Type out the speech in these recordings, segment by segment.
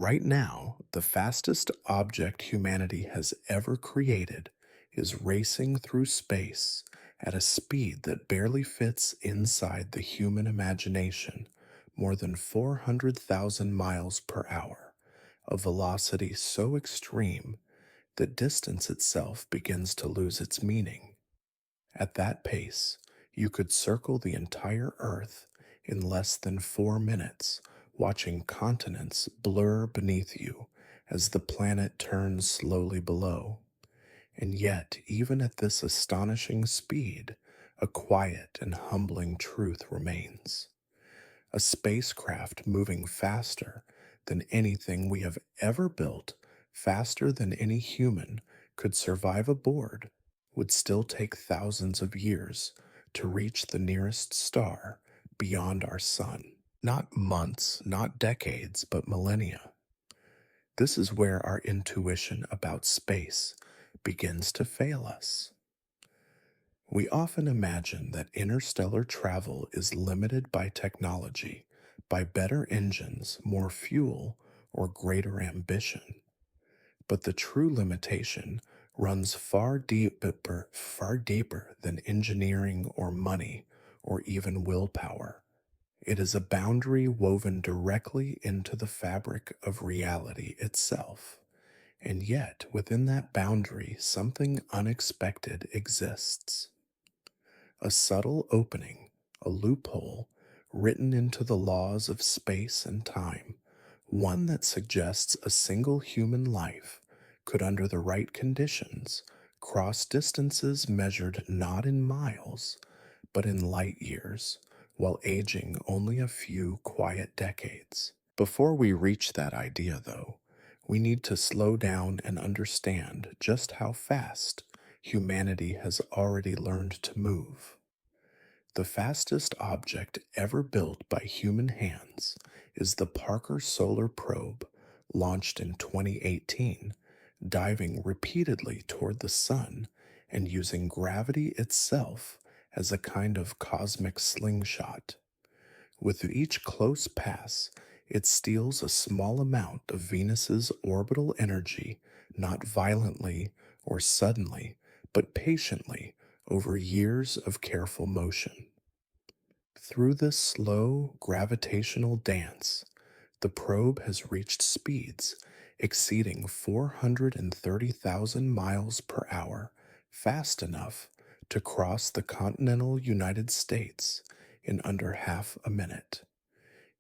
Right now, the fastest object humanity has ever created is racing through space at a speed that barely fits inside the human imagination, more than 400,000 miles per hour, a velocity so extreme that distance itself begins to lose its meaning. At that pace, you could circle the entire Earth in less than 4 minutes, watching continents blur beneath you as the planet turns slowly below. And yet, even at this astonishing speed, a quiet and humbling truth remains. A spacecraft moving faster than anything we have ever built, faster than any human could survive aboard, would still take thousands of years to reach the nearest star beyond our sun. Not months, not decades, but millennia. This is where our intuition about space begins to fail us. We often imagine that interstellar travel is limited by technology, by better engines, more fuel, or greater ambition. But the true limitation runs far deeper than engineering or money or even willpower. It is a boundary woven directly into the fabric of reality itself. And yet, within that boundary, something unexpected exists. A subtle opening, a loophole written into the laws of space and time, one that suggests a single human life could, under the right conditions, cross distances measured not in miles, but in light years, while aging only a few quiet decades. Before we reach that idea, though, we need to slow down and understand just how fast humanity has already learned to move. The fastest object ever built by human hands is the Parker Solar Probe, launched in 2018, diving repeatedly toward the Sun and using gravity itself as a kind of cosmic slingshot. With each close pass, it steals a small amount of Venus's orbital energy, not violently or suddenly, but patiently over years of careful motion. Through this slow gravitational dance, the probe has reached speeds exceeding 430,000 miles per hour, fast enough to cross the continental United States in under half a minute.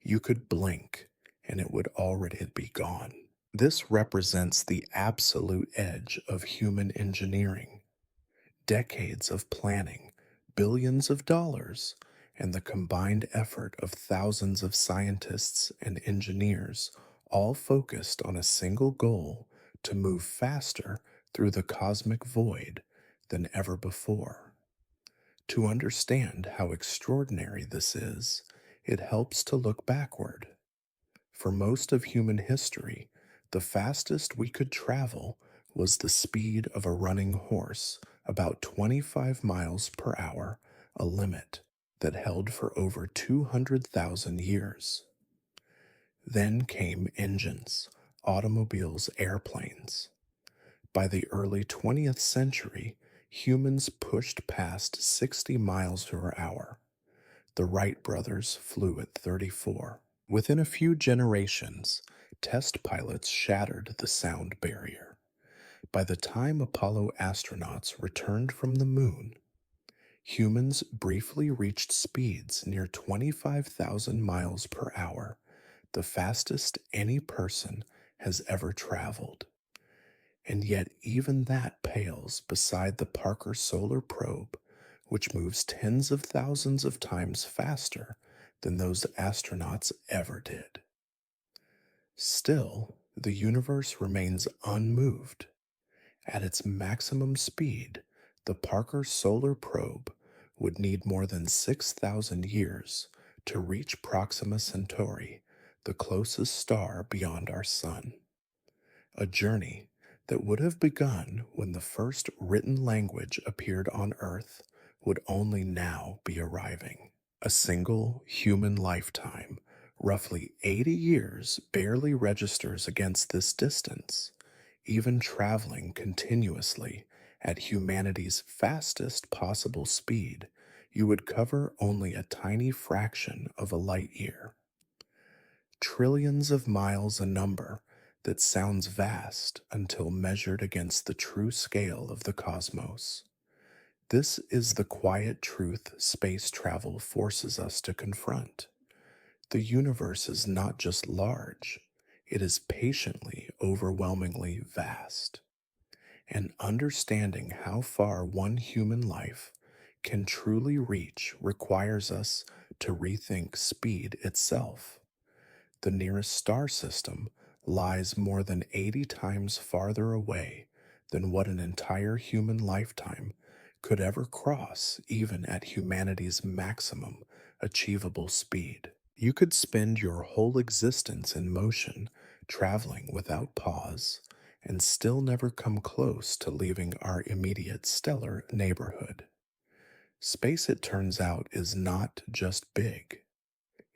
You could blink and it would already be gone. This represents the absolute edge of human engineering. Decades of planning, billions of dollars, and the combined effort of thousands of scientists and engineers, all focused on a single goal: to move faster through the cosmic void than ever before. To understand how extraordinary this is, it helps to look backward. For most of human history, the fastest we could travel was the speed of a running horse, about 25 miles per hour, a limit that held for over 200,000 years. Then came engines, automobiles, airplanes. By the early 20th century, humans pushed past 60 miles per hour. The Wright brothers flew at 34. Within a few generations, test pilots shattered the sound barrier. By the time Apollo astronauts returned from the moon, humans briefly reached speeds near 25,000 miles per hour, the fastest any person has ever traveled. And yet, even that pales beside the Parker Solar Probe, which moves tens of thousands of times faster than those astronauts ever did. Still, the universe remains unmoved. At its maximum speed, the Parker Solar Probe would need more than 6,000 years to reach Proxima Centauri, the closest star beyond our Sun. A journey that would have begun when the first written language appeared on Earth would only now be arriving. A single human lifetime Roughly 80 years barely registers against this distance. Even traveling continuously at humanity's fastest possible speed, you would cover only a tiny fraction of a light year. Trillions of miles a number that sounds vast until measured against the true scale of the cosmos. This is the quiet truth space travel forces us to confront. The universe is not just large, it is patiently, overwhelmingly vast. And understanding how far one human life can truly reach requires us to rethink speed itself. The nearest star system lies more than 80 times farther away than what an entire human lifetime could ever cross, even at humanity's maximum achievable speed. You could spend your whole existence in motion, traveling without pause, and still never come close to leaving our immediate stellar neighborhood. Space, it turns out, is not just big,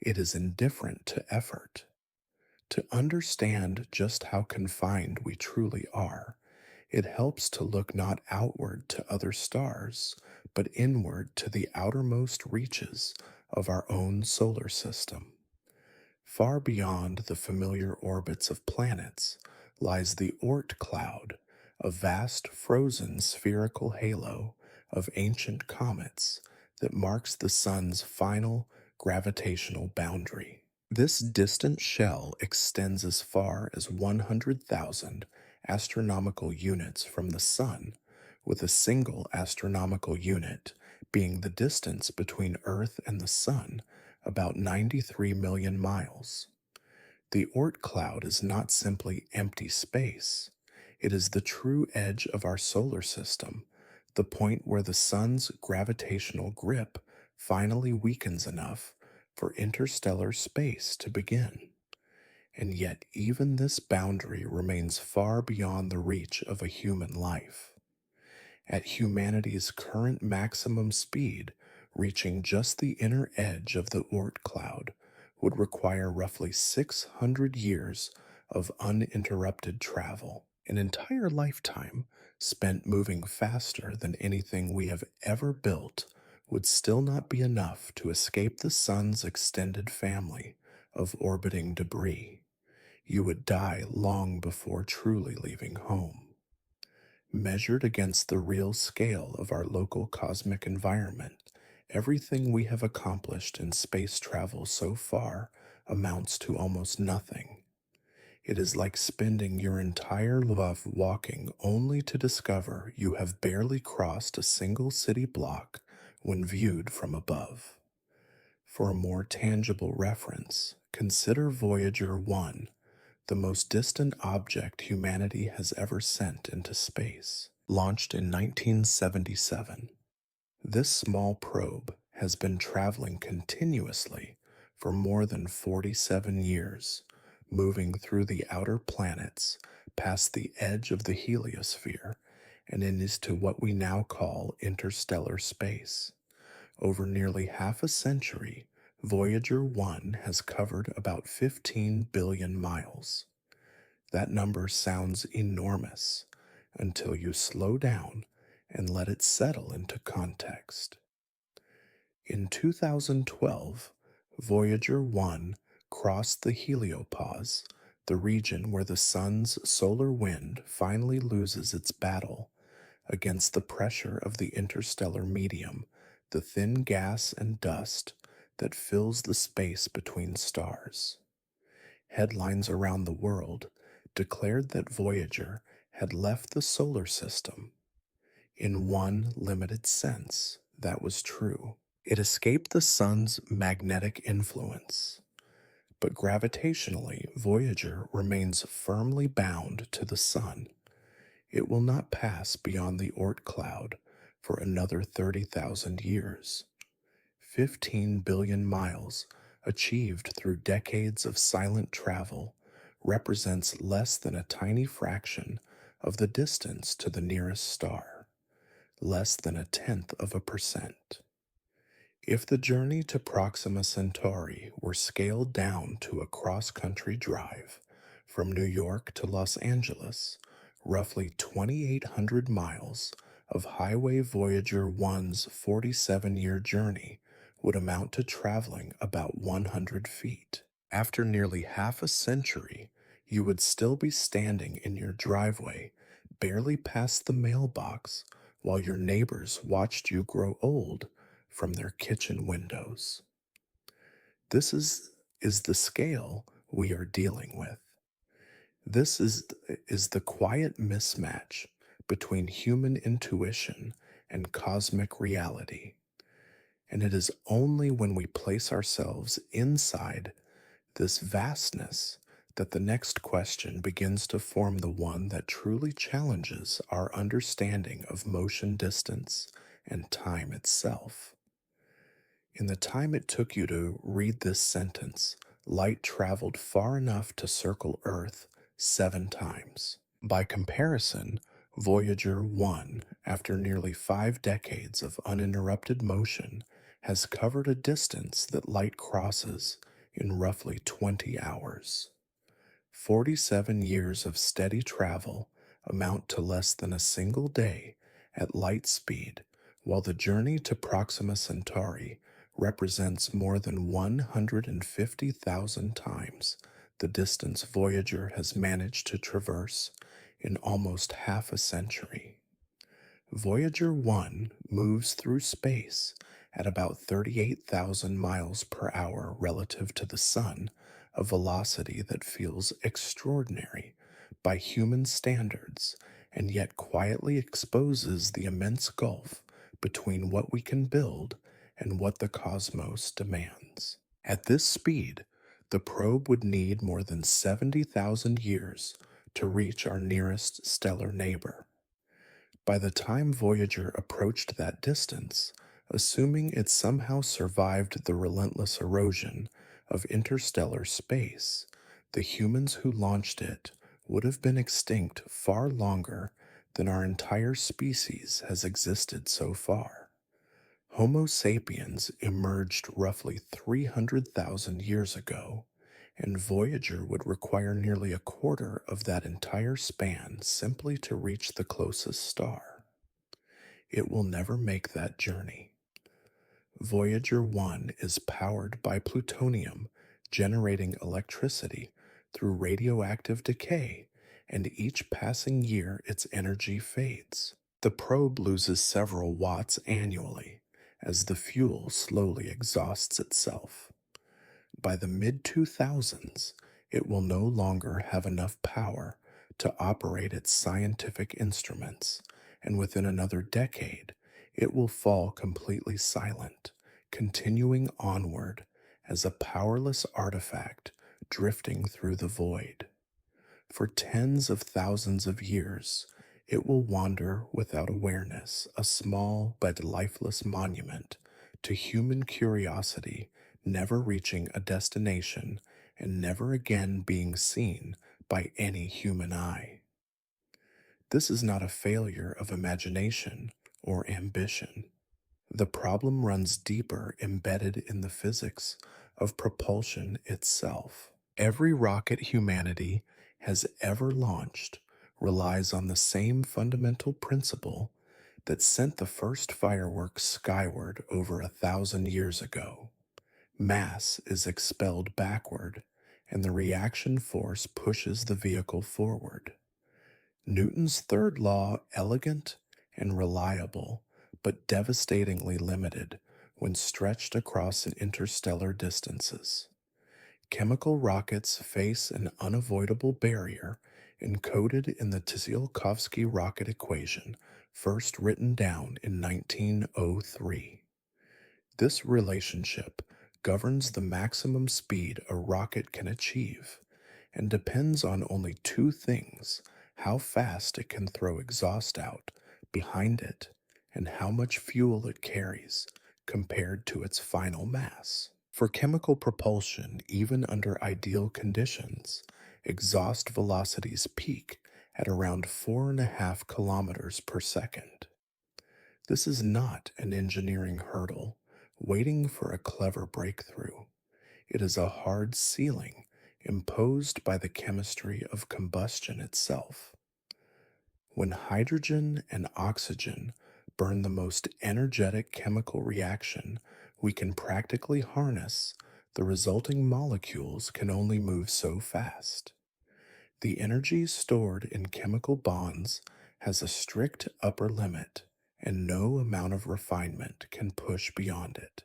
it is indifferent to effort. To understand just how confined we truly are, it helps to look not outward to other stars, but inward to the outermost reaches of our own solar system. Far beyond the familiar orbits of planets lies the Oort cloud, a vast frozen spherical halo of ancient comets that marks the sun's final gravitational boundary. This distant shell extends as far as 100,000 astronomical units from the sun, with a single astronomical unit being the distance between Earth and the sun, about 93 million miles. The Oort cloud is not simply empty space, it is the true edge of our solar system, the point where the sun's gravitational grip finally weakens enough for interstellar space to begin. And yet, even this boundary remains far beyond the reach of a human life. At humanity's current maximum speed, reaching just the inner edge of the Oort cloud would require roughly 600 years of uninterrupted travel, an entire lifetime spent moving faster than anything we have ever built would still not be enough to escape the sun's extended family of orbiting debris. You would die long before truly leaving home. Measured against the real scale of our local cosmic environment, everything we have accomplished in space travel so far amounts to almost nothing. It is like spending your entire life walking only to discover you have barely crossed a single city block when viewed from above. For a more tangible reference, consider Voyager 1, the most distant object humanity has ever sent into space. Launched in 1977, this small probe has been traveling continuously for more than 47 years, moving through the outer planets past the edge of the heliosphere and into what we now call interstellar space. Over nearly half a century, Voyager 1 has covered about 15 billion miles. That number sounds enormous until you slow down and let it settle into context. In 2012, Voyager 1 crossed the heliopause, the region where the sun's solar wind finally loses its battle against the pressure of the interstellar medium, the thin gas and dust that fills the space between stars. Headlines around the world declared that Voyager had left the solar system. In one limited sense, that was true. It escaped the sun's magnetic influence. But gravitationally, Voyager remains firmly bound to the sun. It will not pass beyond the Oort cloud for another 30,000 years. 15 billion miles, achieved through decades of silent travel, represents less than a tiny fraction of the distance to the nearest star, less than 1/10%. If the journey to Proxima Centauri were scaled down to a cross country drive from New York to Los Angeles, roughly 2,800 miles of Highway Voyager 1's 47-year journey would amount to traveling about 100 feet. After nearly half a century, you would still be standing in your driveway, barely past the mailbox, while your neighbors watched you grow old from their kitchen windows. This is the scale we are dealing with. This is the quiet mismatch between human intuition and cosmic reality. And it is only when we place ourselves inside this vastness that the next question begins to form, the one that truly challenges our understanding of motion, distance, and time itself. In the time it took you to read this sentence, light traveled far enough to circle Earth 7 times. By comparison, Voyager 1, after nearly 5 decades of uninterrupted motion, has covered a distance that light crosses in roughly 20 hours. 47 years of steady travel amount to less than a single day at light speed, while the journey to Proxima Centauri represents more than 150,000 times the distance Voyager has managed to traverse in almost half a century. Voyager 1 moves through space at about 38,000 miles per hour relative to the Sun, a velocity that feels extraordinary by human standards, and yet quietly exposes the immense gulf between what we can build and what the cosmos demands. At this speed, the probe would need more than 70,000 years to reach our nearest stellar neighbor. By the time Voyager approached that distance, assuming it somehow survived the relentless erosion of interstellar space, the humans who launched it would have been extinct far longer than our entire species has existed so far. Homo sapiens emerged roughly 300,000 years ago, and Voyager would require nearly a quarter of that entire span simply to reach the closest star. It will never make that journey. Voyager 1 is powered by plutonium, generating electricity through radioactive decay, and each passing year its energy fades. The probe loses several watts annually as the fuel slowly exhausts itself. By the mid 2000s, it will no longer have enough power to operate its scientific instruments, and within another decade, it will fall completely silent, continuing onward as a powerless artifact drifting through the void. For tens of thousands of years, it will wander without awareness, a small but lifeless monument to human curiosity, never reaching a destination and never again being seen by any human eye. This is not a failure of imagination or ambition. The problem runs deeper, embedded in the physics of propulsion itself. Every rocket humanity has ever launched relies on the same fundamental principle that sent the first fireworks skyward over 1,000 years ago. Mass is expelled backward, and the reaction force pushes the vehicle forward. Newton's third law, elegant and reliable, but devastatingly limited when stretched across interstellar distances. Chemical rockets face an unavoidable barrier encoded in the Tsiolkovsky rocket equation, first written down in 1903. This relationship governs the maximum speed a rocket can achieve and depends on only two things: how fast it can throw exhaust out behind it and how much fuel it carries compared to its final mass. For chemical propulsion, even under ideal conditions, exhaust velocities peak at around 4.5 kilometers per second. This is not an engineering hurdle waiting for a clever breakthrough. It is a hard ceiling imposed by the chemistry of combustion itself. When hydrogen and oxygen burn the most energetic chemical reaction we can practically harness, the resulting molecules can only move so fast. The energy stored in chemical bonds has a strict upper limit, and no amount of refinement can push beyond it.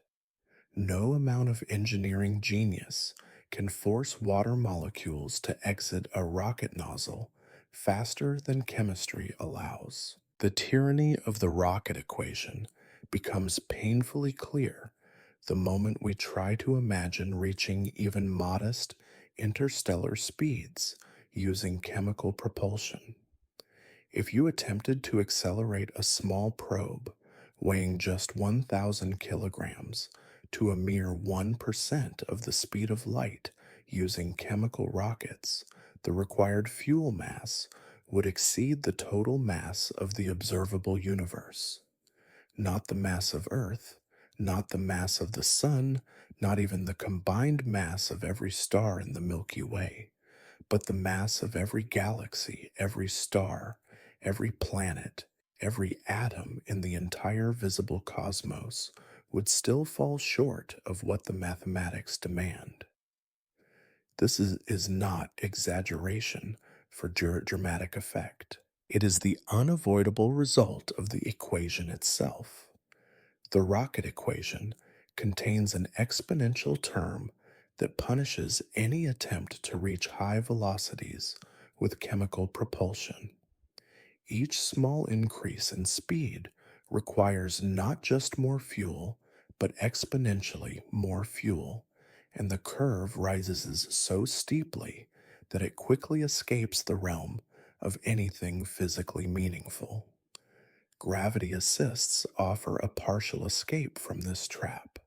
No amount of engineering genius can force water molecules to exit a rocket nozzle faster than chemistry allows. The tyranny of the rocket equation becomes painfully clear the moment we try to imagine reaching even modest interstellar speeds using chemical propulsion. If you attempted to accelerate a small probe weighing just 1,000 kilograms to a mere 1% of the speed of light using chemical rockets, the required fuel mass would exceed the total mass of the observable universe. Not the mass of Earth, not the mass of the Sun, not even the combined mass of every star in the Milky Way, but the mass of every galaxy, every star, every planet, every atom in the entire visible cosmos would still fall short of what the mathematics demand. This is not exaggeration for dramatic effect. It is the unavoidable result of the equation itself. The rocket equation contains an exponential term that punishes any attempt to reach high velocities with chemical propulsion. Each small increase in speed requires not just more fuel, but exponentially more fuel, and the curve rises so steeply that it quickly escapes the realm of anything physically meaningful. Gravity assists offer a partial escape from this trap.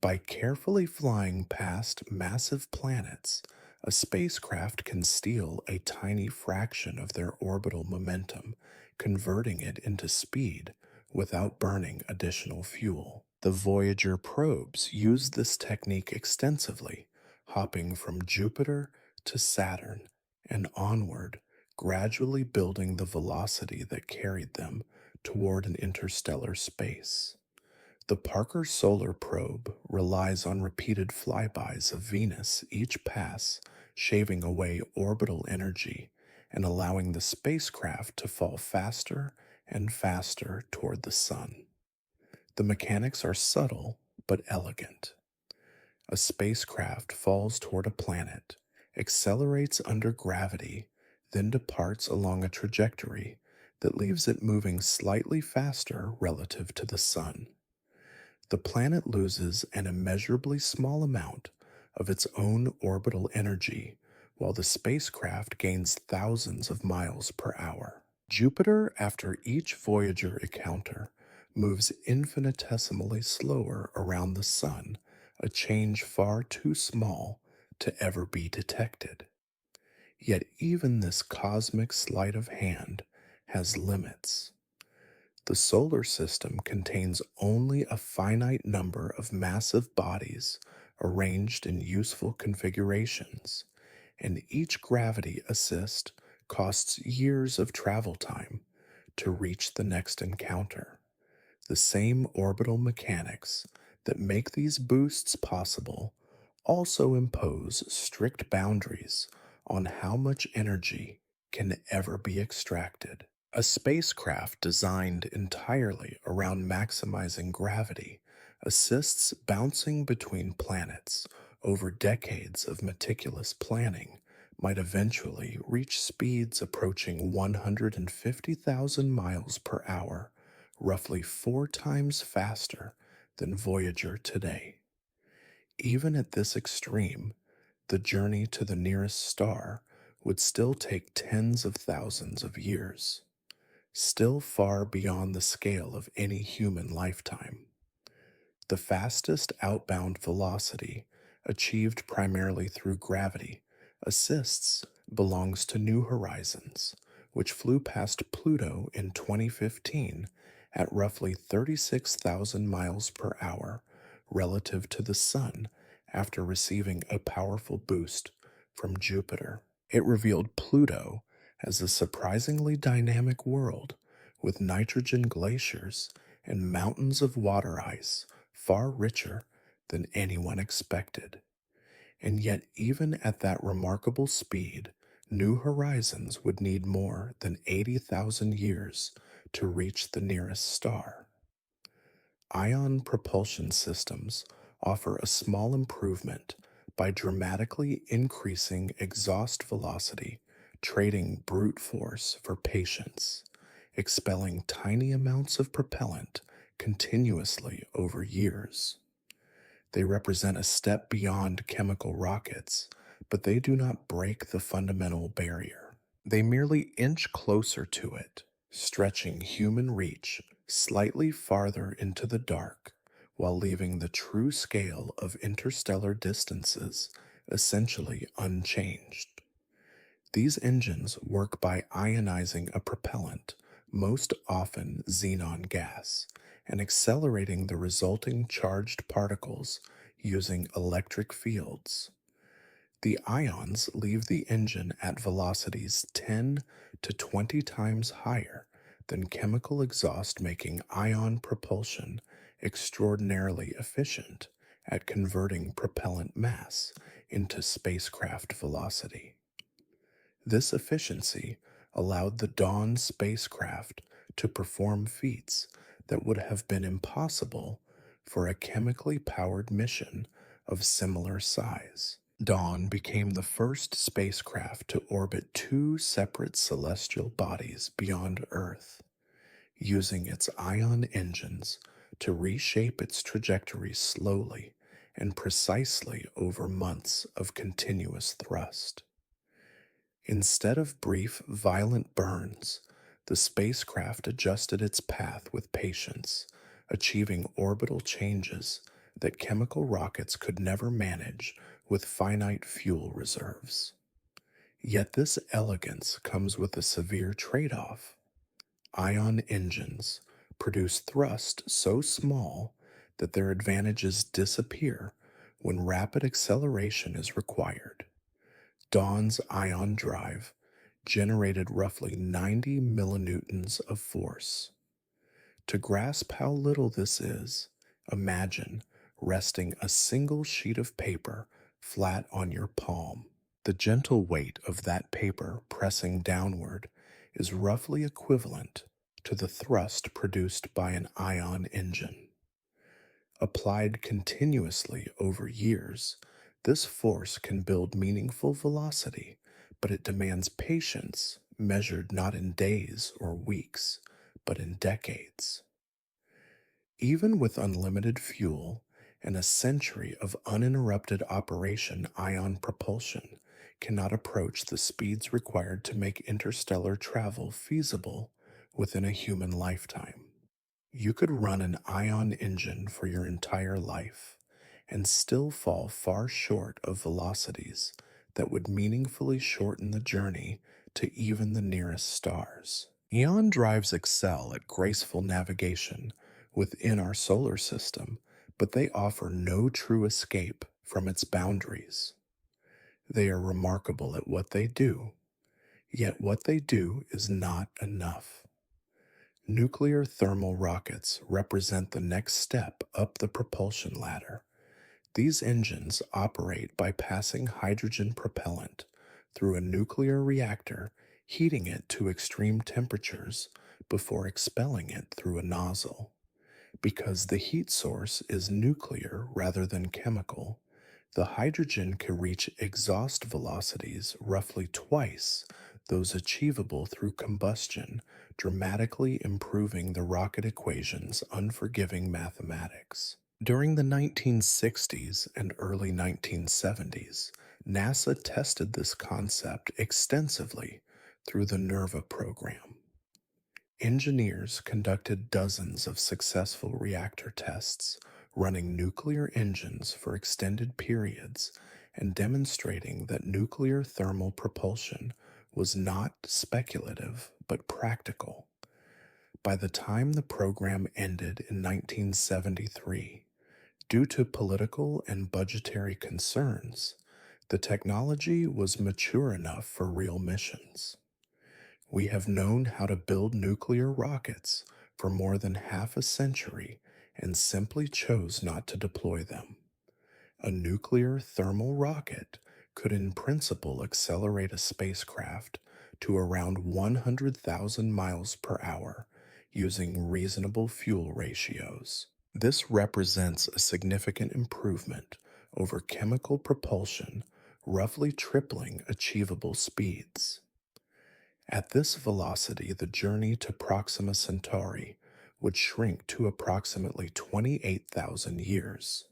By carefully flying past massive planets, a spacecraft can steal a tiny fraction of their orbital momentum, converting it into speed without burning additional fuel. The Voyager probes use this technique extensively, hopping from Jupiter to Saturn and onward, gradually building the velocity that carried them toward an interstellar space. The Parker Solar Probe relies on repeated flybys of Venus each pass, shaving away orbital energy and allowing the spacecraft to fall faster and faster toward the Sun. The mechanics are subtle but elegant. A spacecraft falls toward a planet, accelerates under gravity, then departs along a trajectory that leaves it moving slightly faster relative to the Sun. The planet loses an immeasurably small amount of its own orbital energy, while the spacecraft gains thousands of miles per hour. Jupiter, after each Voyager encounter, moves infinitesimally slower around the Sun, a change far too small to ever be detected. Yet even this cosmic sleight of hand has limits. The solar system contains only a finite number of massive bodies arranged in useful configurations, and each gravity assist costs years of travel time to reach the next encounter. The same orbital mechanics that make these boosts possible also impose strict boundaries on how much energy can ever be extracted. A spacecraft designed entirely around maximizing gravity assists bouncing between planets over decades of meticulous planning might eventually reach speeds approaching 150,000 miles per hour, roughly 4 times faster than Voyager today. Even at this extreme, the journey to the nearest star would still take tens of thousands of years, still far beyond the scale of any human lifetime. The fastest outbound velocity, achieved primarily through gravity, assists belongs to New Horizons, which flew past Pluto in 2015 at roughly 36,000 miles per hour relative to the Sun after receiving a powerful boost from Jupiter. It revealed Pluto as a surprisingly dynamic world with nitrogen glaciers and mountains of water ice far richer than anyone expected. And yet, even at that remarkable speed, New Horizons would need more than 80,000 years to reach the nearest star. Ion propulsion systems offer a small improvement by dramatically increasing exhaust velocity, trading brute force for patience, expelling tiny amounts of propellant continuously over years. They represent a step beyond chemical rockets, but they do not break the fundamental barrier. They merely inch closer to it, stretching human reach slightly farther into the dark while leaving the true scale of interstellar distances essentially unchanged. These engines work by ionizing a propellant, most often xenon gas, and accelerating the resulting charged particles using electric fields. The ions leave the engine at velocities 10 to 20 times higher than chemical exhaust, making ion propulsion extraordinarily efficient at converting propellant mass into spacecraft velocity. This efficiency allowed the Dawn spacecraft to perform feats that would have been impossible for a chemically powered mission of similar size. Dawn became the first spacecraft to orbit two separate celestial bodies beyond Earth, using its ion engines to reshape its trajectory slowly and precisely over months of continuous thrust. Instead of brief, violent burns, the spacecraft adjusted its path with patience, achieving orbital changes that chemical rockets could never manage with finite fuel reserves. Yet this elegance comes with a severe trade off. Ion engines produce thrust so small that their advantages disappear when rapid acceleration is required. Dawn's ion drive generated roughly 90 millinewtons of force. To grasp how little this is, imagine resting a single sheet of paper flat on your palm. The gentle weight of that paper pressing downward is roughly equivalent to the thrust produced by an ion engine. Applied continuously over years, this force can build meaningful velocity, but it demands patience measured not in days or weeks, but in decades. Even with unlimited fuel and a century of uninterrupted operation, ion propulsion cannot approach the speeds required to make interstellar travel feasible within a human lifetime. You could run an ion engine for your entire life and still fall far short of velocities that would meaningfully shorten the journey to even the nearest stars. Ion drives excel at graceful navigation within our solar system, but they offer no true escape from its boundaries. They are remarkable at what they do, yet what they do is not enough. Nuclear thermal rockets represent the next step up the propulsion ladder. These engines operate by passing hydrogen propellant through a nuclear reactor, heating it to extreme temperatures before expelling it through a nozzle. Because the heat source is nuclear rather than chemical, the hydrogen can reach exhaust velocities roughly twice those achievable through combustion, dramatically improving the rocket equation's unforgiving mathematics. During the 1960s and early 1970s, NASA tested this concept extensively through the NERVA program. Engineers conducted dozens of successful reactor tests, running nuclear engines for extended periods and demonstrating that nuclear thermal propulsion was not speculative but practical. By the time the program ended in 1973, Due to political and budgetary concerns, the technology was mature enough for real missions. We have known how to build nuclear rockets for more than half a century and simply chose not to deploy them. A nuclear thermal rocket could, in principle, accelerate a spacecraft to around 100,000 miles per hour using reasonable fuel ratios. This represents a significant improvement over chemical propulsion, roughly tripling achievable speeds. At this velocity, the journey to Proxima Centauri would shrink to approximately 28,000 years.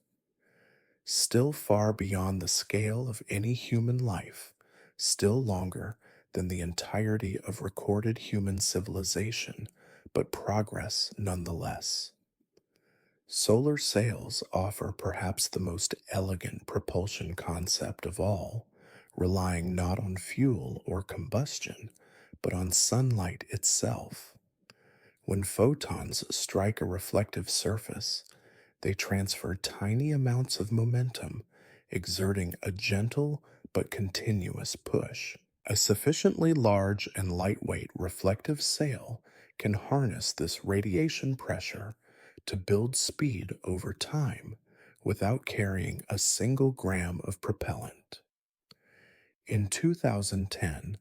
Still far beyond the scale of any human life, still longer than the entirety of recorded human civilization, but progress nonetheless. Solar sails offer perhaps the most elegant propulsion concept of all, relying not on fuel or combustion, but on sunlight itself. When photons strike a reflective surface, they transfer tiny amounts of momentum, exerting a gentle but continuous push. A sufficiently large and lightweight reflective sail can harness this radiation pressure to build speed over time without carrying a single gram of propellant. In 2010,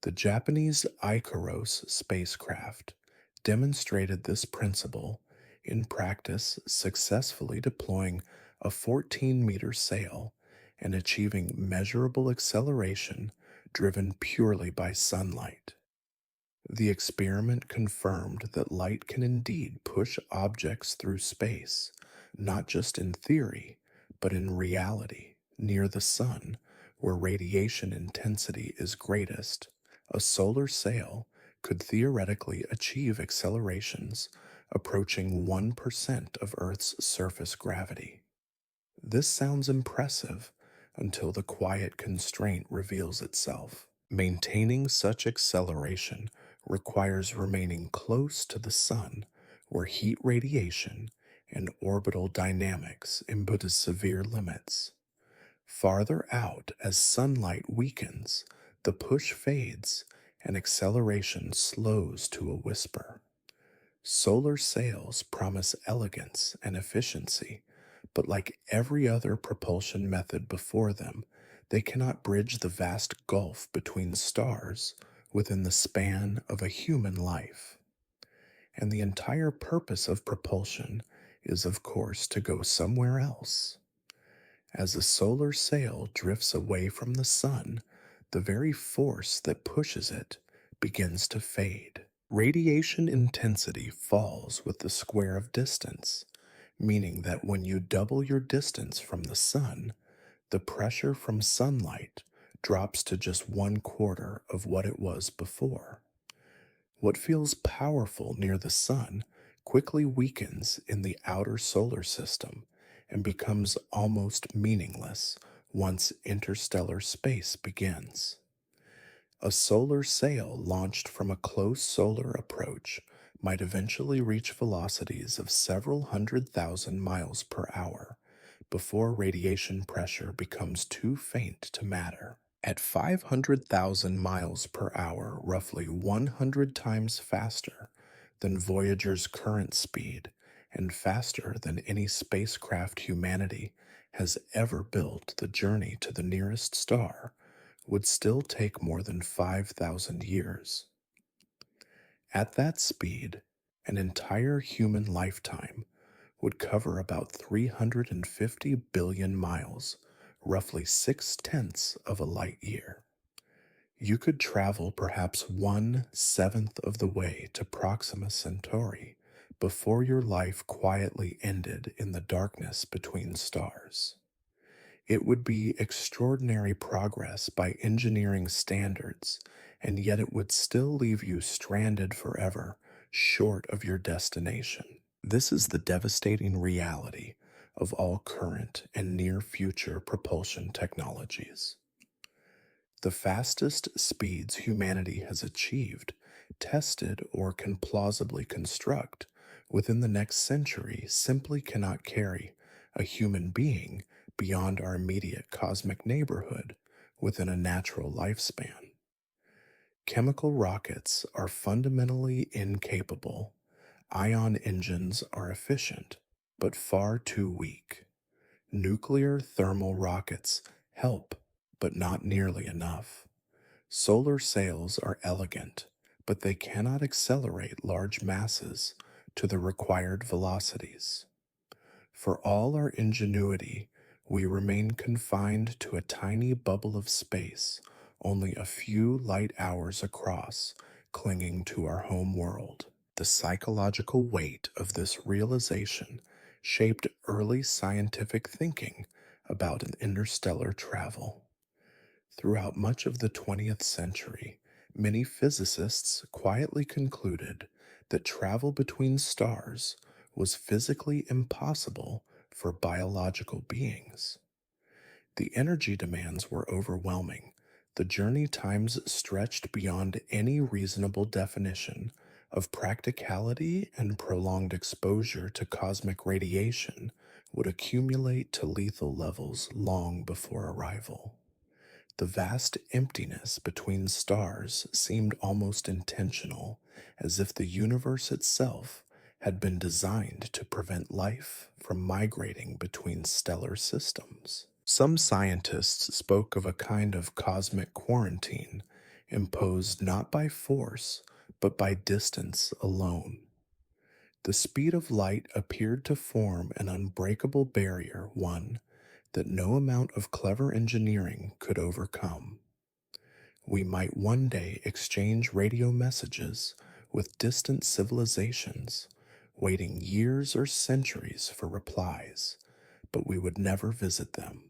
the Japanese Icaros spacecraft demonstrated this principle in practice, successfully deploying a 14-meter sail and achieving measurable acceleration driven purely by sunlight. The experiment confirmed that light can indeed push objects through space, not just in theory, but in reality. Near the sun, where radiation intensity is greatest, a solar sail could theoretically achieve accelerations approaching 1% of Earth's surface gravity. This sounds impressive until the quiet constraint reveals itself. Maintaining such acceleration requires remaining close to the sun, where heat radiation and orbital dynamics impose severe limits. Farther out, as sunlight weakens, the push fades and acceleration slows to a whisper. Solar sails promise elegance and efficiency, but like every other propulsion method before them, they cannot bridge the vast gulf between stars within the span of a human life. And the entire purpose of propulsion is, of course, to go somewhere else. As a solar sail drifts away from the sun, the very force that pushes it begins to fade. Radiation intensity falls with the square of distance, meaning that when you double your distance from the sun, the pressure from sunlight drops to just 1/4 of what it was before. What feels powerful near the sun quickly weakens in the outer solar system and becomes almost meaningless once interstellar space begins. A solar sail launched from a close solar approach might eventually reach velocities of several 100,000 miles per hour before radiation pressure becomes too faint to matter. At 500,000 miles per hour, roughly 100 times faster than Voyager's current speed and faster than any spacecraft humanity has ever built, the journey to the nearest star would still take more than 5,000 years. At that speed, an entire human lifetime would cover about 350 billion miles, roughly 6/10 of a light year. You could travel perhaps 1/7 of the way to Proxima Centauri before your life quietly ended in the darkness between stars. It would be extraordinary progress by engineering standards, and yet it would still leave you stranded forever, short of your destination. This is the devastating reality of all current and near future propulsion technologies. The fastest speeds humanity has achieved, tested, or can plausibly construct within the next century simply cannot carry a human being beyond our immediate cosmic neighborhood within a natural lifespan. Chemical rockets are fundamentally incapable. Ion engines are efficient, but far too weak. Nuclear thermal rockets help, but not nearly enough. Solar sails are elegant, but they cannot accelerate large masses to the required velocities. For all our ingenuity, we remain confined to a tiny bubble of space, only a few light hours across, clinging to our home world. The psychological weight of this realization shaped early scientific thinking about interstellar travel. Throughout much of the 20th century, many physicists quietly concluded that travel between stars was physically impossible for biological beings. The energy demands were overwhelming. The journey times stretched beyond any reasonable definition of practicality, and prolonged exposure to cosmic radiation would accumulate to lethal levels long before arrival. The vast emptiness between stars seemed almost intentional, as if the universe itself had been designed to prevent life from migrating between stellar systems. Some scientists spoke of a kind of cosmic quarantine imposed not by force, but by distance alone. The speed of light appeared to form an unbreakable barrier, one that no amount of clever engineering could overcome. We might one day exchange radio messages with distant civilizations, waiting years or centuries for replies, but we would never visit them.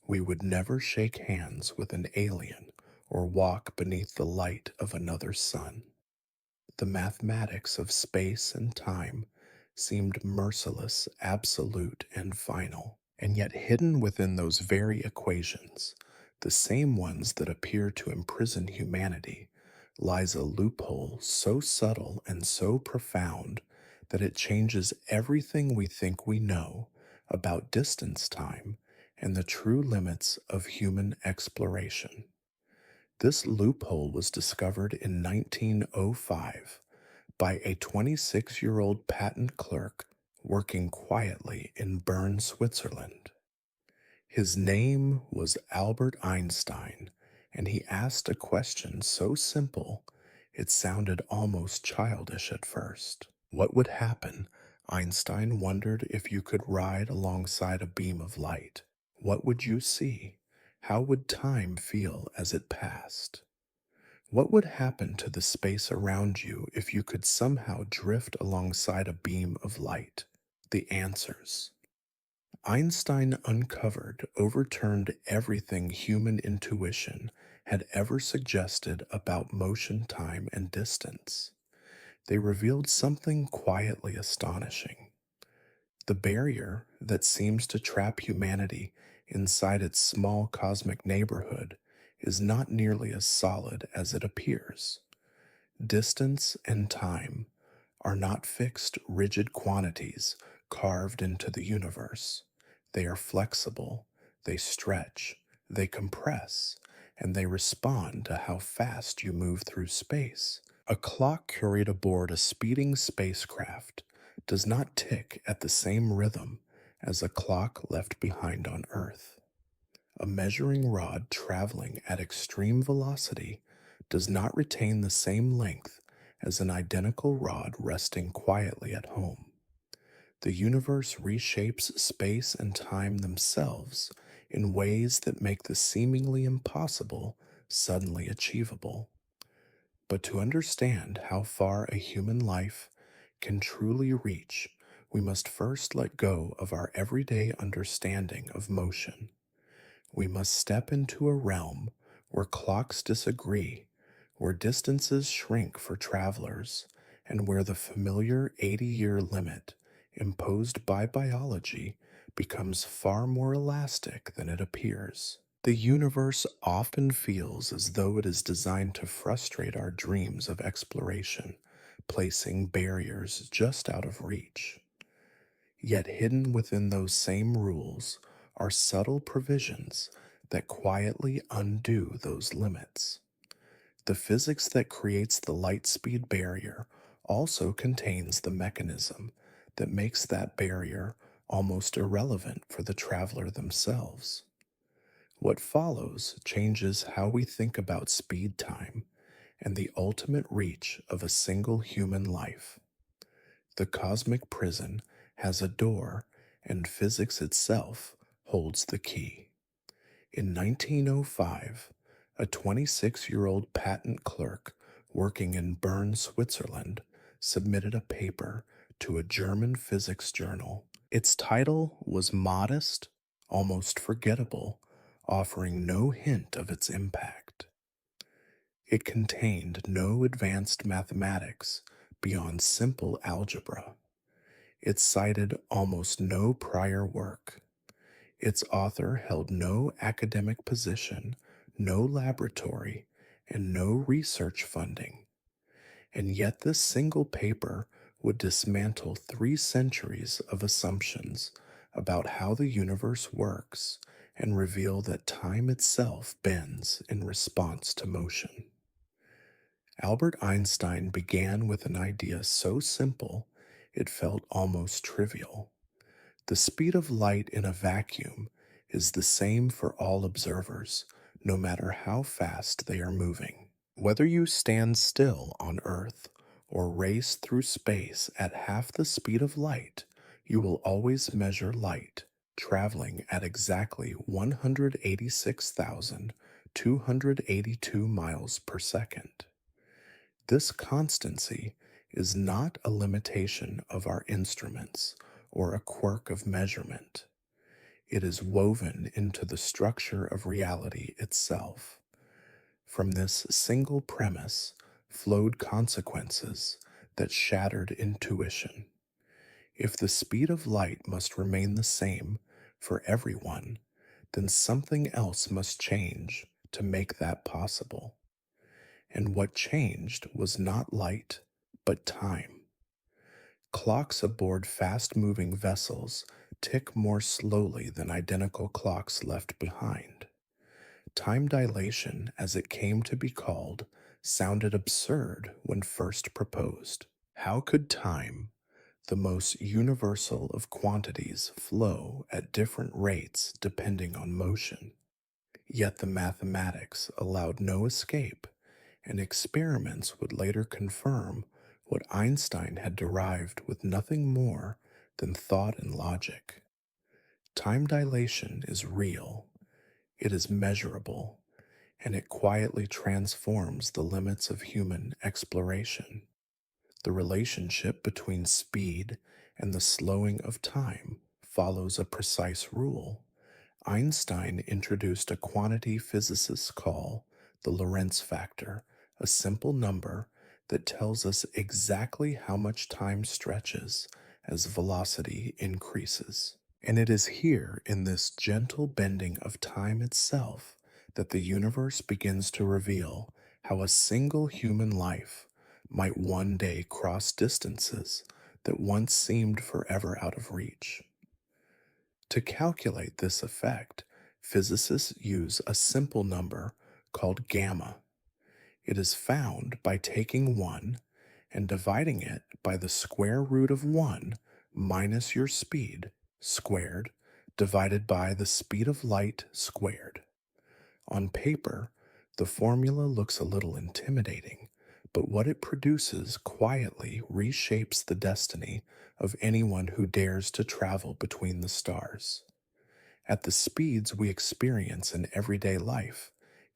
We would never shake hands with an alien or walk beneath the light of another sun. The mathematics of space and time seemed merciless, absolute, and final, and yet hidden within those very equations, the same ones that appear to imprison humanity, lies a loophole so subtle and so profound that it changes everything we think we know about distance time and the true limits of human exploration. This loophole was discovered in 1905 by a 26-year-old patent clerk working quietly in Bern, Switzerland. His name was Albert Einstein, and he asked a question so simple it sounded almost childish at first. What would happen, Einstein wondered, if you could ride alongside a beam of light? What would you see? How would time feel as it passed? What would happen to the space around you if you could somehow drift alongside a beam of light? The answers. Einstein uncovered, overturned everything human intuition had ever suggested about motion, time, and distance. They revealed something quietly astonishing. The barrier that seems to trap humanity inside its small cosmic neighborhood is not nearly as solid as it appears. Distance and time are not fixed, rigid quantities carved into the universe. They are flexible, they stretch, they compress, and they respond to how fast you move through space. A clock carried aboard a speeding spacecraft does not tick at the same rhythm as a clock left behind on Earth. A measuring rod traveling at extreme velocity does not retain the same length as an identical rod resting quietly at home. The universe reshapes space and time themselves in ways that make the seemingly impossible suddenly achievable. But to understand how far a human life can truly reach, we must first let go of our everyday understanding of motion. We must step into a realm where clocks disagree, where distances shrink for travelers, and where the familiar 80-year limit imposed by biology becomes far more elastic than it appears. The universe often feels as though it is designed to frustrate our dreams of exploration, placing barriers just out of reach. Yet hidden within those same rules are subtle provisions that quietly undo those limits. The physics that creates the light speed barrier also contains the mechanism that makes that barrier almost irrelevant for the traveler themselves. What follows changes how we think about speed time and the ultimate reach of a single human life. The cosmic prison has a door, and physics itself holds the key. In 1905, a 26-year-old patent clerk working in Bern, Switzerland, submitted a paper to a German physics journal. Its title was modest, almost forgettable, offering no hint of its impact. It contained no advanced mathematics beyond simple algebra. It cited almost no prior work. Its author held no academic position, no laboratory, and no research funding. And yet, this single paper would dismantle 3 centuries of assumptions about how the universe works and reveal that time itself bends in response to motion. Albert Einstein began with an idea so simple it felt almost trivial. The speed of light in a vacuum is the same for all observers, no matter how fast they are moving. Whether you stand still on Earth or race through space at half the speed of light, you will always measure light traveling at exactly 186,282 miles per second. This constancy is not a limitation of our instruments or a quirk of measurement. It is woven into the structure of reality itself. From this single premise flowed consequences that shattered intuition. If the speed of light must remain the same for everyone, then something else must change to make that possible. And what changed was not light, but time. Clocks aboard fast moving vessels tick more slowly than identical clocks left behind. Time dilation, as it came to be called, sounded absurd when first proposed. How could time, the most universal of quantities, flow at different rates depending on motion? Yet the mathematics allowed no escape, and experiments would later confirm what Einstein had derived with nothing more than thought and logic. Time dilation is real, it is measurable, and it quietly transforms the limits of human exploration. The relationship between speed and the slowing of time follows a precise rule. Einstein introduced a quantity physicists call the Lorentz factor, a simple number that tells us exactly how much time stretches as velocity increases. And it is here in this gentle bending of time itself that the universe begins to reveal how a single human life might one day cross distances that once seemed forever out of reach. To calculate this effect, physicists use a simple number called gamma. It is found by taking 1 and dividing it by the square root of 1 minus your speed squared divided by the speed of light squared. On paper, the formula looks a little intimidating, but what it produces quietly reshapes the destiny of anyone who dares to travel between the stars. At the speeds we experience in everyday life,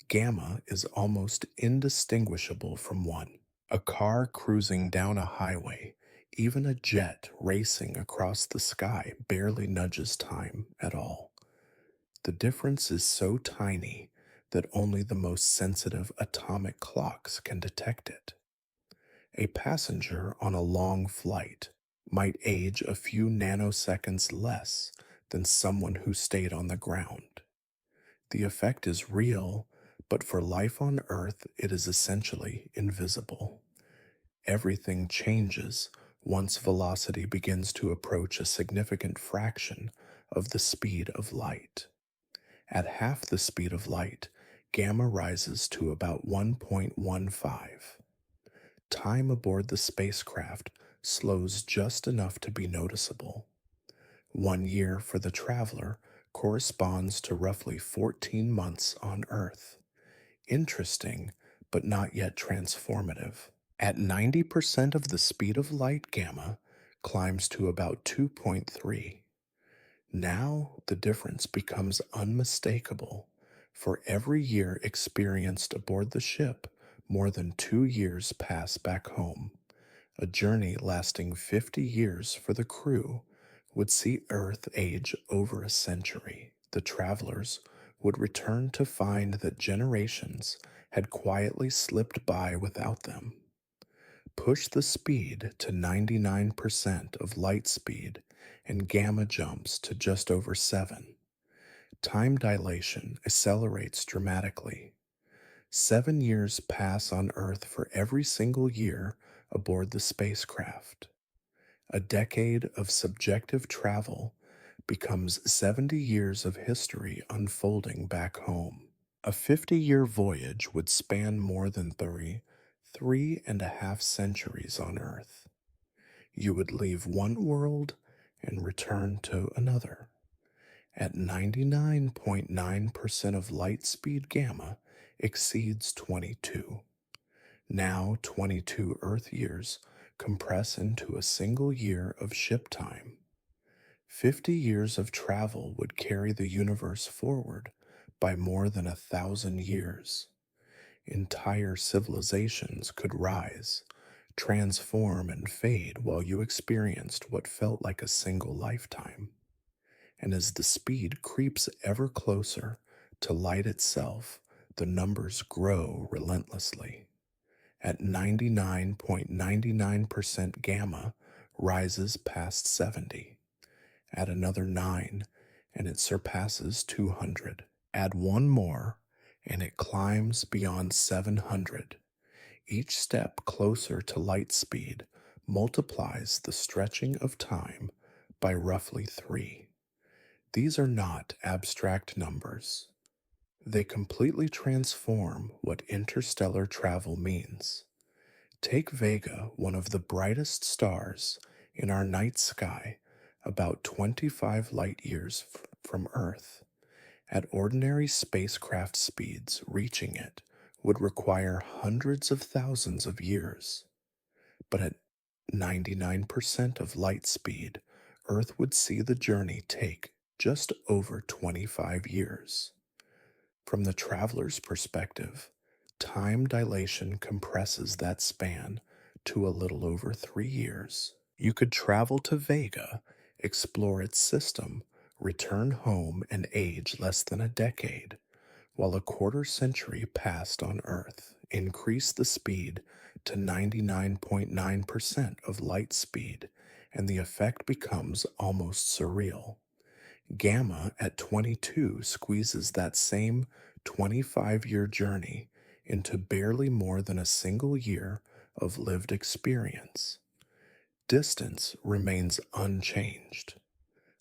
gamma is almost indistinguishable from 1. A car cruising down a highway, even a jet racing across the sky barely nudges time at all. The difference is so tiny that only the most sensitive atomic clocks can detect it. A passenger on a long flight might age a few nanoseconds less than someone who stayed on the ground. The effect is real, but for life on Earth, it is essentially invisible. Everything changes once velocity begins to approach a significant fraction of the speed of light. At half the speed of light, gamma rises to about 1.15. Time aboard the spacecraft slows just enough to be noticeable. 1 year for the traveler corresponds to roughly 14 months on Earth. Interesting, but not yet transformative. At 90% of the speed of light, gamma climbs to about 2.3. Now the difference becomes unmistakable. For every year experienced aboard the ship, more than 2 years pass back home. A journey lasting 50 years for the crew would see Earth age over a century. The travelers would return to find that generations had quietly slipped by without them. Push the speed to 99% of light speed, and gamma jumps to just over 7. Time dilation accelerates dramatically. 7 years pass on Earth for every single year aboard the spacecraft. A decade of subjective travel becomes 70 years of history unfolding back home. A 50-year voyage would span more than 3.5 centuries on Earth. You would leave one world and return to another. At 99.9% of light speed, gamma exceeds 22. Now 22 Earth years compress into a single year of ship time. 50 years of travel would carry the universe forward by more than 1,000 years. Entire civilizations could rise, transform, and fade while you experienced what felt like a single lifetime. And as the speed creeps ever closer to light itself, the numbers grow relentlessly. At 99.99%, gamma rises past 70. Add another 9, and it surpasses 200. Add one more, and it climbs beyond 700. Each step closer to light speed multiplies the stretching of time by roughly 3. These are not abstract numbers. They completely transform what interstellar travel means. Take Vega, one of the brightest stars in our night sky, about 25 light years from Earth. At ordinary spacecraft speeds, reaching it would require hundreds of thousands of years. But at 99% of light speed, Earth would see the journey take just over 25 years. From the traveler's perspective, time dilation compresses that span to a little over 3 years. You could travel to Vega, explore its system, return home, and age less than a decade, while a quarter century passed on Earth. Increase the speed to 99.9% of light speed, and the effect becomes almost surreal. Gamma at 22 squeezes that same 25-year journey into barely more than a single year of lived experience. Distance remains unchanged.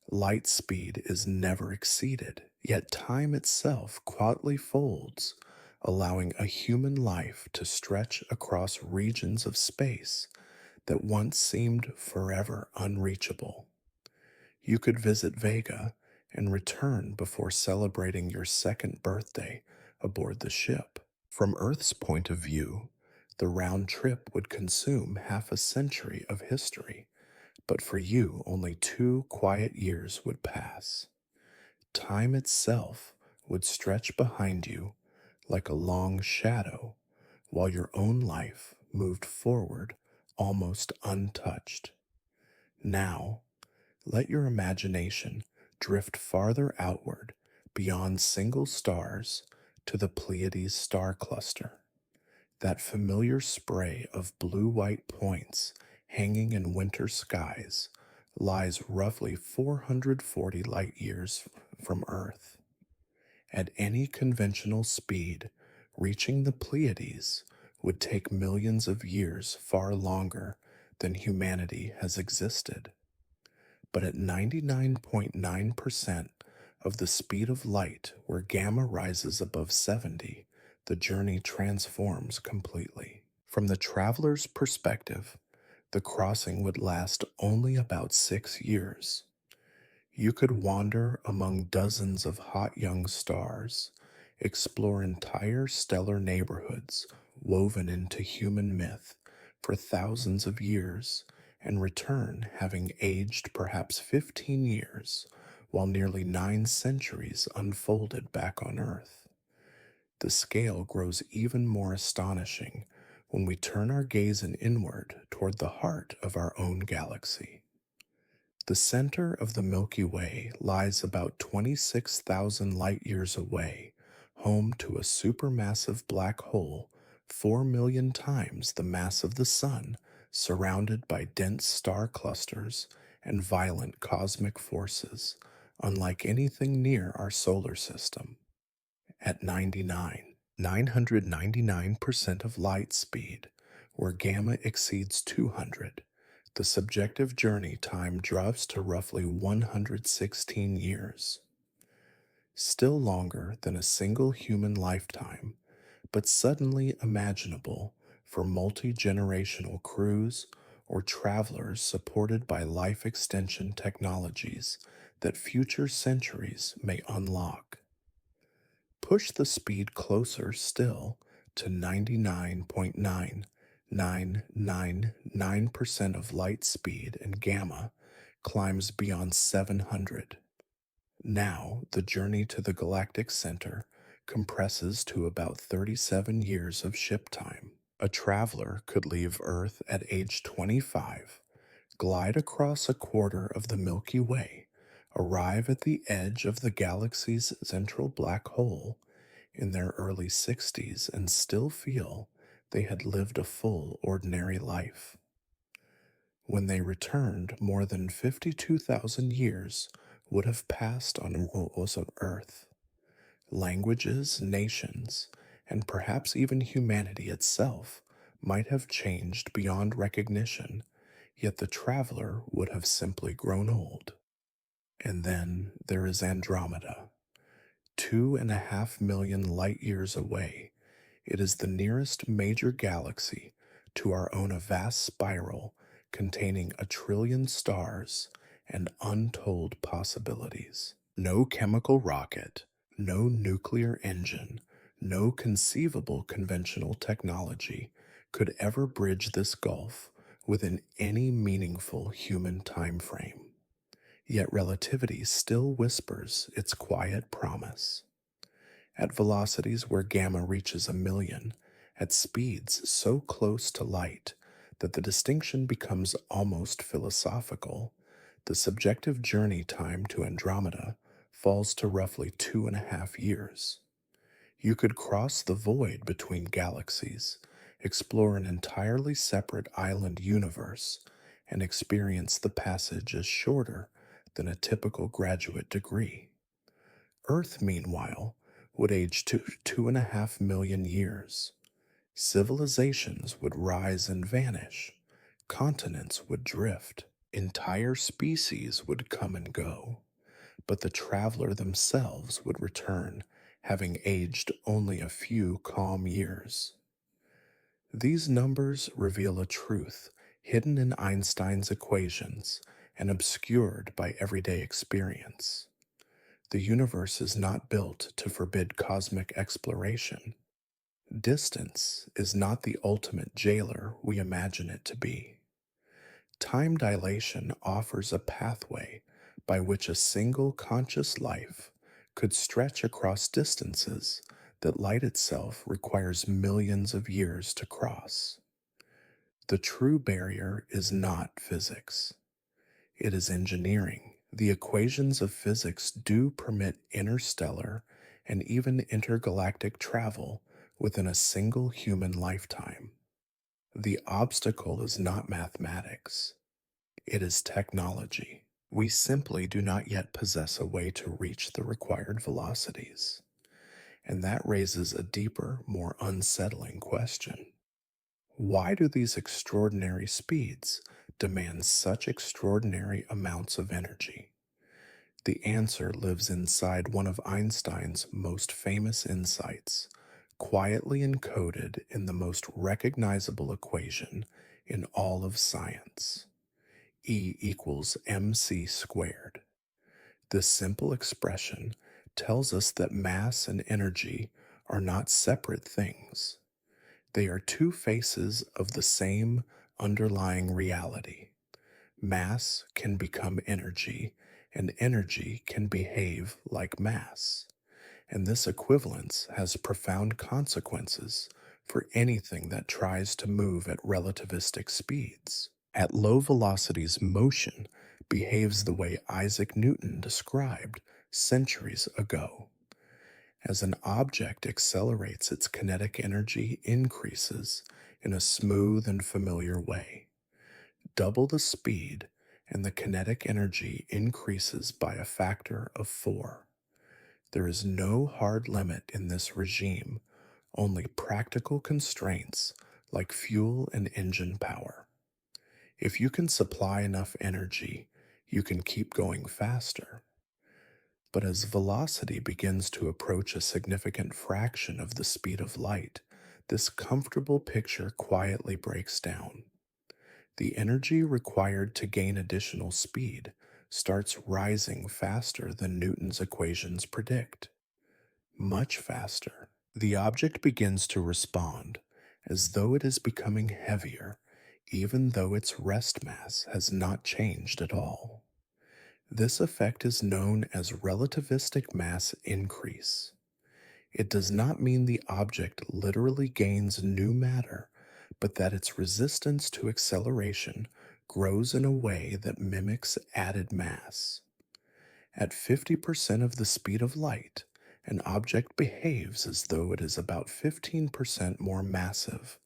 Light speed is never exceeded, yet time itself quietly folds, allowing a human life to stretch across regions of space that once seemed forever unreachable. You could visit Vega and return before celebrating your second birthday aboard the ship. From Earth's point of view, the round trip would consume half a century of history, but for you, only 2 quiet years would pass. Time itself would stretch behind you like a long shadow, while your own life moved forward almost untouched. Now, let your imagination drift farther outward beyond single stars to the Pleiades star cluster. That familiar spray of blue-white points hanging in winter skies lies roughly 440 light years from Earth. At any conventional speed, reaching the Pleiades would take millions of years, far longer than humanity has existed. But at 99.9% of the speed of light, where gamma rises above 70, the journey transforms completely. From the traveler's perspective, the crossing would last only about 6 years. You could wander among dozens of hot young stars, explore entire stellar neighborhoods woven into human myth for thousands of years, and return having aged perhaps 15 years while nearly 9 centuries unfolded back on Earth. The scale grows even more astonishing when we turn our gaze inward toward the heart of our own galaxy. The center of the Milky Way lies about 26,000 light years away, home to a supermassive black hole 4 million times the mass of the Sun, surrounded by dense star clusters and violent cosmic forces, unlike anything near our solar system. At 999% of light speed, where gamma exceeds 200, the subjective journey time drops to roughly 116 years. Still longer than a single human lifetime, but suddenly imaginable for multi generational crews or travelers supported by life extension technologies that future centuries may unlock. Push the speed closer still to 99.9999% of light speed, and gamma climbs beyond 700. Now, the journey to the galactic center compresses to about 37 years of ship time. A traveler could leave Earth at age 25, glide across a quarter of the Milky Way, arrive at the edge of the galaxy's central black hole in their early 60s, and still feel they had lived a full, ordinary life. When they returned, more than 52,000 years would have passed on what was on Earth. Languages, nations, and perhaps even humanity itself might have changed beyond recognition, yet the traveler would have simply grown old. And then there is Andromeda, 2.5 million light years away. It is the nearest major galaxy to our own, a vast spiral containing 1 trillion stars and untold possibilities. No chemical rocket, no nuclear engine, no conceivable conventional technology could ever bridge this gulf within any meaningful human time frame. Yet relativity still whispers its quiet promise. At velocities where gamma reaches 1 million, at speeds so close to light that the distinction becomes almost philosophical, the subjective journey time to Andromeda falls to roughly 2.5 years. You could cross the void between galaxies, explore an entirely separate island universe, and experience the passage as shorter than a typical graduate degree. Earth, meanwhile, would age to 2.5 million years. Civilizations would rise and vanish. Continents would drift. Entire species would come and go. But the traveler themselves would return, having aged only a few calm years. These numbers reveal a truth hidden in Einstein's equations and obscured by everyday experience. The universe is not built to forbid cosmic exploration. Distance is not the ultimate jailer we imagine it to be. Time dilation offers a pathway by which a single conscious life could stretch across distances that light itself requires millions of years to cross. The true barrier is not physics. It is engineering. The equations of physics do permit interstellar and even intergalactic travel within a single human lifetime. The obstacle is not mathematics, it is technology. We simply do not yet possess a way to reach the required velocities. And that raises a deeper, more unsettling question. Why do these extraordinary speeds demand such extraordinary amounts of energy? The answer lives inside one of Einstein's most famous insights, quietly encoded in the most recognizable equation in all of science: E equals mc squared. This simple expression tells us that mass and energy are not separate things. They are two faces of the same underlying reality. Mass can become energy, and energy can behave like mass. And this equivalence has profound consequences for anything that tries to move at relativistic speeds. At low velocities, motion behaves the way Isaac Newton described centuries ago. As an object accelerates, its kinetic energy increases in a smooth and familiar way. Double the speed, and the kinetic energy increases by a factor of 4. There is no hard limit in this regime, only practical constraints like fuel and engine power. If you can supply enough energy, you can keep going faster. But as velocity begins to approach a significant fraction of the speed of light, this comfortable picture quietly breaks down. The energy required to gain additional speed starts rising faster than Newton's equations predict. Much faster. The object begins to respond as though it is becoming heavier, even though its rest mass has not changed at all. This effect is known as relativistic mass increase. It does not mean the object literally gains new matter, but that its resistance to acceleration grows in a way that mimics added mass. At 50% of the speed of light, an object behaves as though it is about 15% more massive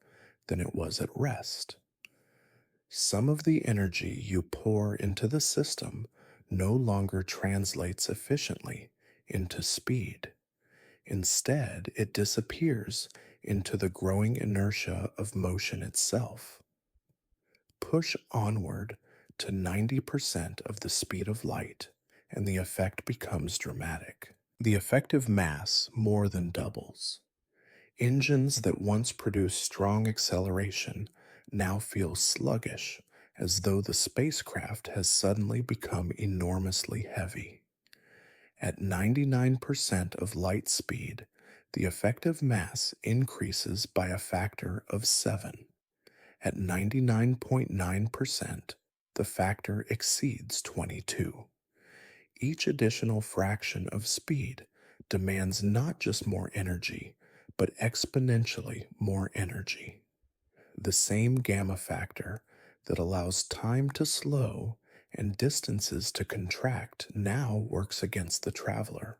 than it was at rest. Some of the energy you pour into the system no longer translates efficiently into speed. Instead, it disappears into the growing inertia of motion itself. Push onward to 90% of the speed of light, and the effect becomes dramatic. The effective mass more than doubles. Engines that once produced strong acceleration now feel sluggish, as though the spacecraft has suddenly become enormously heavy. At 99% of light speed, the effective mass increases by a factor of 7. At 99.9%, the factor exceeds 22. Each additional fraction of speed demands not just more energy, but exponentially more energy. The same gamma factor that allows time to slow and distances to contract now works against the traveler.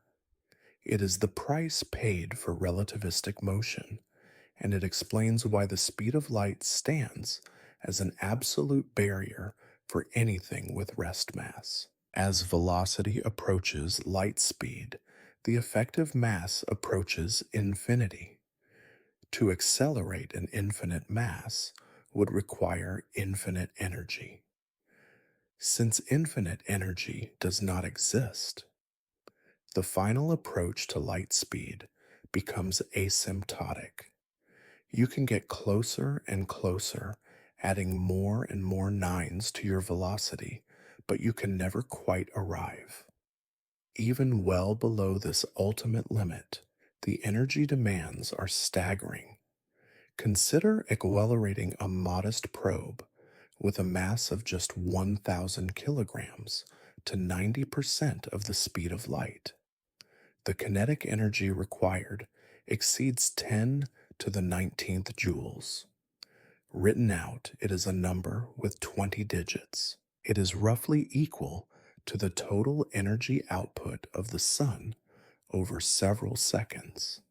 It is the price paid for relativistic motion, and it explains why the speed of light stands as an absolute barrier for anything with rest mass. As velocity approaches light speed, the effective mass approaches infinity. To accelerate an infinite mass would require infinite energy. Since infinite energy does not exist, the final approach to light speed becomes asymptotic. You can get closer and closer, adding more and more nines to your velocity, but you can never quite arrive. Even well below this ultimate limit, the energy demands are staggering. Consider accelerating a modest probe with a mass of just 1,000 kilograms to 90% of the speed of light. The kinetic energy required exceeds 10 to the 19th joules. Written out, it is a number with 20 digits. It is roughly equal to the total energy output of the sun over several seconds,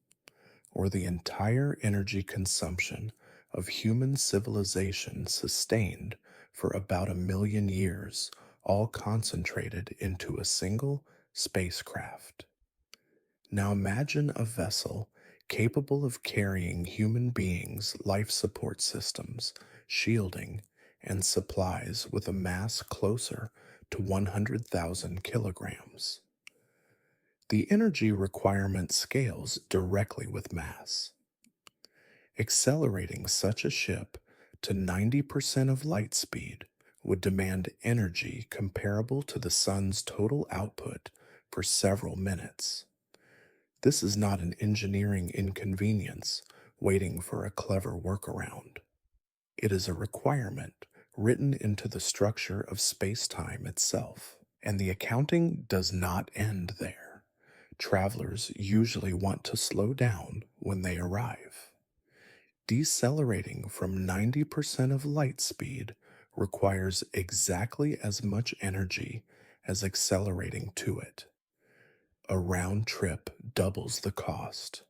or the entire energy consumption of human civilization sustained for about 1,000,000 years, all concentrated into a single spacecraft. Now imagine a vessel capable of carrying human beings' life support systems, shielding, and supplies with a mass closer to 100,000 kilograms. The energy requirement scales directly with mass. Accelerating such a ship to 90% of light speed would demand energy comparable to the sun's total output for several minutes. This is not an engineering inconvenience waiting for a clever workaround. It is a requirement written into the structure of space-time itself. And the accounting does not end there. Travelers usually want to slow down when they arrive. Decelerating from 90% of light speed requires exactly as much energy as accelerating to it. A round trip doubles the cost.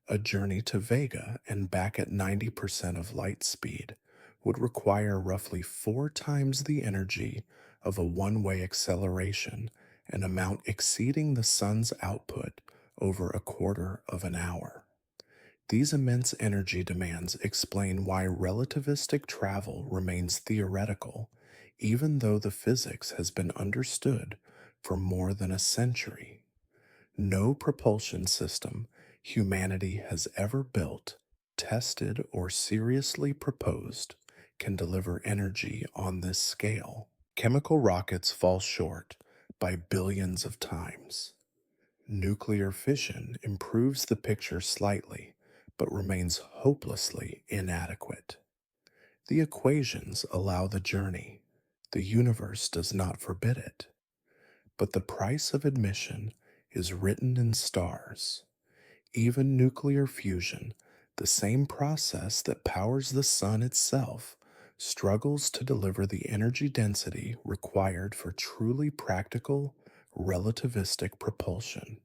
A journey to Vega and back at 90% of light speed would require roughly 4 times the energy of a one-way acceleration, an amount exceeding the sun's output over a quarter of an hour. These immense energy demands explain why relativistic travel remains theoretical, even though the physics has been understood for more than a century. No propulsion system humanity has ever built, tested, or seriously proposed can deliver energy on this scale. Chemical rockets fall short by billions of times. Nuclear fission improves the picture slightly, but remains hopelessly inadequate. The equations allow the journey. The universe does not forbid it. But the price of admission is written in stars. Even nuclear fusion, the same process that powers the sun itself, struggles to deliver the energy density required for truly practical, relativistic propulsion.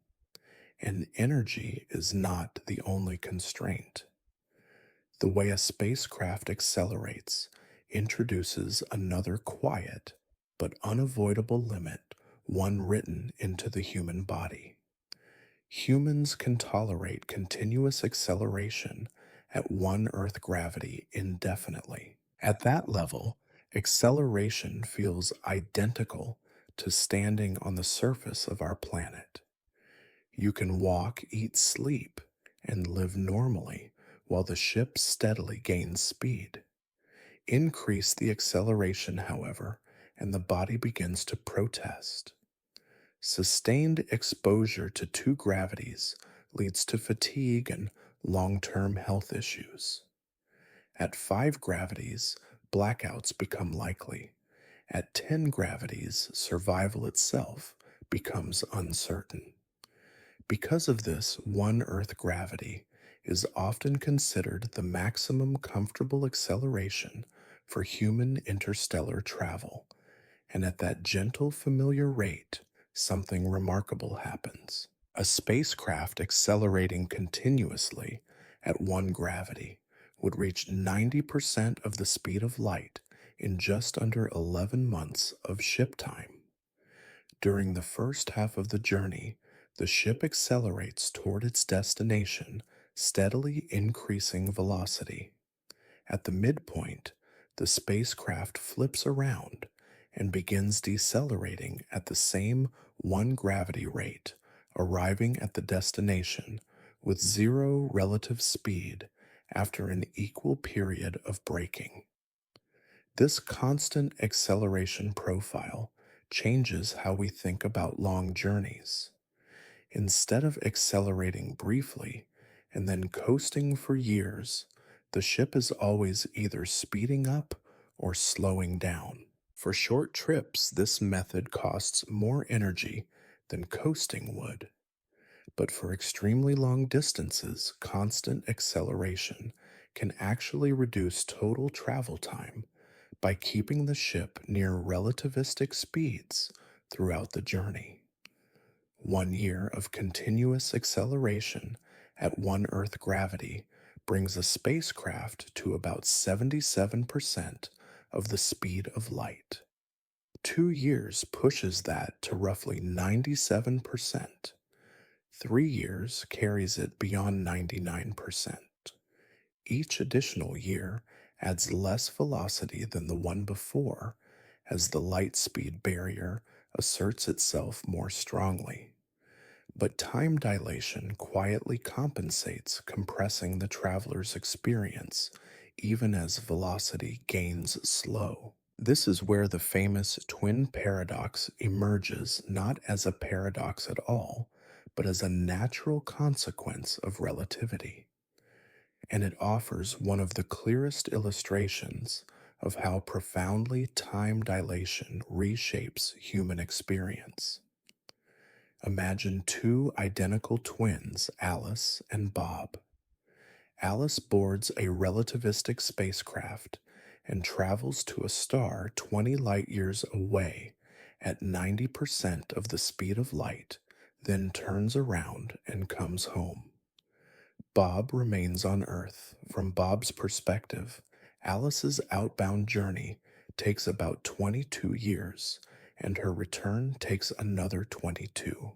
And energy is not the only constraint. The way a spacecraft accelerates introduces another quiet but unavoidable limit, one written into the human body. Humans can tolerate continuous acceleration at one Earth gravity indefinitely. At that level, acceleration feels identical to standing on the surface of our planet. You can walk, eat, sleep, and live normally while the ship steadily gains speed. Increase the acceleration, however, and the body begins to protest. Sustained exposure to two gravities leads to fatigue and long-term health issues. At 5 gravities, blackouts become likely. At 10 gravities, survival itself becomes uncertain. Because of this, one Earth gravity is often considered the maximum comfortable acceleration for human interstellar travel, and at that gentle, familiar rate, something remarkable happens. A spacecraft accelerating continuously at one gravity would reach 90% of the speed of light in just under 11 months of ship time. During the first half of the journey, the ship accelerates toward its destination, steadily increasing velocity. At the midpoint, the spacecraft flips around and begins decelerating at the same one gravity rate, arriving at the destination with zero relative speed after an equal period of braking. This constant acceleration profile changes how we think about long journeys. Instead of accelerating briefly and then coasting for years, the ship is always either speeding up or slowing down. For short trips, this method costs more energy than coasting would. But for extremely long distances, constant acceleration can actually reduce total travel time by keeping the ship near relativistic speeds throughout the journey. 1 year of continuous acceleration at one Earth gravity brings a spacecraft to about 77% of the speed of light. 2 years pushes that to roughly 97%. 3 years carries it beyond 99%. Each additional year adds less velocity than the one before as the light speed barrier asserts itself more strongly. But time dilation quietly compensates, compressing the traveler's experience even as velocity gains slow. This is where the famous twin paradox emerges, not as a paradox at all, but as a natural consequence of relativity. And it offers one of the clearest illustrations of how profoundly time dilation reshapes human experience. Imagine two identical twins, Alice and Bob. Alice boards a relativistic spacecraft and travels to a star 20 light years away at 90% of the speed of light, then turns around and comes home. Bob remains on Earth. From Bob's perspective, Alice's outbound journey takes about 22 years, and her return takes another 22.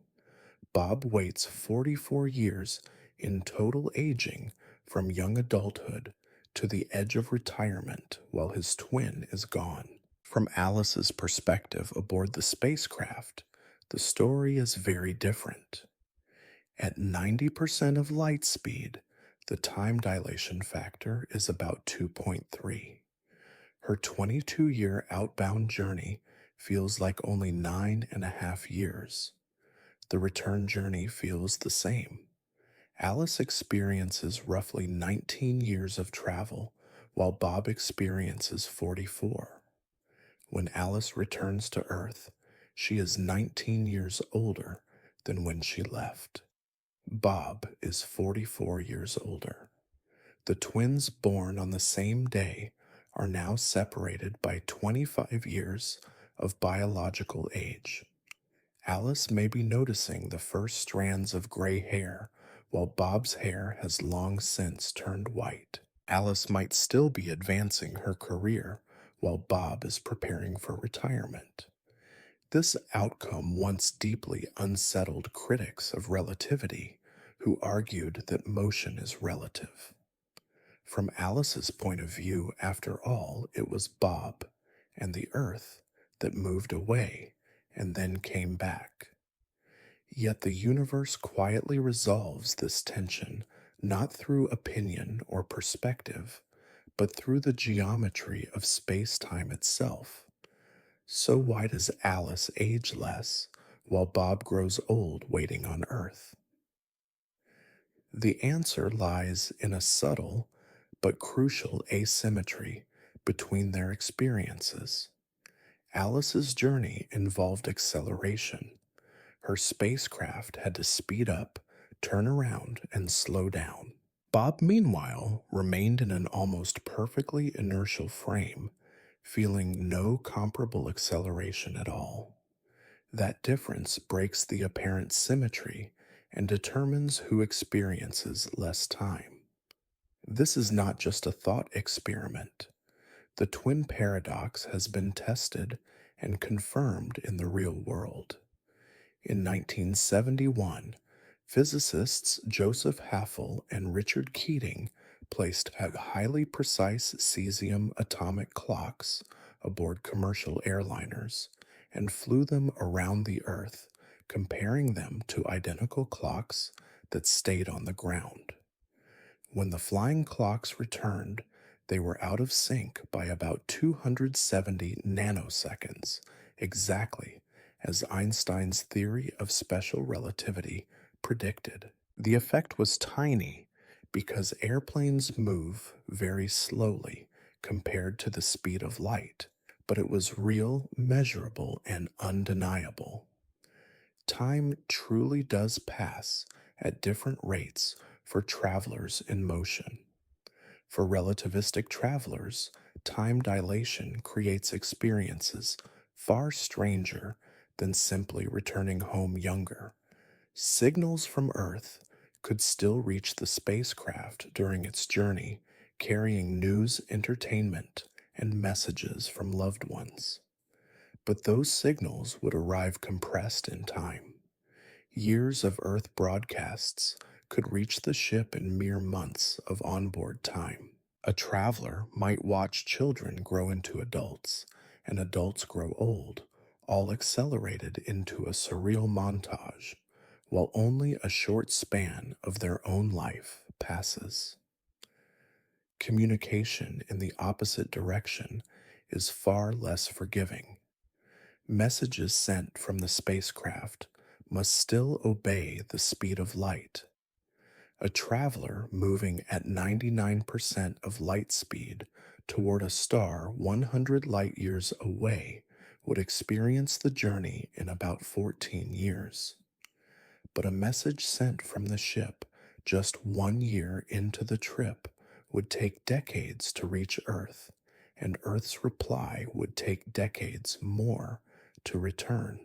Bob waits 44 years in total aging from young adulthood to the edge of retirement while his twin is gone. From Alice's perspective aboard the spacecraft, the story is very different. At 90% of light speed, the time dilation factor is about 2.3. Her 22-year outbound journey feels like only 9.5 years. The return journey feels the same. Alice experiences roughly 19 years of travel, while Bob experiences 44. When Alice returns to Earth, she is 19 years older than when she left. Bob is 44 years older. The twins born on the same day are now separated by 25 years of biological age. Alice may be noticing the first strands of gray hair, while Bob's hair has long since turned white. Alice might still be advancing her career, while Bob is preparing for retirement. This outcome once deeply unsettled critics of relativity, who argued that motion is relative. From Alice's point of view, after all, it was Bob and the Earth that moved away and then came back. Yet the universe quietly resolves this tension not through opinion or perspective, but through the geometry of space-time itself. So why does Alice age less while Bob grows old waiting on Earth? The answer lies in a subtle but crucial asymmetry between their experiences. Alice's journey involved acceleration. Her spacecraft had to speed up, turn around, and slow down. Bob, meanwhile, remained in an almost perfectly inertial frame, feeling no comparable acceleration at all. That difference breaks the apparent symmetry and determines who experiences less time. This is not just a thought experiment. The twin paradox has been tested and confirmed in the real world. In 1971, physicists Joseph Haffel and Richard Keating placed highly precise cesium atomic clocks aboard commercial airliners and flew them around the Earth, comparing them to identical clocks that stayed on the ground. When the flying clocks returned, they were out of sync by about 270 nanoseconds, exactly as Einstein's theory of special relativity predicted. The effect was tiny because airplanes move very slowly compared to the speed of light, but it was real, measurable, and undeniable. Time truly does pass at different rates for travelers in motion. For relativistic travelers, time dilation creates experiences far stranger than simply returning home younger. Signals from Earth could still reach the spacecraft during its journey, carrying news, entertainment, and messages from loved ones. But those signals would arrive compressed in time. Years of Earth broadcasts could reach the ship in mere months of onboard time. A traveler might watch children grow into adults and adults grow old, all accelerated into a surreal montage, while only a short span of their own life passes. Communication in the opposite direction is far less forgiving. Messages sent from the spacecraft must still obey the speed of light. A traveler moving at 99% of light speed toward a star 100 light years away would experience the journey in about 14 years. But a message sent from the ship just 1 year into the trip would take decades to reach Earth, and Earth's reply would take decades more to return.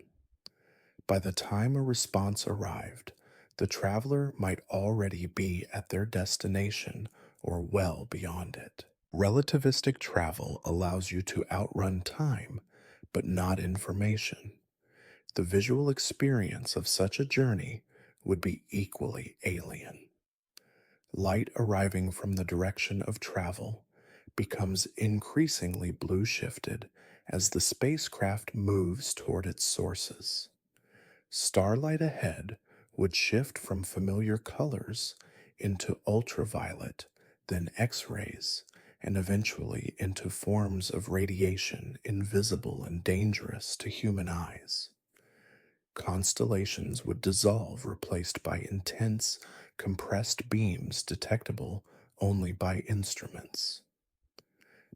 By the time a response arrived, the traveler might already be at their destination or well beyond it. Relativistic travel allows you to outrun time, but not information. The visual experience of such a journey would be equally alien. Light arriving from the direction of travel becomes increasingly blue shifted as the spacecraft moves toward its sources. Starlight ahead would shift from familiar colors into ultraviolet, then X rays, and eventually into forms of radiation invisible and dangerous to human eyes. Constellations would dissolve, replaced by intense, compressed beams detectable only by instruments.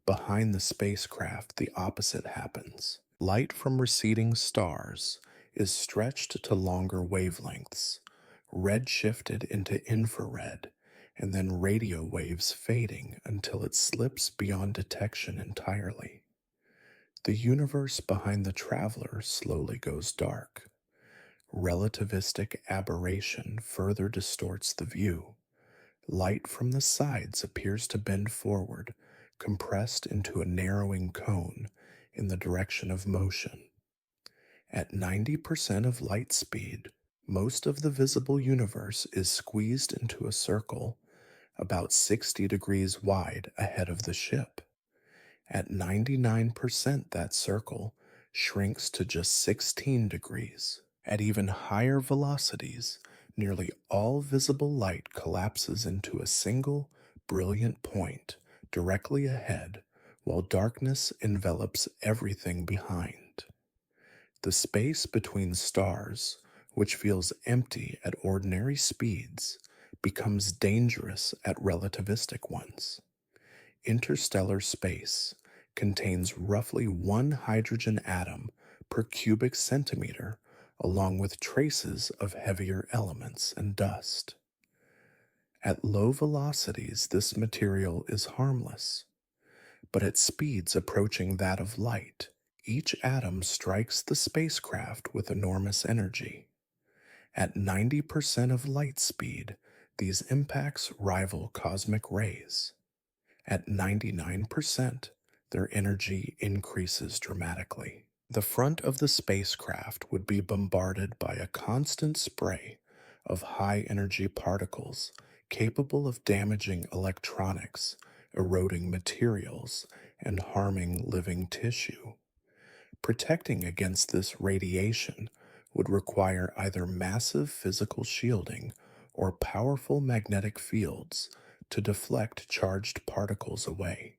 Behind the spacecraft, the opposite happens. Light from receding stars is stretched to longer wavelengths, red shifted into infrared, and then radio waves fading until it slips beyond detection entirely. The universe behind the traveler slowly goes dark. Relativistic aberration further distorts the view. Light from the sides appears to bend forward, compressed into a narrowing cone in the direction of motion. At 90% of light speed, most of the visible universe is squeezed into a circle about 60 degrees wide ahead of the ship. At 99%, that circle shrinks to just 16 degrees. At even higher velocities, nearly all visible light collapses into a single, brilliant point directly ahead, while darkness envelops everything behind. The space between stars, which feels empty at ordinary speeds, becomes dangerous at relativistic ones. Interstellar space contains roughly one hydrogen atom per cubic centimeter, along with traces of heavier elements and dust. At low velocities, this material is harmless, but at speeds approaching that of light, each atom strikes the spacecraft with enormous energy. At 90% of light speed, these impacts rival cosmic rays. At 99%, their energy increases dramatically. The front of the spacecraft would be bombarded by a constant spray of high energy particles capable of damaging electronics, eroding materials, and harming living tissue. Protecting against this radiation would require either massive physical shielding or powerful magnetic fields to deflect charged particles away.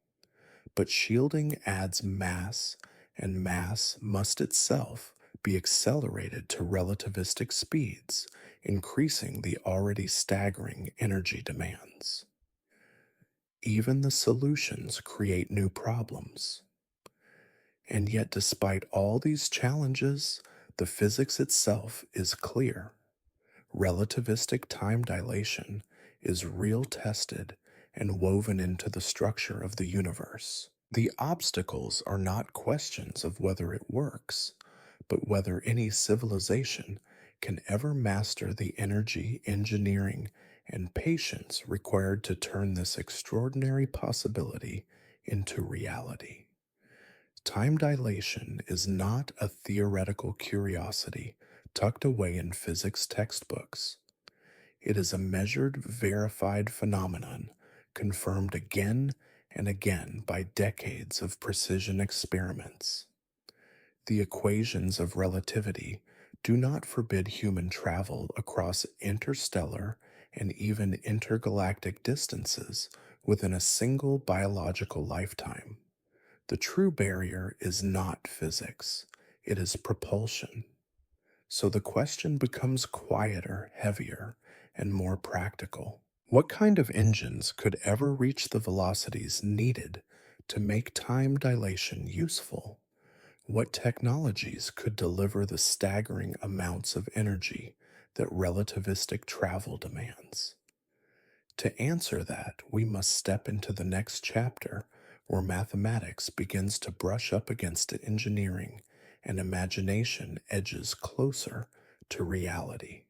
But shielding adds mass, and mass must itself be accelerated to relativistic speeds, increasing the already staggering energy demands. Even the solutions create new problems. And yet, despite all these challenges, the physics itself is clear. Relativistic time dilation is real tested and woven into the structure of the universe. The obstacles are not questions of whether it works, but whether any civilization can ever master the energy, engineering, and patience required to turn this extraordinary possibility into reality. Time dilation is not a theoretical curiosity, tucked away in physics textbooks. It is a measured, verified phenomenon, confirmed again and again by decades of precision experiments. The equations of relativity do not forbid human travel across interstellar and even intergalactic distances within a single biological lifetime. The true barrier is not physics, it is propulsion. So the question becomes quieter, heavier, and more practical. What kind of engines could ever reach the velocities needed to make time dilation useful? What technologies could deliver the staggering amounts of energy that relativistic travel demands? To answer that, we must step into the next chapter where mathematics begins to brush up against engineering and imagination edges closer to reality.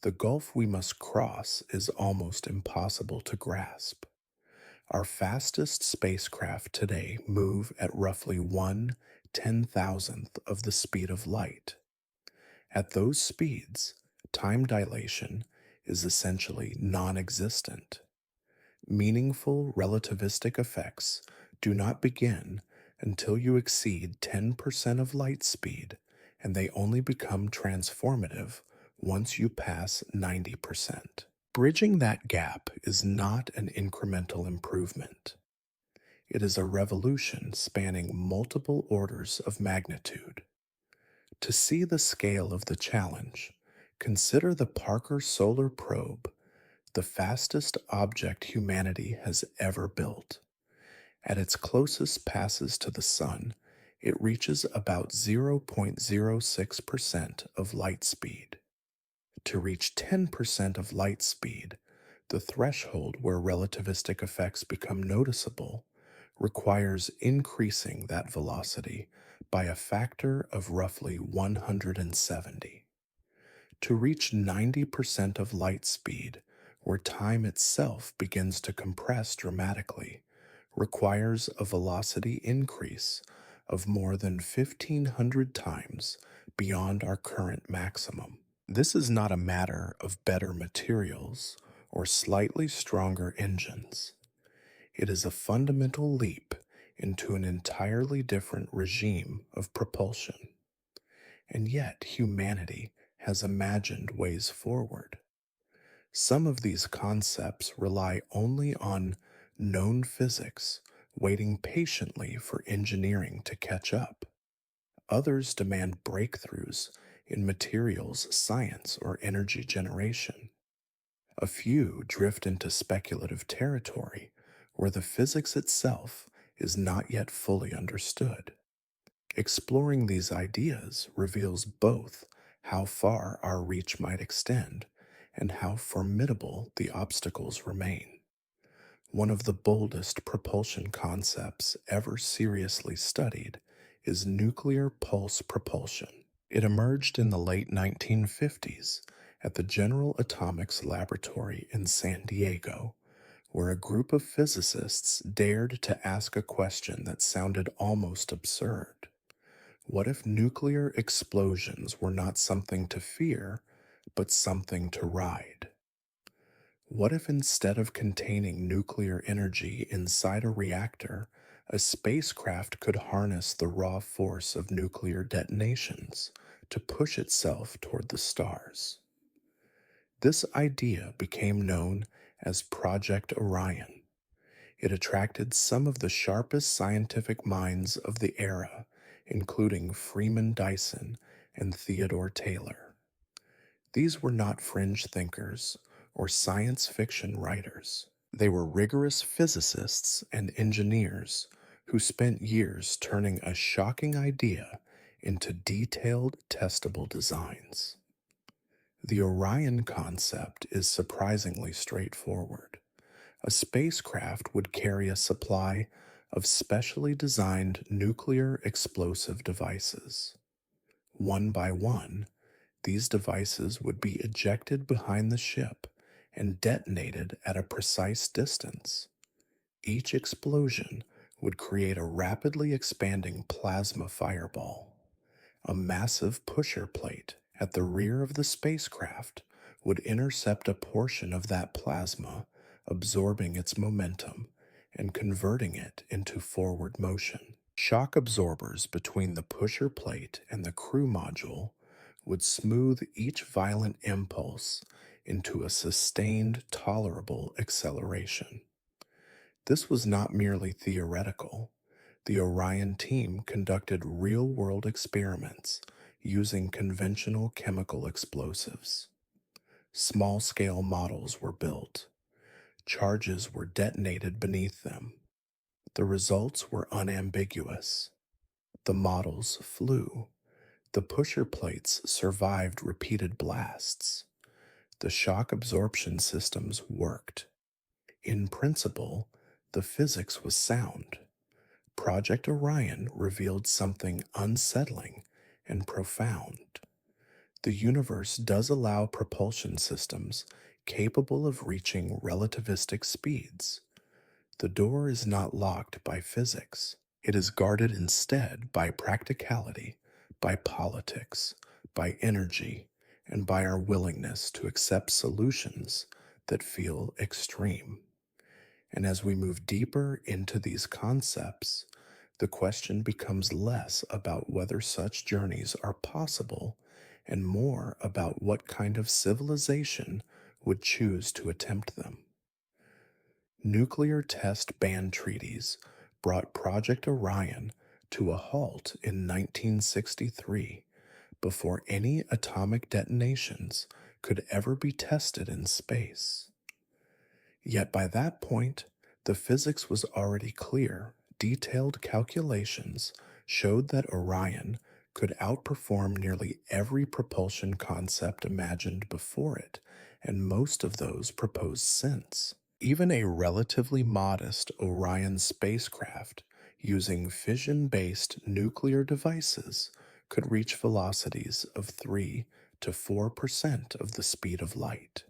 The gulf we must cross is almost impossible to grasp. Our fastest spacecraft today move at roughly 1/10,000th of the speed of light. At those speeds, time dilation is essentially non existent. Meaningful relativistic effects do not begin until you exceed 10% of light speed, and they only become transformative once you pass 90%. Bridging that gap is not an incremental improvement. It is a revolution spanning multiple orders of magnitude. To see the scale of the challenge, consider the Parker Solar Probe, the fastest object humanity has ever built. At its closest passes to the Sun, it reaches about 0.06% of light speed. To reach 10% of light speed, the threshold where relativistic effects become noticeable, requires increasing that velocity by a factor of roughly 170. To reach 90% of light speed, where time itself begins to compress dramatically, requires a velocity increase of more than 1,500 times beyond our current maximum. This is not a matter of better materials or slightly stronger engines. It is a fundamental leap into an entirely different regime of propulsion. And yet, humanity has imagined ways forward. Some of these concepts rely only on known physics, waiting patiently for engineering to catch up. Others demand breakthroughs in materials science or energy generation. A few drift into speculative territory where the physics itself is not yet fully understood. Exploring these ideas reveals both how far our reach might extend and how formidable the obstacles remain. One of the boldest propulsion concepts ever seriously studied is nuclear pulse propulsion. It emerged in the late 1950s at the General Atomics Laboratory in San Diego, where a group of physicists dared to ask a question that sounded almost absurd. What if nuclear explosions were not something to fear, but something to ride? What if instead of containing nuclear energy inside a reactor, a spacecraft could harness the raw force of nuclear detonations to push itself toward the stars? This idea became known as Project Orion. It attracted some of the sharpest scientific minds of the era, including Freeman Dyson and Theodore Taylor. These were not fringe thinkers or science fiction writers. They were rigorous physicists and engineers who spent years turning a shocking idea into detailed, testable designs. The Orion concept is surprisingly straightforward. A spacecraft would carry a supply of specially designed nuclear explosive devices. One by one, these devices would be ejected behind the ship and detonated at a precise distance. Each explosion would create a rapidly expanding plasma fireball, a massive pusher plate at the rear of the spacecraft would intercept a portion of that plasma, absorbing its momentum and converting it into forward motion. Shock absorbers between the pusher plate and the crew module would smooth each violent impulse into a sustained, tolerable acceleration. This was not merely theoretical. The Orion team conducted real world experiments using conventional chemical explosives. Small scale models were built. Charges were detonated beneath them. The results were unambiguous. The models flew. The pusher plates survived repeated blasts. The shock absorption systems worked. In principle, the physics was sound. Project Orion revealed something unsettling and profound. The universe does allow propulsion systems capable of reaching relativistic speeds. The door is not locked by physics. It is guarded instead by practicality, by politics, by energy, and by our willingness to accept solutions that feel extreme. And as we move deeper into these concepts, the question becomes less about whether such journeys are possible and more about what kind of civilization would choose to attempt them. Nuclear test ban treaties brought Project Orion to a halt in 1963 before any atomic detonations could ever be tested in space. Yet by that point, the physics was already clear. Detailed calculations showed that Orion could outperform nearly every propulsion concept imagined before it, and most of those proposed since. Even a relatively modest Orion spacecraft using fission based nuclear devices could reach velocities of 3 to 4% of the speed of light.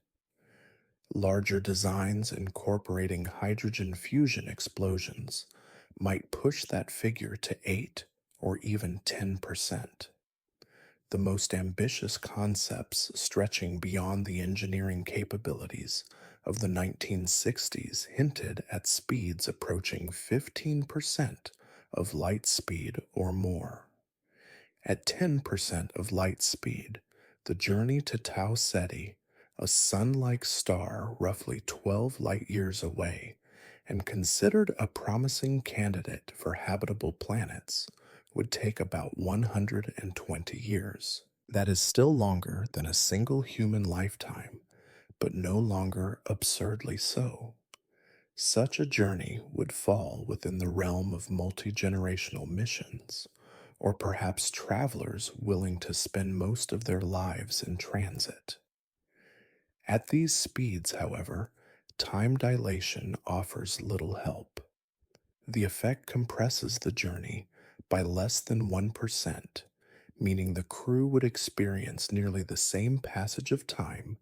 Larger designs incorporating hydrogen fusion explosions might push that figure to 8 or even 10%. The most ambitious concepts stretching beyond the engineering capabilities of the 1960s hinted at speeds approaching 15% of light speed or more. At 10% of light speed, the journey to Tau Ceti, a sun-like star roughly 12 light years away, and considered a promising candidate for habitable planets, would take about 120 years. That is still longer than a single human lifetime, but no longer absurdly so. Such a journey would fall within the realm of multi-generational missions, or perhaps travelers willing to spend most of their lives in transit. At these speeds, however, time dilation offers little help. The effect compresses the journey by less than 1%, meaning the crew would experience nearly the same passage of time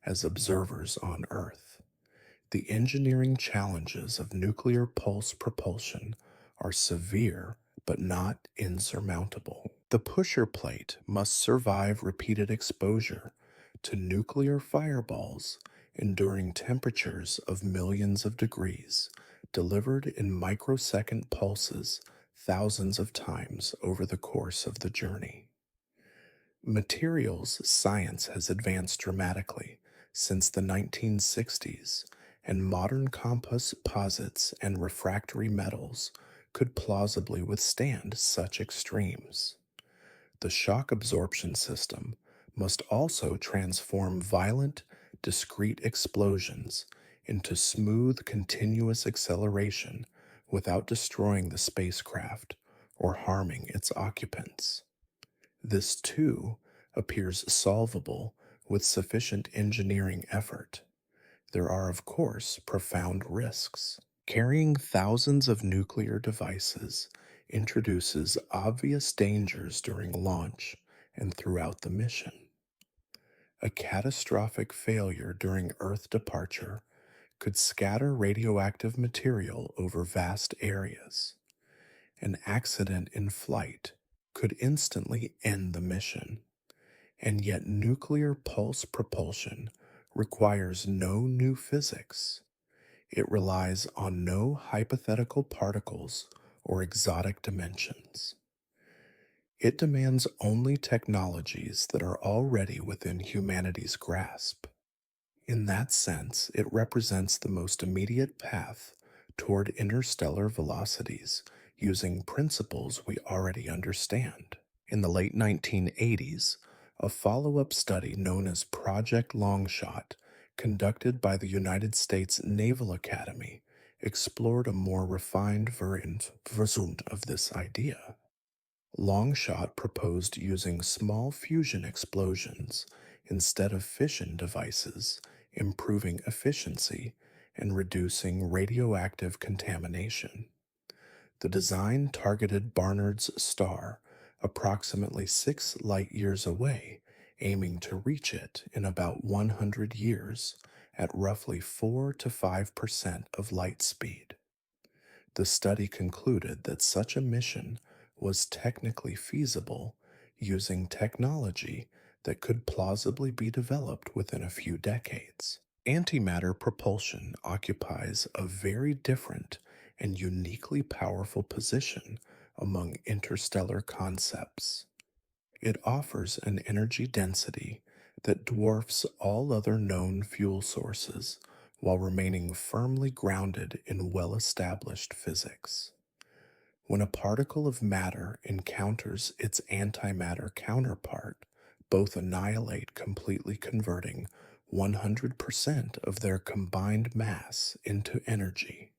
as observers on Earth. The engineering challenges of nuclear pulse propulsion are severe but not insurmountable. The pusher plate must survive repeated exposure to nuclear fireballs enduring temperatures of millions of degrees, delivered in microsecond pulses thousands of times over the course of the journey. Materials science has advanced dramatically since the 1960s, and modern composites and refractory metals could plausibly withstand such extremes. The shock absorption system must also transform violent, discrete explosions into smooth, continuous acceleration without destroying the spacecraft or harming its occupants. This, too, appears solvable with sufficient engineering effort. There are, of course, profound risks. Carrying thousands of nuclear devices introduces obvious dangers during launch and throughout the mission. A catastrophic failure during Earth departure could scatter radioactive material over vast areas. An accident in flight could instantly end the mission. And yet, nuclear pulse propulsion requires no new physics. It relies on no hypothetical particles or exotic dimensions. It demands only technologies that are already within humanity's grasp. In that sense, it represents the most immediate path toward interstellar velocities using principles we already understand. In the late 1980s, a follow up study known as Project Longshot, conducted by the United States Naval Academy, explored a more refined version of this idea. Longshot proposed using small fusion explosions instead of fission devices, improving efficiency and reducing radioactive contamination. The design targeted Barnard's star, approximately 6 light years away, aiming to reach it in about 100 years at roughly 4 to 5% of light speed. The study concluded that such a mission was technically feasible using technology that could plausibly be developed within a few decades. Antimatter propulsion occupies a very different and uniquely powerful position among interstellar concepts. It offers an energy density that dwarfs all other known fuel sources while remaining firmly grounded in well established physics. When a particle of matter encounters its antimatter counterpart, both annihilate, completely converting 100% of their combined mass into energy.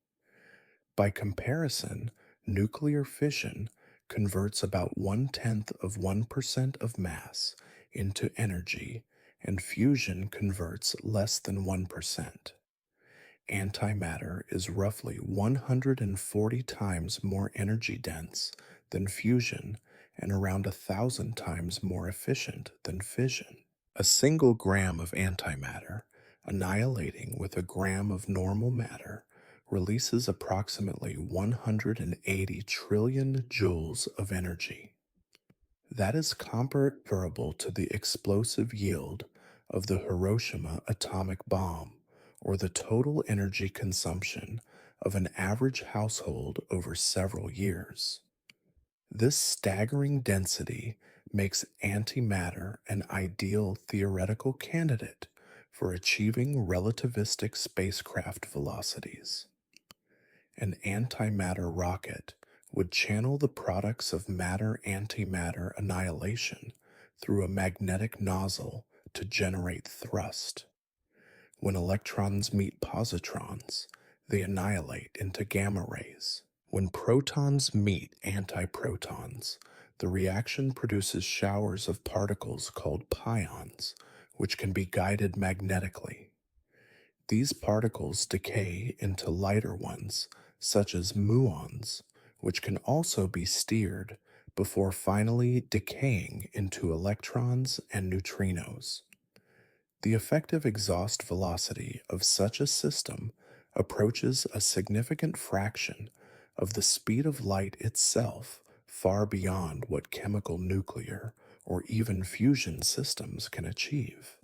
By comparison, nuclear fission converts about 1/10 of 1% of mass into energy, and fusion converts less than 1%. Antimatter is roughly 140 times more energy dense than fusion and around 1,000 times more efficient than fission. A single gram of antimatter, annihilating with a gram of normal matter, releases approximately 180 trillion joules of energy. That is comparable to the explosive yield of the Hiroshima atomic bomb or the total energy consumption of an average household over several years. This staggering density makes antimatter an ideal theoretical candidate for achieving relativistic spacecraft velocities. An antimatter rocket would channel the products of matter antimatter annihilation through a magnetic nozzle to generate thrust. When electrons meet positrons, they annihilate into gamma rays. When protons meet antiprotons, the reaction produces showers of particles called pions, which can be guided magnetically. These particles decay into lighter ones, such as muons, which can also be steered before finally decaying into electrons and neutrinos. The effective exhaust velocity of such a system approaches a significant fraction of the speed of light itself, far beyond what chemical nuclear or even fusion systems can achieve.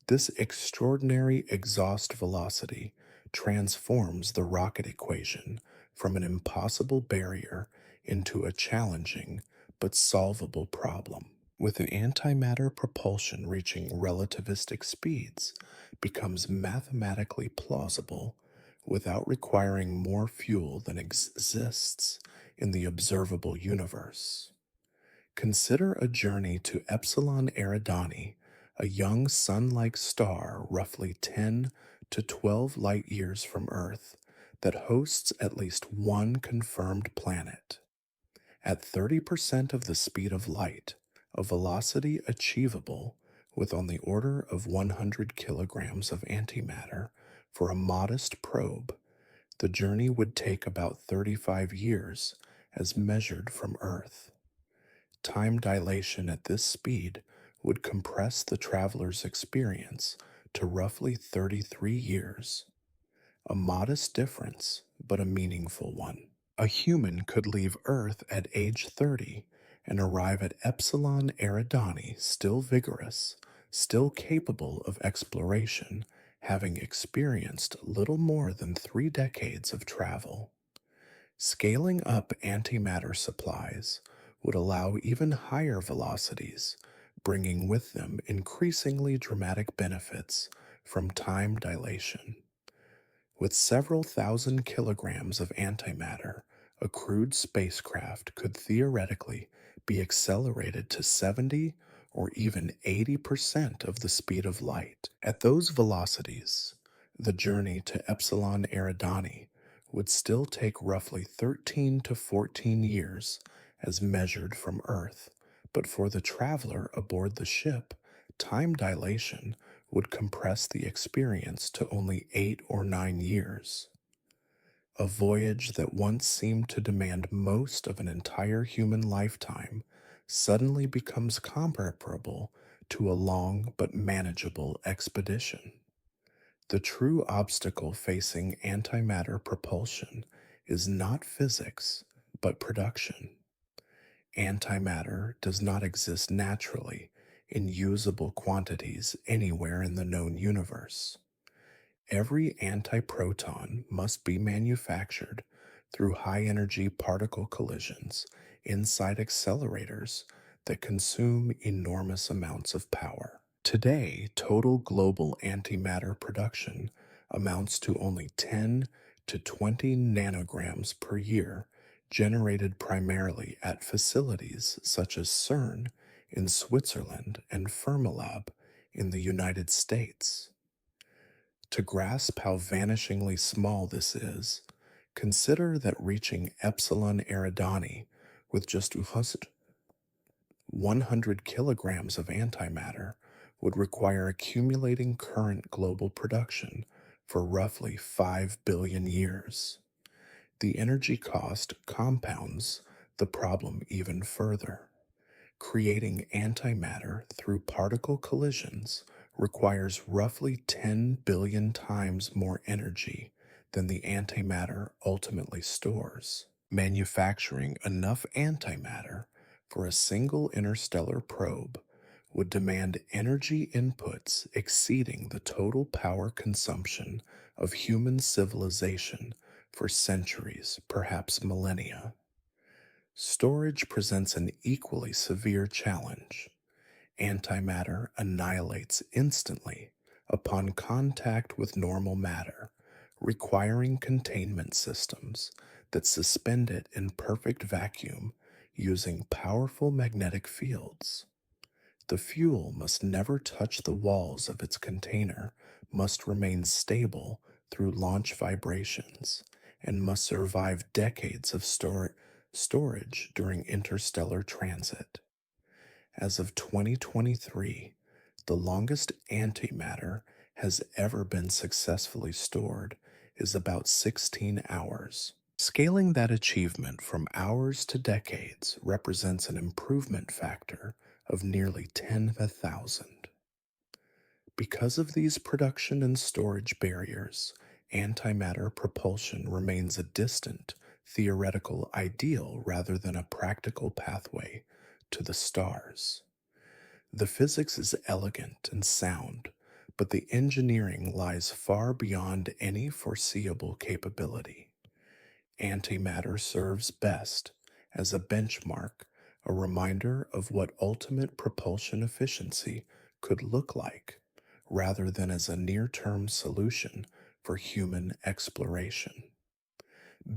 This extraordinary exhaust velocity transforms the rocket equation from an impossible barrier into a challenging but solvable problem. With an antimatter propulsion reaching relativistic speeds becomes mathematically plausible without requiring more fuel than exists in the observable universe. Consider a journey to Epsilon Eridani, a young sun-like star roughly 10 to 12 light years from Earth that hosts at least one confirmed planet. At 30% of the speed of light, a velocity achievable with on the order of 100 kilograms of antimatter for a modest probe, the journey would take about 35 years as measured from Earth. Time dilation at this speed would compress the traveler's experience to roughly 33 years. A modest difference, but a meaningful one. A human could leave Earth at age 30 and arrive at Epsilon Eridani still vigorous, still capable of exploration, having experienced little more than 3 decades of travel. Scaling up antimatter supplies would allow even higher velocities, bringing with them increasingly dramatic benefits from time dilation. With several thousand kilograms of antimatter, a crewed spacecraft could theoretically be accelerated to 70 or even 80% of the speed of light. At those velocities, the journey to Epsilon Eridani would still take roughly 13 to 14 years as measured from Earth, but for the traveler aboard the ship, time dilation would compress the experience to only 8 or 9 years. A voyage that once seemed to demand most of an entire human lifetime suddenly becomes comparable to a long but manageable expedition. The true obstacle facing antimatter propulsion is not physics, but production. Antimatter does not exist naturally in usable quantities anywhere in the known universe. Every antiproton must be manufactured through high energy particle collisions inside accelerators that consume enormous amounts of power. Today, total global antimatter production amounts to only 10 to 20 nanograms per year, generated primarily at facilities such as CERN in Switzerland and Fermilab in the United States. To grasp how vanishingly small this is, consider that reaching Epsilon Eridani with just 100 kilograms of antimatter would require accumulating current global production for roughly 5 billion years. The energy cost compounds the problem even further. Creating antimatter through particle collisions requires roughly 10 billion times more energy than the antimatter ultimately stores. Manufacturing enough antimatter for a single interstellar probe would demand energy inputs exceeding the total power consumption of human civilization for centuries, perhaps millennia. Storage presents an equally severe challenge. Antimatter annihilates instantly upon contact with normal matter, requiring containment systems that suspend it in perfect vacuum using powerful magnetic fields. The fuel must never touch the walls of its container, must remain stable through launch vibrations, and must survive decades of storage during interstellar transit. As of 2023, the longest antimatter has ever been successfully stored is about 16 hours. Scaling that achievement from hours to decades represents an improvement factor of nearly 10,000. Because of these production and storage barriers, antimatter propulsion remains a distant, theoretical ideal rather than a practical pathway to the stars. The physics is elegant and sound, but the engineering lies far beyond any foreseeable capability. Antimatter serves best as a benchmark, a reminder of what ultimate propulsion efficiency could look like, rather than as a near term solution for human exploration.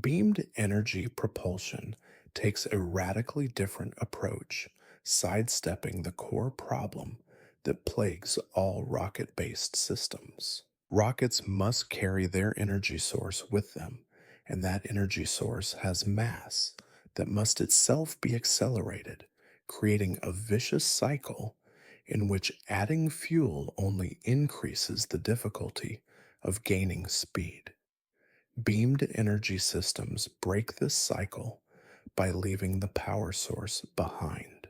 Beamed energy propulsion takes a radically different approach, sidestepping the core problem that plagues all rocket based systems. Rockets must carry their energy source with them, and that energy source has mass that must itself be accelerated, creating a vicious cycle in which adding fuel only increases the difficulty of gaining speed. Beamed energy systems break this cycle by leaving the power source behind.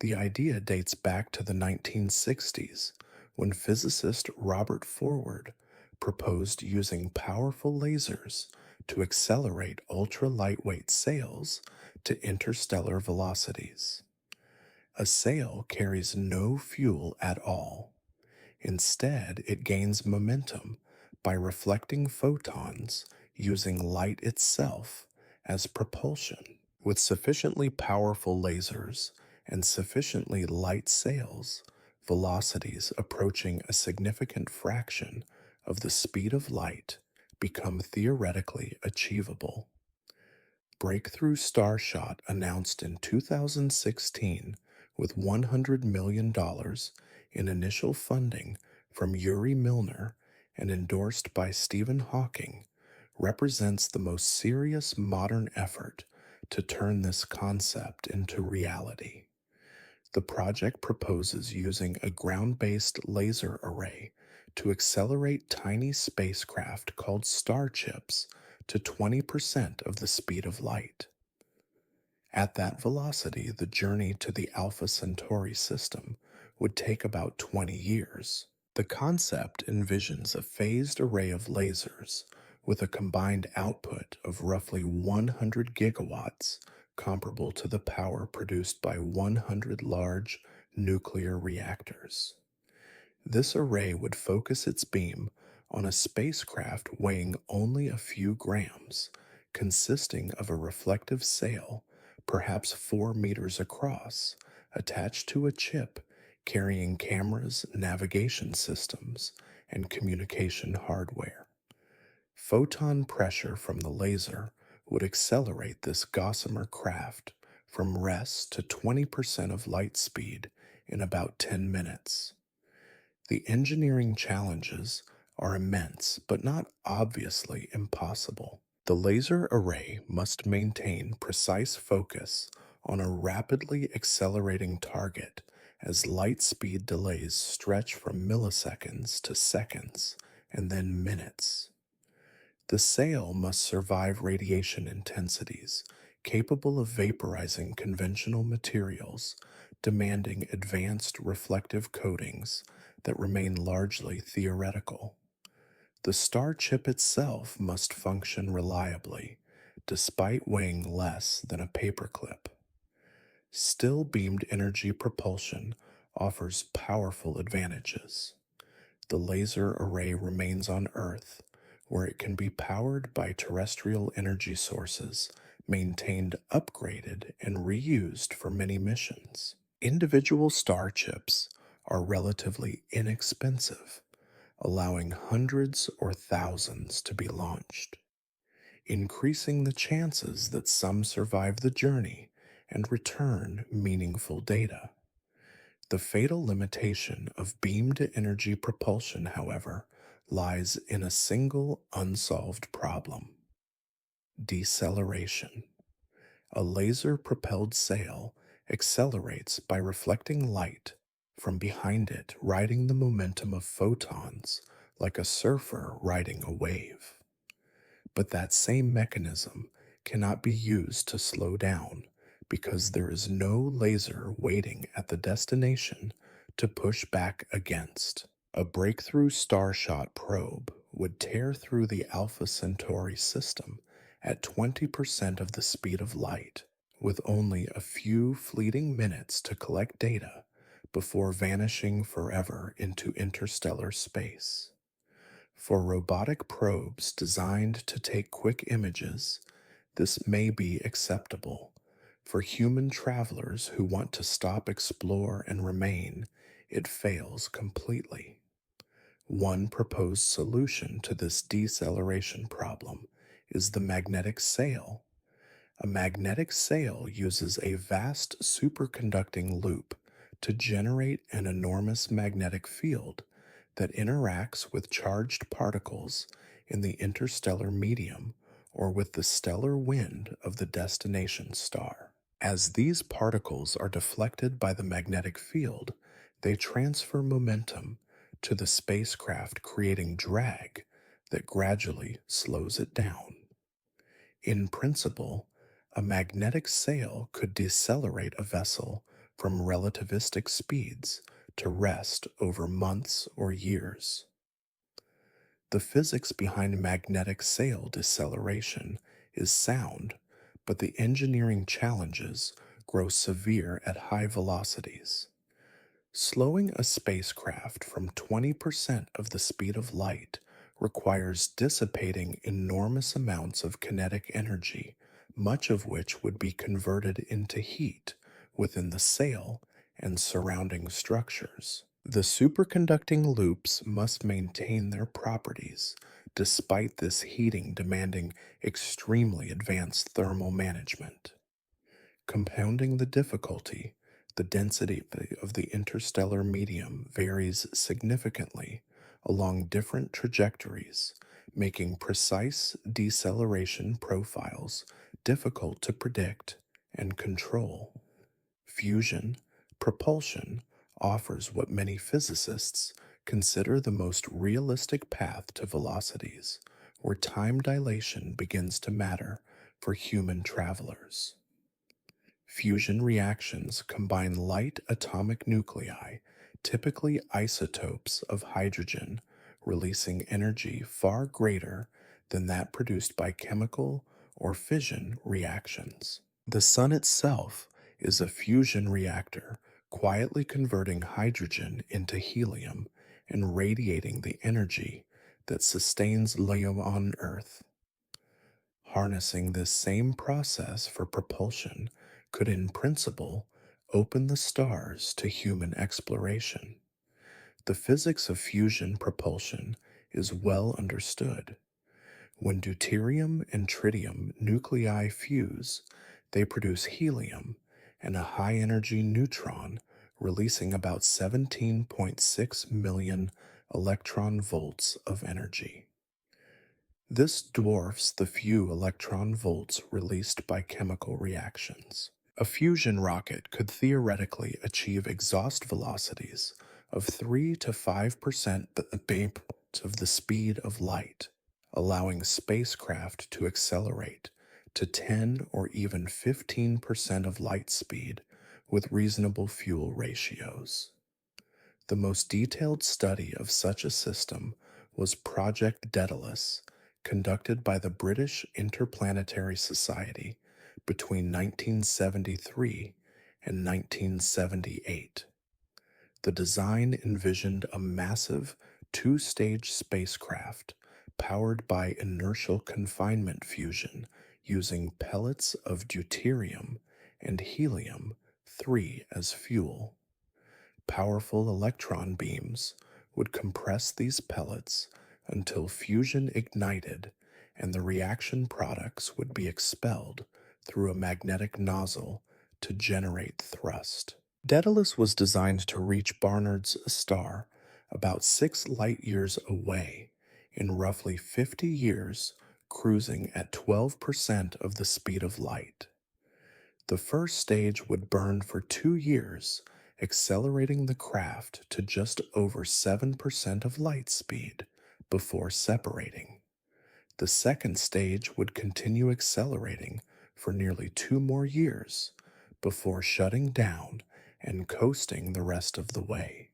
The idea dates back to the 1960s when physicist Robert Forward proposed using powerful lasers to accelerate ultra lightweight sails to interstellar velocities. A sail carries no fuel at all. Instead, it gains momentum by reflecting photons using light itself as propulsion. With sufficiently powerful lasers and sufficiently light sails, velocities approaching a significant fraction of the speed of light become theoretically achievable. Breakthrough Starshot announced in 2016 with $100 million in initial funding from Yuri Milner and endorsed by Stephen Hawking represents the most serious modern effort to turn this concept into reality. The project proposes using a ground-based laser array to accelerate tiny spacecraft called star chips to 20% of the speed of light. At that velocity, the journey to the Alpha Centauri system would take about 20 years. The concept envisions a phased array of lasers with a combined output of roughly 100 gigawatts, comparable to the power produced by 100 large nuclear reactors. This array would focus its beam on a spacecraft weighing only a few grams, consisting of a reflective sail, perhaps 4 meters across, attached to a chip carrying cameras, navigation systems, and communication hardware. Photon pressure from the laser would accelerate this gossamer craft from rest to 20% of light speed in about 10 minutes. The engineering challenges are immense, but not obviously impossible. The laser array must maintain precise focus on a rapidly accelerating target as light speed delays stretch from milliseconds to seconds and then minutes. The sail must survive radiation intensities capable of vaporizing conventional materials, demanding advanced reflective coatings that remain largely theoretical. The star chip itself must function reliably, despite weighing less than a paperclip. Still beamed energy propulsion offers powerful advantages. The laser array remains on Earth, where it can be powered by terrestrial energy sources, maintained, upgraded, and reused for many missions. Individual star chips are relatively inexpensive, allowing hundreds or thousands to be launched, increasing the chances that some survive the journey and return meaningful data. The fatal limitation of beamed energy propulsion, however, lies in a single unsolved problem: deceleration. A laser propelled sail accelerates by reflecting light from behind it, riding the momentum of photons like a surfer riding a wave. But that same mechanism cannot be used to slow down because there is no laser waiting at the destination to push back against. A breakthrough Starshot probe would tear through the Alpha Centauri system at 20% of the speed of light, with only a few fleeting minutes to collect data before vanishing forever into interstellar space. For robotic probes designed to take quick images, this may be acceptable. For human travelers who want to stop, explore, and remain, it fails completely. One proposed solution to this deceleration problem is the magnetic sail. A magnetic sail uses a vast superconducting loop to generate an enormous magnetic field that interacts with charged particles in the interstellar medium or with the stellar wind of the destination star. As these particles are deflected by the magnetic field, they transfer momentum to the spacecraft, creating drag that gradually slows it down. In principle, a magnetic sail could decelerate a vessel from relativistic speeds to rest over months or years. The physics behind magnetic sail deceleration is sound, but the engineering challenges grow severe at high velocities. Slowing a spacecraft from 20% of the speed of light requires dissipating enormous amounts of kinetic energy, much of which would be converted into heat within the sail and surrounding structures. The superconducting loops must maintain their properties, despite this heating demanding extremely advanced thermal management. Compounding the difficulty, the density of the interstellar medium varies significantly along different trajectories, making precise deceleration profiles difficult to predict and control. Fusion, propulsion, offers what many physicists consider the most realistic path to velocities, where time dilation begins to matter for human travelers. Fusion reactions combine light atomic nuclei, typically isotopes of hydrogen, releasing energy far greater than that produced by chemical or fission reactions. The Sun itself is a fusion reactor, quietly converting hydrogen into helium and radiating the energy that sustains life on Earth. Harnessing this same process for propulsion could, in principle, open the stars to human exploration. The physics of fusion propulsion is well understood. When deuterium and tritium nuclei fuse, they produce helium and a high energy neutron, releasing about 17.6 million electron volts of energy. This dwarfs the few electron volts released by chemical reactions. A fusion rocket could theoretically achieve exhaust velocities of 3 to 5% of the speed of light, allowing spacecraft to accelerate to 10 or even 15% of light speed with reasonable fuel ratios. The most detailed study of such a system was Project Daedalus, conducted by the British Interplanetary Society between 1973 and 1978. The design envisioned a massive two-stage spacecraft powered by inertial confinement fusion using pellets of deuterium and helium-3 as fuel. Powerful electron beams would compress these pellets until fusion ignited and the reaction products would be expelled through a magnetic nozzle to generate thrust. Daedalus was designed to reach Barnard's star about 6 light years away in roughly 50 years, cruising at 12% of the speed of light. The first stage would burn for 2 years, accelerating the craft to just over 7% of light speed before separating. The second stage would continue accelerating for nearly 2 more years before shutting down and coasting the rest of the way.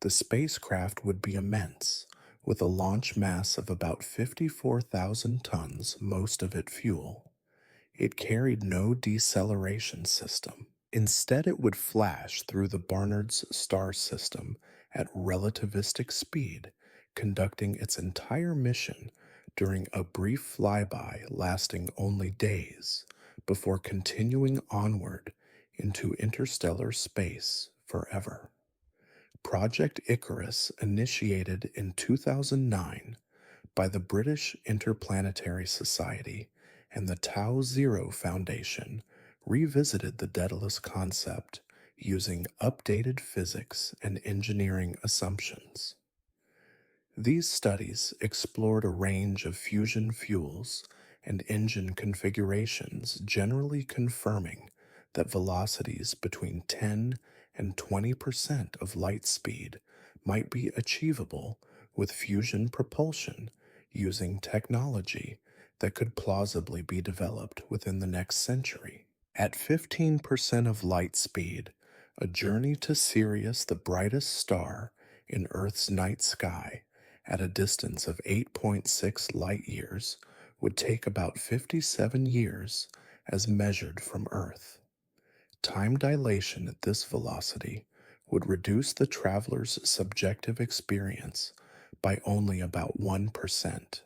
The spacecraft would be immense, with a launch mass of about 54,000 tons, most of it fuel. It carried no deceleration system. Instead, it would flash through the Barnard's star system at relativistic speed, conducting its entire mission during a brief flyby lasting only days, before continuing onward into interstellar space forever. Project Icarus, initiated in 2009 by the British Interplanetary Society and the Tau Zero Foundation, revisited the Daedalus concept using updated physics and engineering assumptions. These studies explored a range of fusion fuels and engine configurations, generally confirming that velocities between 10 and 20% of light speed might be achievable with fusion propulsion using technology that could plausibly be developed within the next century. At 15% of light speed, a journey to Sirius, the brightest star in Earth's night sky, at a distance of 8.6 light years, would take about 57 years as measured from Earth. Time dilation at this velocity would reduce the traveler's subjective experience by only about 1%.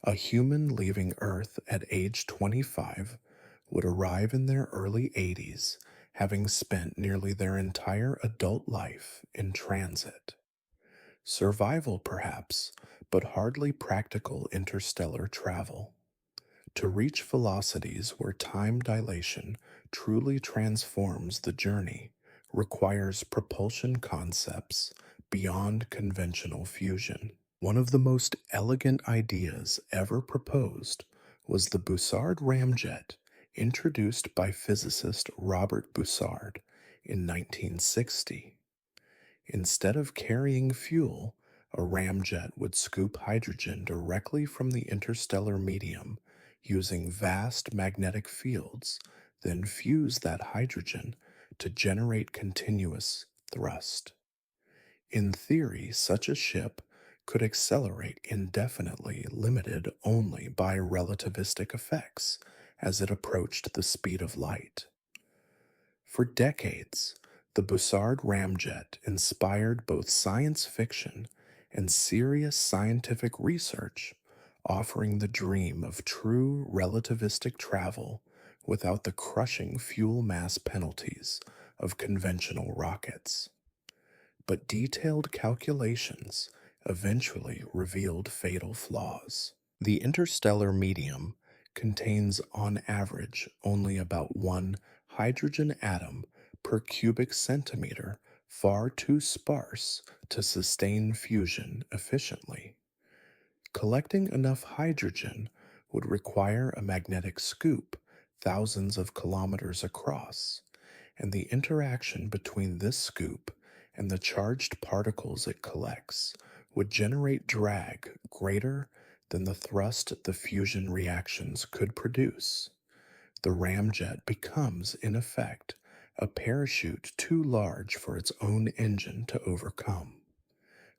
A human leaving Earth at age 25 would arrive in their early 80s, having spent nearly their entire adult life in transit. Survival, perhaps, but hardly practical interstellar travel. To reach velocities where time dilation truly transforms the journey requires propulsion concepts beyond conventional fusion. One of the most elegant ideas ever proposed was the Bussard ramjet, introduced by physicist Robert Bussard in 1960. Instead of carrying fuel, a ramjet would scoop hydrogen directly from the interstellar medium using vast magnetic fields, then fuse that hydrogen to generate continuous thrust. In theory, such a ship could accelerate indefinitely, limited only by relativistic effects as it approached the speed of light. For decades, the Bussard ramjet inspired both science fiction and serious scientific research, offering the dream of true relativistic travel without the crushing fuel mass penalties of conventional rockets. But detailed calculations eventually revealed fatal flaws. The interstellar medium contains, on average, only about one hydrogen atom per cubic centimeter, far too sparse to sustain fusion efficiently. Collecting enough hydrogen would require a magnetic scoop thousands of kilometers across, and the interaction between this scoop and the charged particles it collects would generate drag greater than the thrust the fusion reactions could produce. The ramjet becomes, in effect, a parachute too large for its own engine to overcome.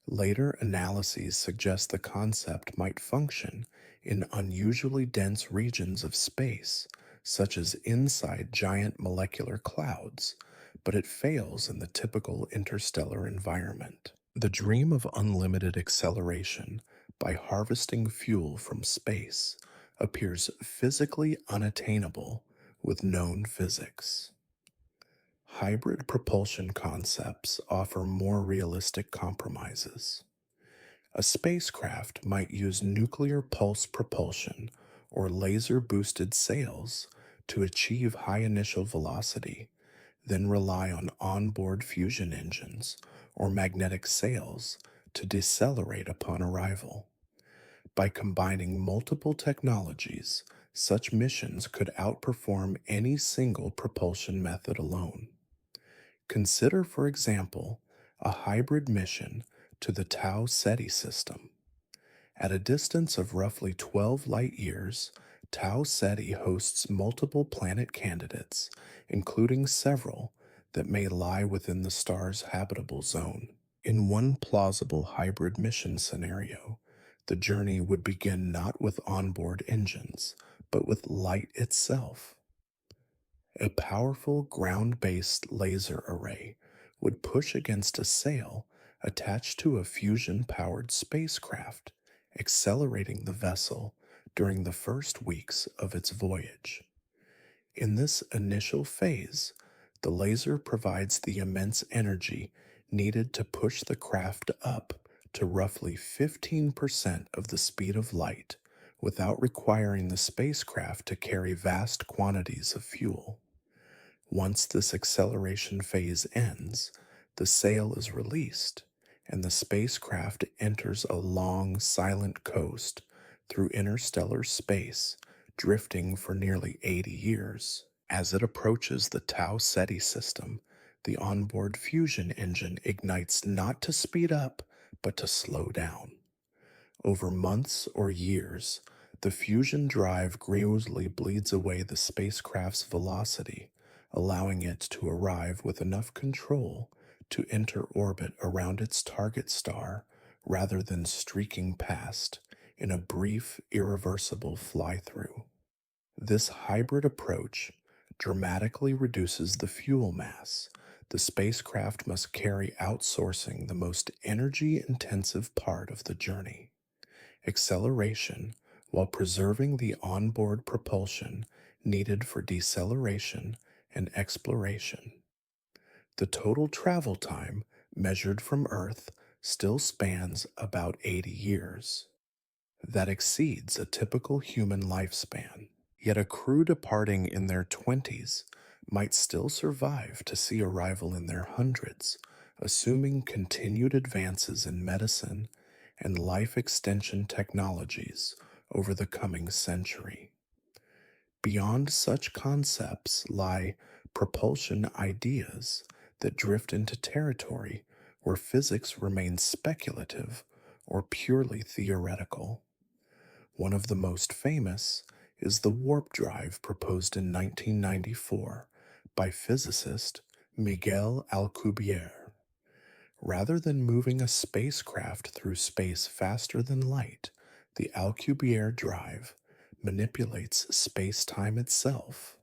Later analyses suggest the concept might function in unusually dense regions of space, such as inside giant molecular clouds, but it fails in the typical interstellar environment. The dream of unlimited acceleration by harvesting fuel from space appears physically unattainable with known physics. Hybrid propulsion concepts offer more realistic compromises. A spacecraft might use nuclear pulse propulsion or laser boosted sails to achieve high initial velocity, then rely on onboard fusion engines or magnetic sails to decelerate upon arrival. By combining multiple technologies, such missions could outperform any single propulsion method alone. Consider, for example, a hybrid mission to the Tau Ceti system. At a distance of roughly 12 light years, Tau Ceti hosts multiple planet candidates, including several that may lie within the star's habitable zone. In one plausible hybrid mission scenario, the journey would begin not with onboard engines, but with light itself. A powerful ground based laser array would push against a sail attached to a fusion powered spacecraft, accelerating the vessel during the first weeks of its voyage. In this initial phase, the laser provides the immense energy needed to push the craft up to roughly 15% of the speed of light without requiring the spacecraft to carry vast quantities of fuel. Once this acceleration phase ends, the sail is released, and the spacecraft enters a long, silent coast through interstellar space, drifting for nearly 80 years. As it approaches the Tau Ceti system, the onboard fusion engine ignites not to speed up, but to slow down. Over months or years, the fusion drive gradually bleeds away the spacecraft's velocity, allowing it to arrive with enough control to enter orbit around its target star rather than streaking past in a brief, irreversible fly-through. This hybrid approach dramatically reduces the fuel mass the spacecraft must carry, outsourcing the most energy intensive part of the journey, acceleration, while preserving the onboard propulsion needed for deceleration and exploration. The total travel time, measured from Earth, still spans about 80 years. That exceeds a typical human lifespan. Yet a crew departing in their 20s might still survive to see arrival in their hundreds, assuming continued advances in medicine and life extension technologies over the coming century. Beyond such concepts lie propulsion ideas that drift into territory where physics remains speculative or purely theoretical. One of the most famous is the warp drive proposed in 1994 by physicist Miguel Alcubierre. Rather than moving a spacecraft through space faster than light, the Alcubierre drive manipulates space-time itself.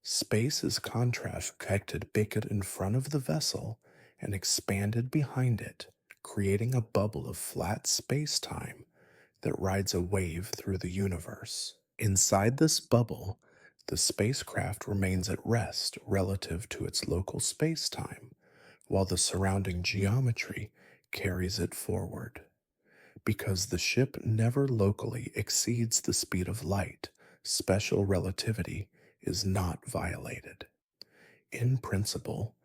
Space is contracted big in front of the vessel and expanded behind it, creating a bubble of flat space-time that rides a wave through the universe. Inside this bubble, the spacecraft remains at rest relative to its local spacetime, while the surrounding geometry carries it forward. Because the ship never locally exceeds the speed of light, special relativity is not violated. In principle,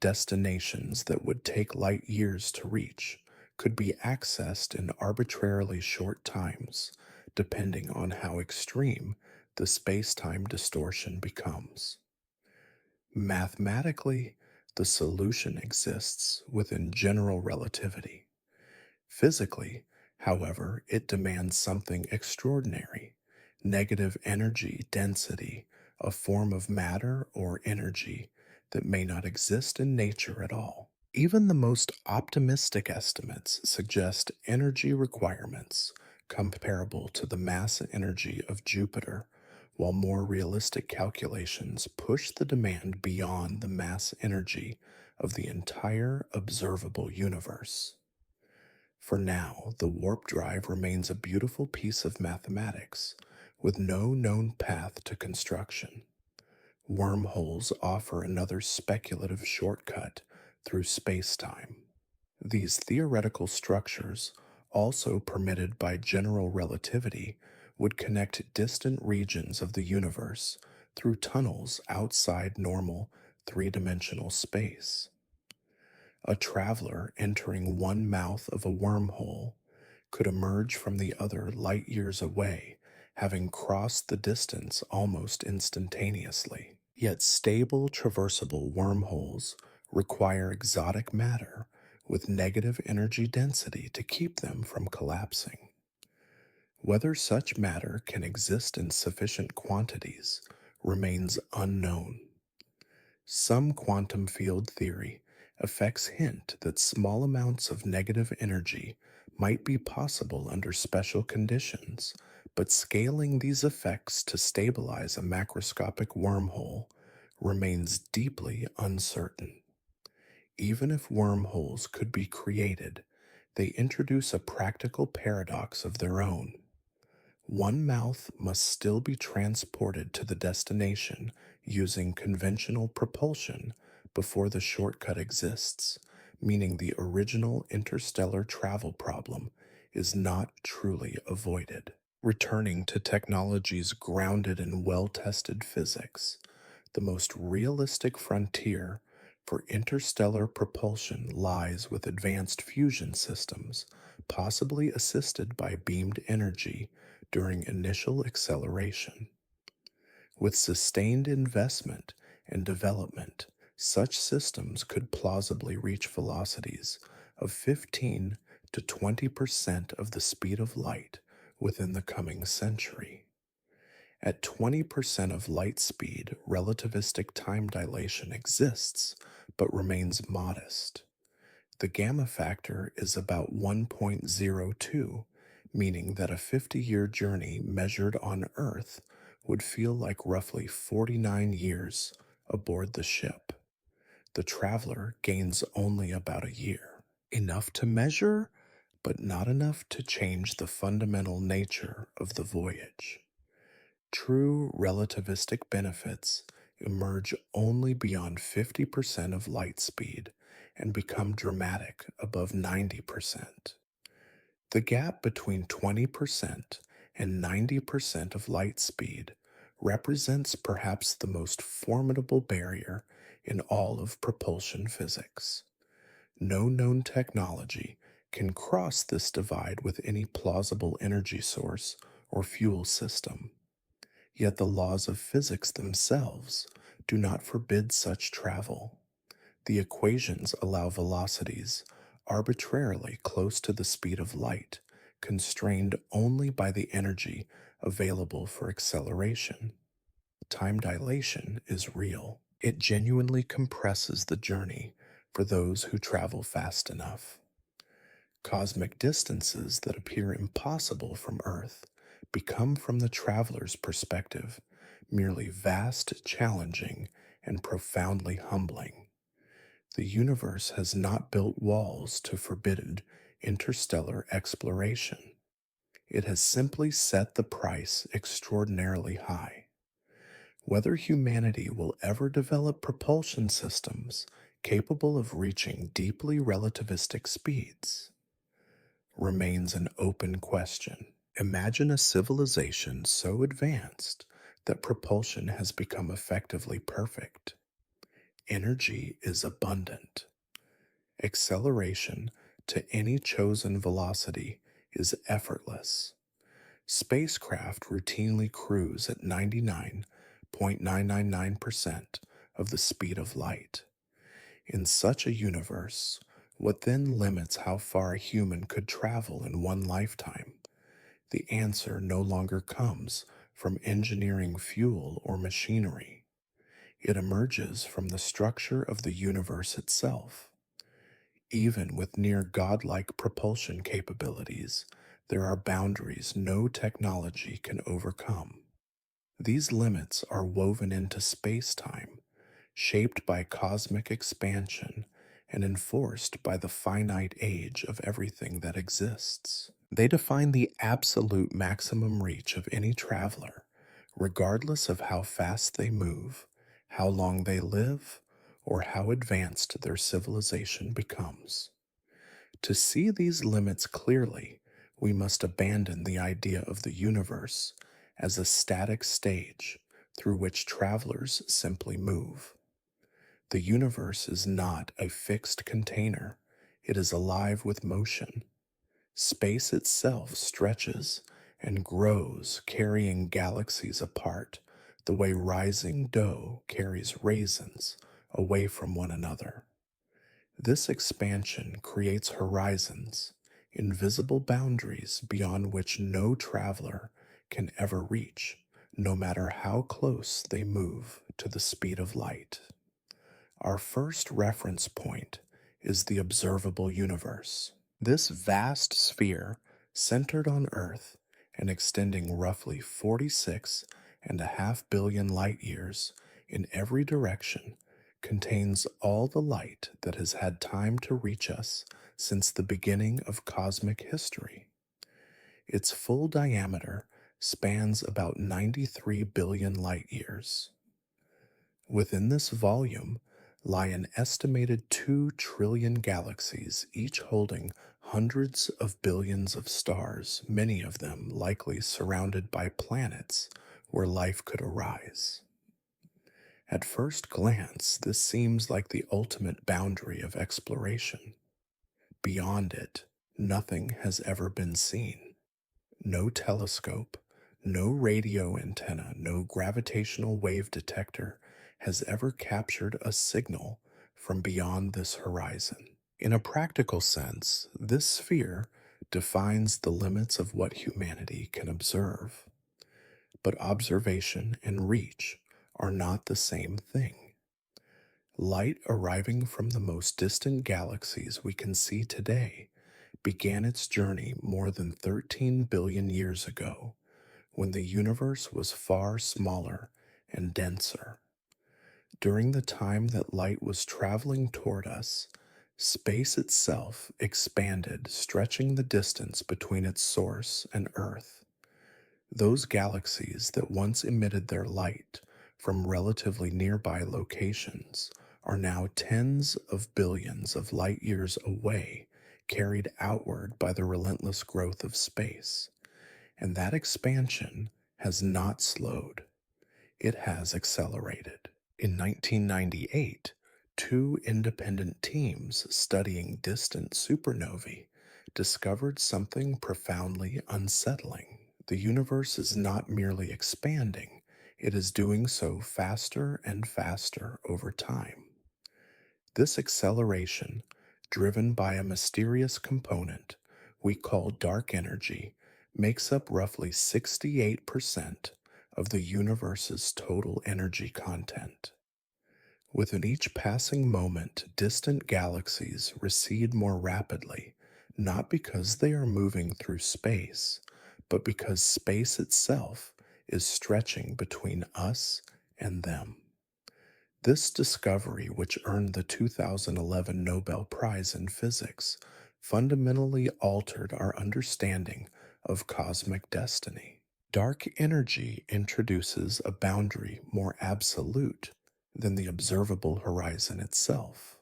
destinations that would take light years to reach could be accessed in arbitrarily short times, depending on how extreme the space-time distortion becomes. Mathematically, the solution exists within general relativity. Physically, however, it demands something extraordinary: negative energy density, a form of matter or energy that may not exist in nature at all. Even the most optimistic estimates suggest energy requirements comparable to the mass energy of Jupiter, while more realistic calculations push the demand beyond the mass energy of the entire observable universe. For now, the warp drive remains a beautiful piece of mathematics with no known path to construction. Wormholes offer another speculative shortcut through space-time. These theoretical structures, also permitted by general relativity, would connect distant regions of the universe through tunnels outside normal three-dimensional space. A traveler entering one mouth of a wormhole could emerge from the other light years away, having crossed the distance almost instantaneously. Yet stable, traversable wormholes require exotic matter with negative energy density to keep them from collapsing. Whether such matter can exist in sufficient quantities remains unknown. Some quantum field theory effects hint that small amounts of negative energy might be possible under special conditions, but scaling these effects to stabilize a macroscopic wormhole remains deeply uncertain. Even if wormholes could be created, they introduce a practical paradox of their own. One mouth must still be transported to the destination using conventional propulsion before the shortcut exists, meaning the original interstellar travel problem is not truly avoided. Returning to technologies grounded in well tested physics, the most realistic frontier for interstellar propulsion lies with advanced fusion systems, possibly assisted by beamed energy during initial acceleration. With sustained investment and development, such systems could plausibly reach velocities of 15 to 20% of the speed of light within the coming century. At 20% of light speed, relativistic time dilation exists but remains modest. The gamma factor is about 1.02, meaning that a 50-year journey measured on Earth would feel like roughly 49 years aboard the ship. The traveler gains only about a year, enough to measure, but not enough to change the fundamental nature of the voyage. True relativistic benefits emerge only beyond 50% of light speed and become dramatic above 90%. The gap between 20% and 90% of light speed represents perhaps the most formidable barrier in all of propulsion physics. No known technology can cross this divide with any plausible energy source or fuel system. Yet the laws of physics themselves do not forbid such travel. The equations allow velocities arbitrarily close to the speed of light, constrained only by the energy available for acceleration. Time dilation is real. It genuinely compresses the journey for those who travel fast enough. Cosmic distances that appear impossible from Earth become, from the traveler's perspective, merely vast, challenging, and profoundly humbling. The universe has not built walls to forbid interstellar exploration. It has simply set the price extraordinarily high. Whether humanity will ever develop propulsion systems capable of reaching deeply relativistic speeds remains an open question. Imagine a civilization so advanced that propulsion has become effectively perfect. Energy is abundant. Acceleration to any chosen velocity is effortless. Spacecraft routinely cruise at 99.999% of the speed of light. In such a universe, what then limits how far a human could travel in one lifetime? The answer no longer comes from engineering fuel or machinery. It emerges from the structure of the universe itself. Even with near godlike propulsion capabilities, there are boundaries no technology can overcome. These limits are woven into space-time, shaped by cosmic expansion and enforced by the finite age of everything that exists. They define the absolute maximum reach of any traveler, regardless of how fast they move, how long they live, or how advanced their civilization becomes. To see these limits clearly, we must abandon the idea of the universe as a static stage through which travelers simply move. The universe is not a fixed container, it is alive with motion. Space itself stretches and grows, carrying galaxies apart, the way rising dough carries raisins away from one another. This expansion creates horizons, invisible boundaries beyond which no traveler can ever reach, no matter how close they move to the speed of light. Our first reference point is the observable universe. This vast sphere, centered on Earth and extending roughly 46.5 billion light years in every direction, contains all the light that has had time to reach us since the beginning of cosmic history. Its full diameter spans about 93 billion light years. Within this volume lie an estimated 2 trillion galaxies, each holding hundreds of billions of stars, many of them likely surrounded by planets where life could arise. At first glance, this seems like the ultimate boundary of exploration. Beyond it, nothing has ever been seen. No telescope, no radio antenna, no gravitational wave detector has ever captured a signal from beyond this horizon. In a practical sense, this sphere defines the limits of what humanity can observe. But observation and reach are not the same thing. Light arriving from the most distant galaxies we can see today began its journey more than 13 billion years ago, when the universe was far smaller and denser. During the time that light was traveling toward us, space itself expanded, stretching the distance between its source and Earth. Those galaxies that once emitted their light from relatively nearby locations are now tens of billions of light years away, carried outward by the relentless growth of space. And that expansion has not slowed, it has accelerated. In 1998, two independent teams studying distant supernovae discovered something profoundly unsettling. The universe is not merely expanding, it is doing so faster and faster over time. This acceleration, driven by a mysterious component we call dark energy, makes up roughly 68% of the universe's total energy content. Within each passing moment, distant galaxies recede more rapidly, not because they are moving through space, but because space itself is stretching between us and them. This discovery, which earned the 2011 Nobel Prize in Physics, fundamentally altered our understanding of cosmic destiny. Dark energy introduces a boundary more absolute than the observable horizon itself,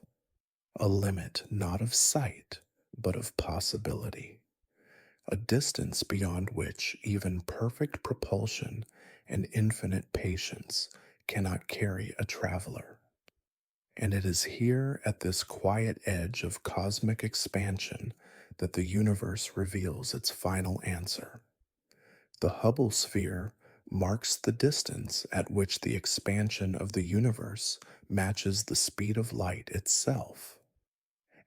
a limit not of sight, but of possibility, a distance beyond which even perfect propulsion and infinite patience cannot carry a traveler. And it is here at this quiet edge of cosmic expansion that the universe reveals its final answer. The Hubble sphere marks the distance at which the expansion of the universe matches the speed of light itself.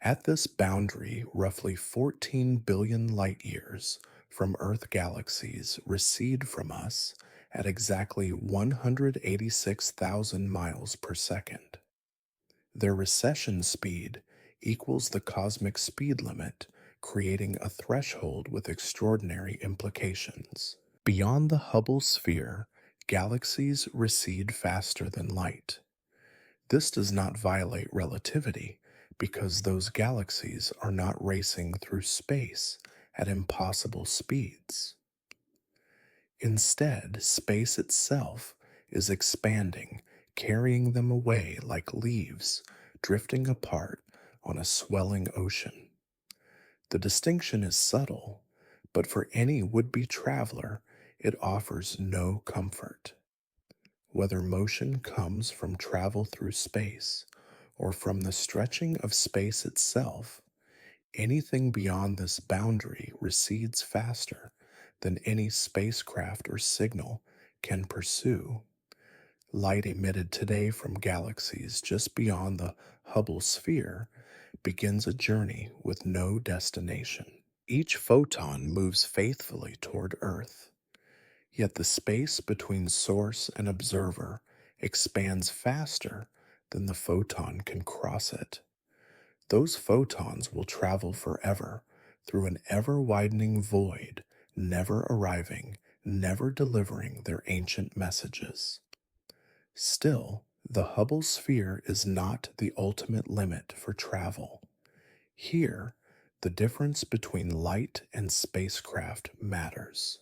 At this boundary, roughly 14 billion light years from Earth galaxies recede from us at exactly 186,000 miles per second. Their recession speed equals the cosmic speed limit, creating a threshold with extraordinary implications. Beyond the Hubble sphere, galaxies recede faster than light. This does not violate relativity because those galaxies are not racing through space at impossible speeds. Instead, space itself is expanding, carrying them away like leaves drifting apart on a swelling ocean. The distinction is subtle, but for any would-be traveler, it offers no comfort. Whether motion comes from travel through space or from the stretching of space itself, anything beyond this boundary recedes faster than any spacecraft or signal can pursue. Light emitted today from galaxies just beyond the Hubble sphere begins a journey with no destination. Each photon moves faithfully toward Earth, yet the space between source and observer expands faster than the photon can cross it. Those photons will travel forever through an ever-widening void, never arriving, never delivering their ancient messages. Still, the Hubble sphere is not the ultimate limit for travel. Here, the difference between light and spacecraft matters.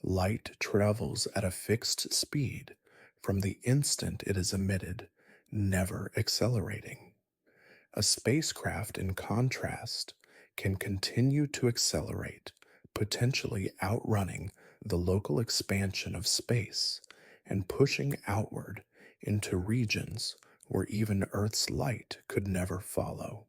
Light travels at a fixed speed from the instant it is emitted, never accelerating. A spacecraft, in contrast, can continue to accelerate, potentially outrunning the local expansion of space and pushing outward into regions where even Earth's light could never follow.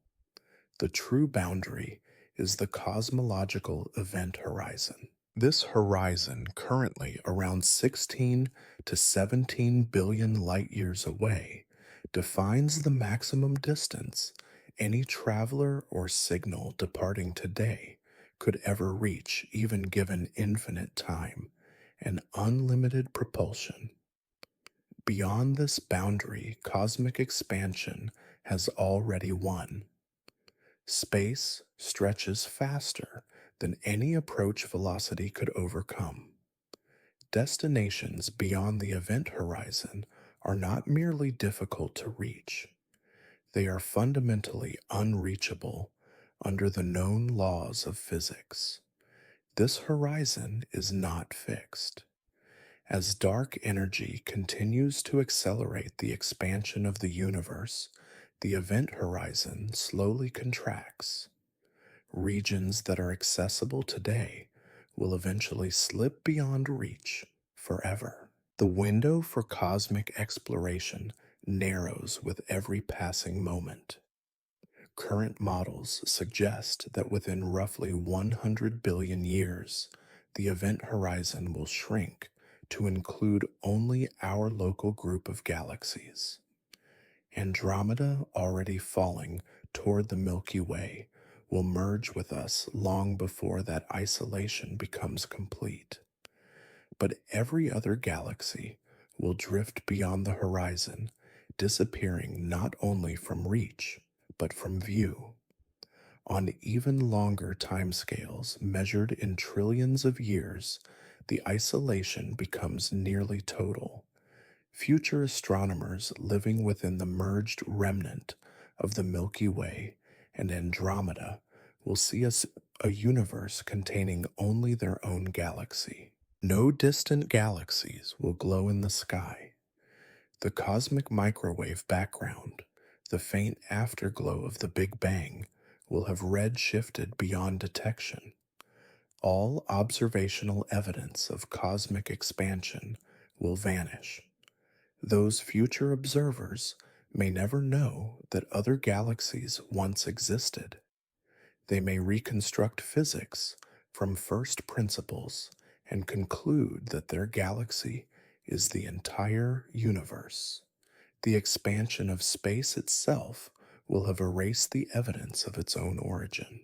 The true boundary is the cosmological event horizon. This horizon, currently around 16 to 17 billion light years away, defines the maximum distance any traveler or signal departing today could ever reach, even given infinite time and unlimited propulsion. Beyond this boundary, cosmic expansion has already won. Space stretches faster than any approach velocity could overcome. Destinations beyond the event horizon are not merely difficult to reach, they are fundamentally unreachable under the known laws of physics. This horizon is not fixed. As dark energy continues to accelerate the expansion of the universe, the event horizon slowly contracts. Regions that are accessible today will eventually slip beyond reach forever. The window for cosmic exploration narrows with every passing moment. Current models suggest that within roughly 100 billion years, the event horizon will shrink to include only our local group of galaxies. Andromeda, already falling toward the Milky Way, will merge with us long before that isolation becomes complete. But every other galaxy will drift beyond the horizon, disappearing not only from reach, but from view. On even longer timescales, measured in trillions of years, the isolation becomes nearly total. Future astronomers living within the merged remnant of the Milky Way and Andromeda will see a universe containing only their own galaxy. No distant galaxies will glow in the sky. The cosmic microwave background, the faint afterglow of the Big Bang, will have red shifted beyond detection. All observational evidence of cosmic expansion will vanish. Those future observers may never know that other galaxies once existed. They may reconstruct physics from first principles and conclude that their galaxy is the entire universe. The expansion of space itself will have erased the evidence of its own origin.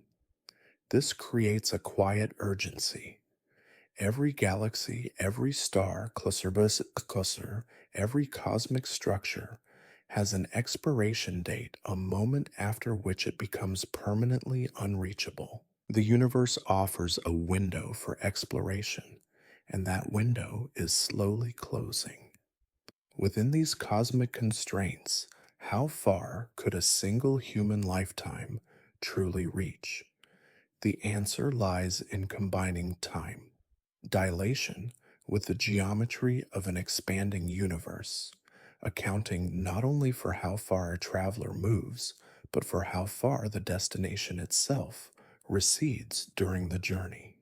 This creates a quiet urgency. Every galaxy, every star, cluster, every cosmic structure has an expiration date, a moment after which it becomes permanently unreachable. The universe offers a window for exploration, and that window is slowly closing. Within these cosmic constraints, how far could a single human lifetime truly reach? The answer lies in combining time, dilation, with the geometry of an expanding universe, accounting not only for how far a traveler moves, but for how far the destination itself recedes during the journey.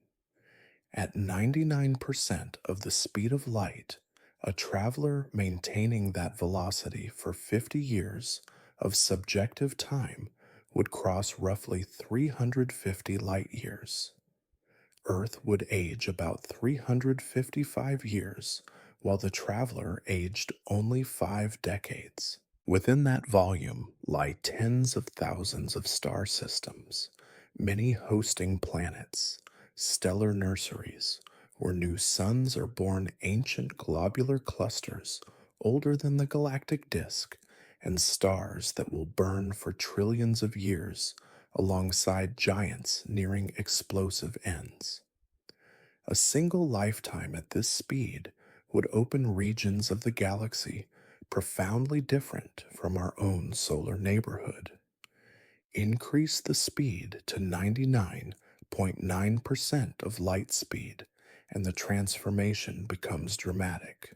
At 99% of the speed of light, a traveler maintaining that velocity for 50 years of subjective time would cross roughly 350 light years. Earth would age about 355 years, while the traveler aged only 5 decades. Within that volume lie tens of thousands of star systems, many hosting planets, stellar nurseries, where new suns are born, ancient globular clusters older than the galactic disk, and stars that will burn for trillions of years alongside giants nearing explosive ends. A single lifetime at this speed would open regions of the galaxy profoundly different from our own solar neighborhood. Increase the speed to 99.9% of light speed, and the transformation becomes dramatic.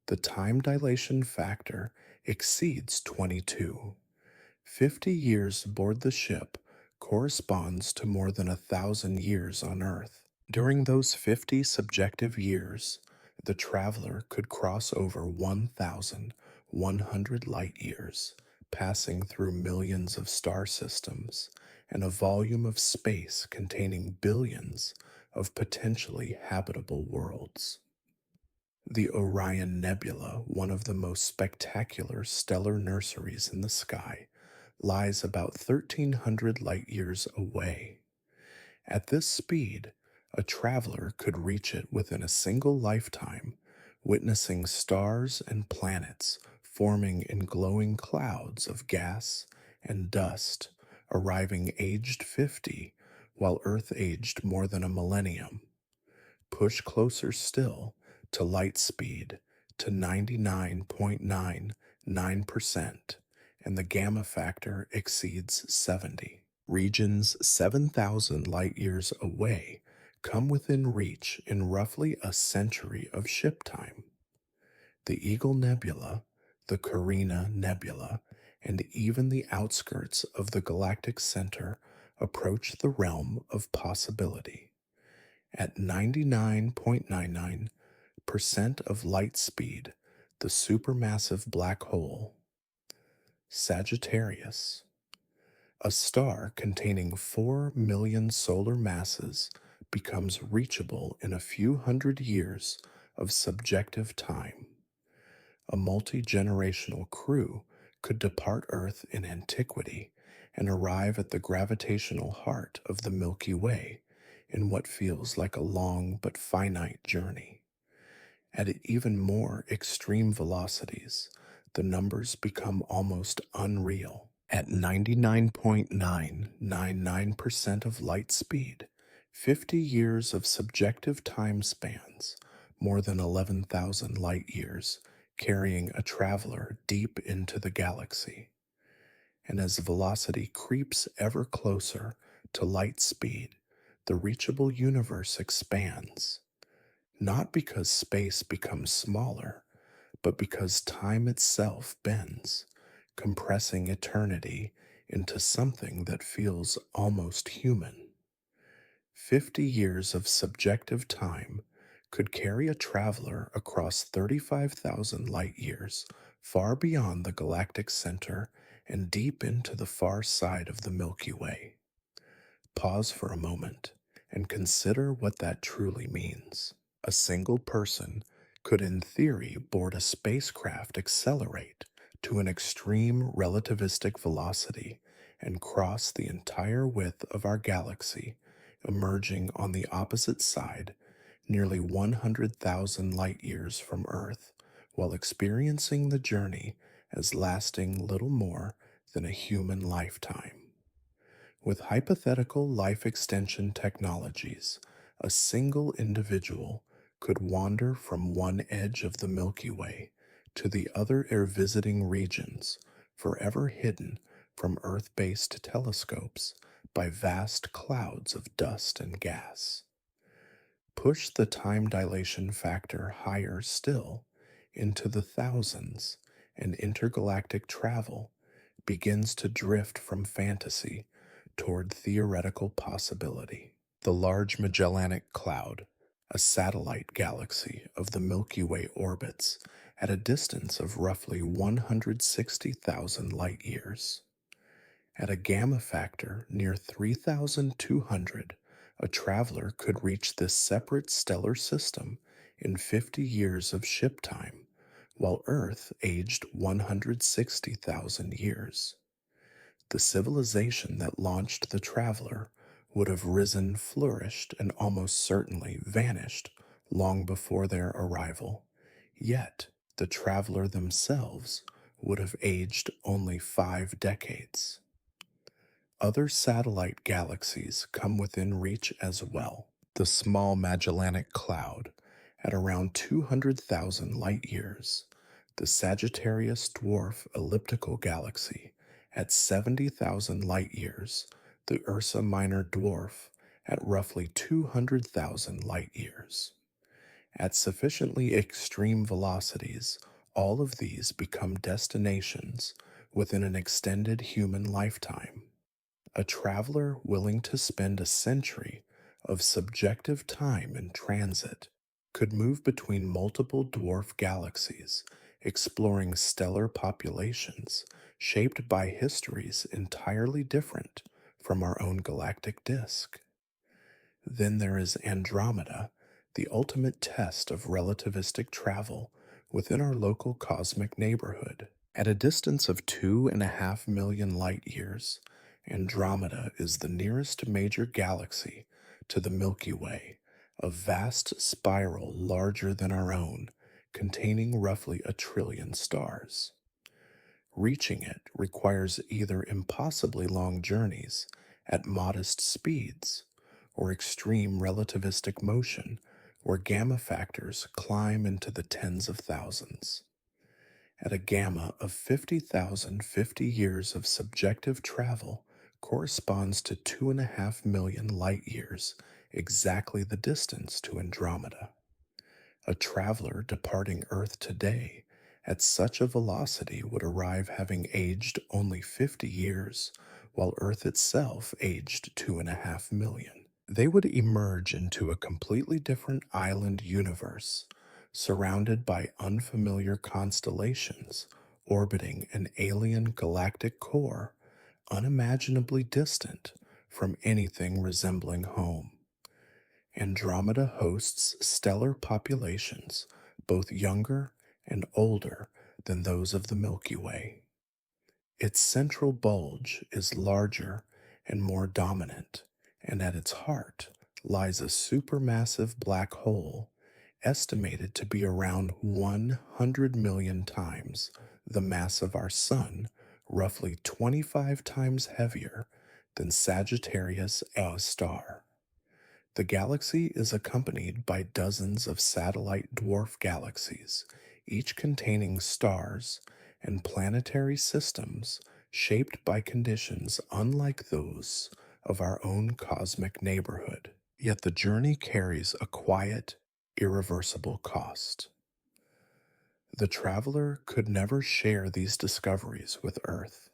The time dilation factor exceeds 22. 50 years aboard the ship corresponds to more than 1,000 years on Earth. During those 50 subjective years, the traveler could cross over 1,100 light years, passing through millions of star systems and a volume of space containing billions of potentially habitable worlds. The Orion Nebula, one of the most spectacular stellar nurseries in the sky, lies about 1,300 light years away. At this speed, a traveler could reach it within a single lifetime, witnessing stars and planets forming in glowing clouds of gas and dust, arriving aged 50, while Earth aged more than a millennium. Push closer still, to light speed to 99.99%, and the gamma factor exceeds 70. Regions 7,000 light years away come within reach in roughly a century of ship time. The Eagle Nebula, the Carina Nebula, and even the outskirts of the galactic center approach the realm of possibility. At 99.99% of light speed, the supermassive black hole, Sagittarius, a star containing 4 million solar masses, becomes reachable in a few hundred years of subjective time. A multi generational crew could depart Earth in antiquity and arrive at the gravitational heart of the Milky Way in what feels like a long but finite journey. At even more extreme velocities, the numbers become almost unreal. At 99.999% of light speed, 50 years of subjective time spans, more than 11,000 light years, carrying a traveler deep into the galaxy. And as velocity creeps ever closer to light speed, the reachable universe expands, not because space becomes smaller, but because time itself bends, compressing eternity into something that feels almost human. 50 years of subjective time could carry a traveler across 35,000 light years, far beyond the galactic center and deep into the far side of the Milky Way. Pause for a moment and consider what that truly means. A single person could, in theory, board a spacecraft, accelerate to an extreme relativistic velocity, and cross the entire width of our galaxy, emerging on the opposite side, nearly 100,000 light years from Earth, while experiencing the journey as lasting little more than a human lifetime. With hypothetical life extension technologies, a single individual could wander from one edge of the Milky Way to the other air visiting regions, forever hidden from Earth based telescopes by vast clouds of dust and gas. Push the time dilation factor higher still, into the thousands, and intergalactic travel begins to drift from fantasy toward theoretical possibility. The Large Magellanic Cloud, a satellite galaxy of the Milky Way, orbits at a distance of roughly 160,000 light years. At a gamma factor near 3,200, a traveler could reach this separate stellar system in 50 years of ship time, while Earth aged 160,000 years. The civilization that launched the traveler would have risen, flourished, and almost certainly vanished long before their arrival. Yet, the traveler themselves would have aged only 5 decades. Other satellite galaxies come within reach as well. The Small Magellanic Cloud, at around 200,000 light years, the Sagittarius Dwarf Elliptical Galaxy, at 70,000 light years, the Ursa Minor Dwarf, at roughly 200,000 light years. At sufficiently extreme velocities, all of these become destinations within an extended human lifetime. A traveler willing to spend a century of subjective time in transit could move between multiple dwarf galaxies, exploring stellar populations shaped by histories entirely different from our own galactic disk. Then there is Andromeda, the ultimate test of relativistic travel within our local cosmic neighborhood. At a distance of 2.5 million light years, Andromeda is the nearest major galaxy to the Milky Way, a vast spiral larger than our own, containing roughly 1 trillion stars. Reaching it requires either impossibly long journeys at modest speeds or extreme relativistic motion where gamma factors climb into the tens of thousands. At a gamma of 50,050 years of subjective travel corresponds to 2.5 million light years, exactly the distance to Andromeda. A traveler departing Earth today at such a velocity would arrive having aged only 50 years, while Earth itself aged 2.5 million. They would emerge into a completely different island universe, surrounded by unfamiliar constellations, orbiting an alien galactic core, unimaginably distant from anything resembling home. Andromeda hosts stellar populations, both younger and older than those of the Milky Way. Its central bulge is larger and more dominant, and at its heart lies a supermassive black hole estimated to be around 100 million times the mass of our Sun, roughly 25 times heavier than Sagittarius A star. The galaxy is accompanied by dozens of satellite dwarf galaxies, each containing stars and planetary systems shaped by conditions unlike those of our own cosmic neighborhood. Yet the journey carries a quiet, irreversible cost. The traveler could never share these discoveries with Earth.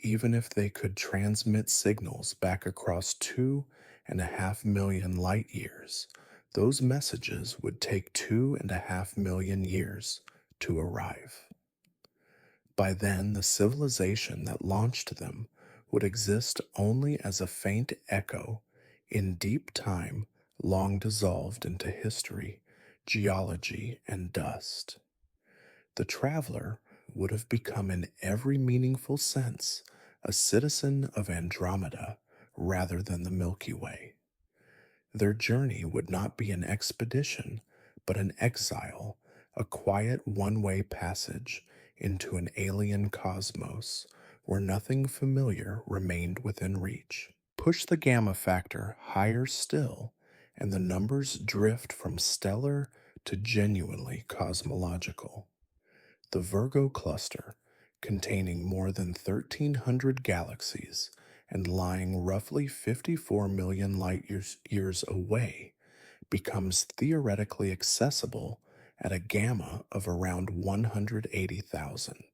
Even if they could transmit signals back across 2.5 million light years, those messages would take 2.5 million years to arrive. By then, the civilization that launched them would exist only as a faint echo in deep time long dissolved into history, geology, and dust. The traveler would have become, in every meaningful sense, a citizen of Andromeda rather than the Milky Way. Their journey would not be an expedition, but an exile, a quiet one way passage into an alien cosmos where nothing familiar remained within reach. Push the gamma factor higher still, and the numbers drift from stellar to genuinely cosmological. The Virgo cluster, containing more than 1,300 galaxies and lying roughly 54 million light years away, becomes theoretically accessible at a gamma of around 180,000.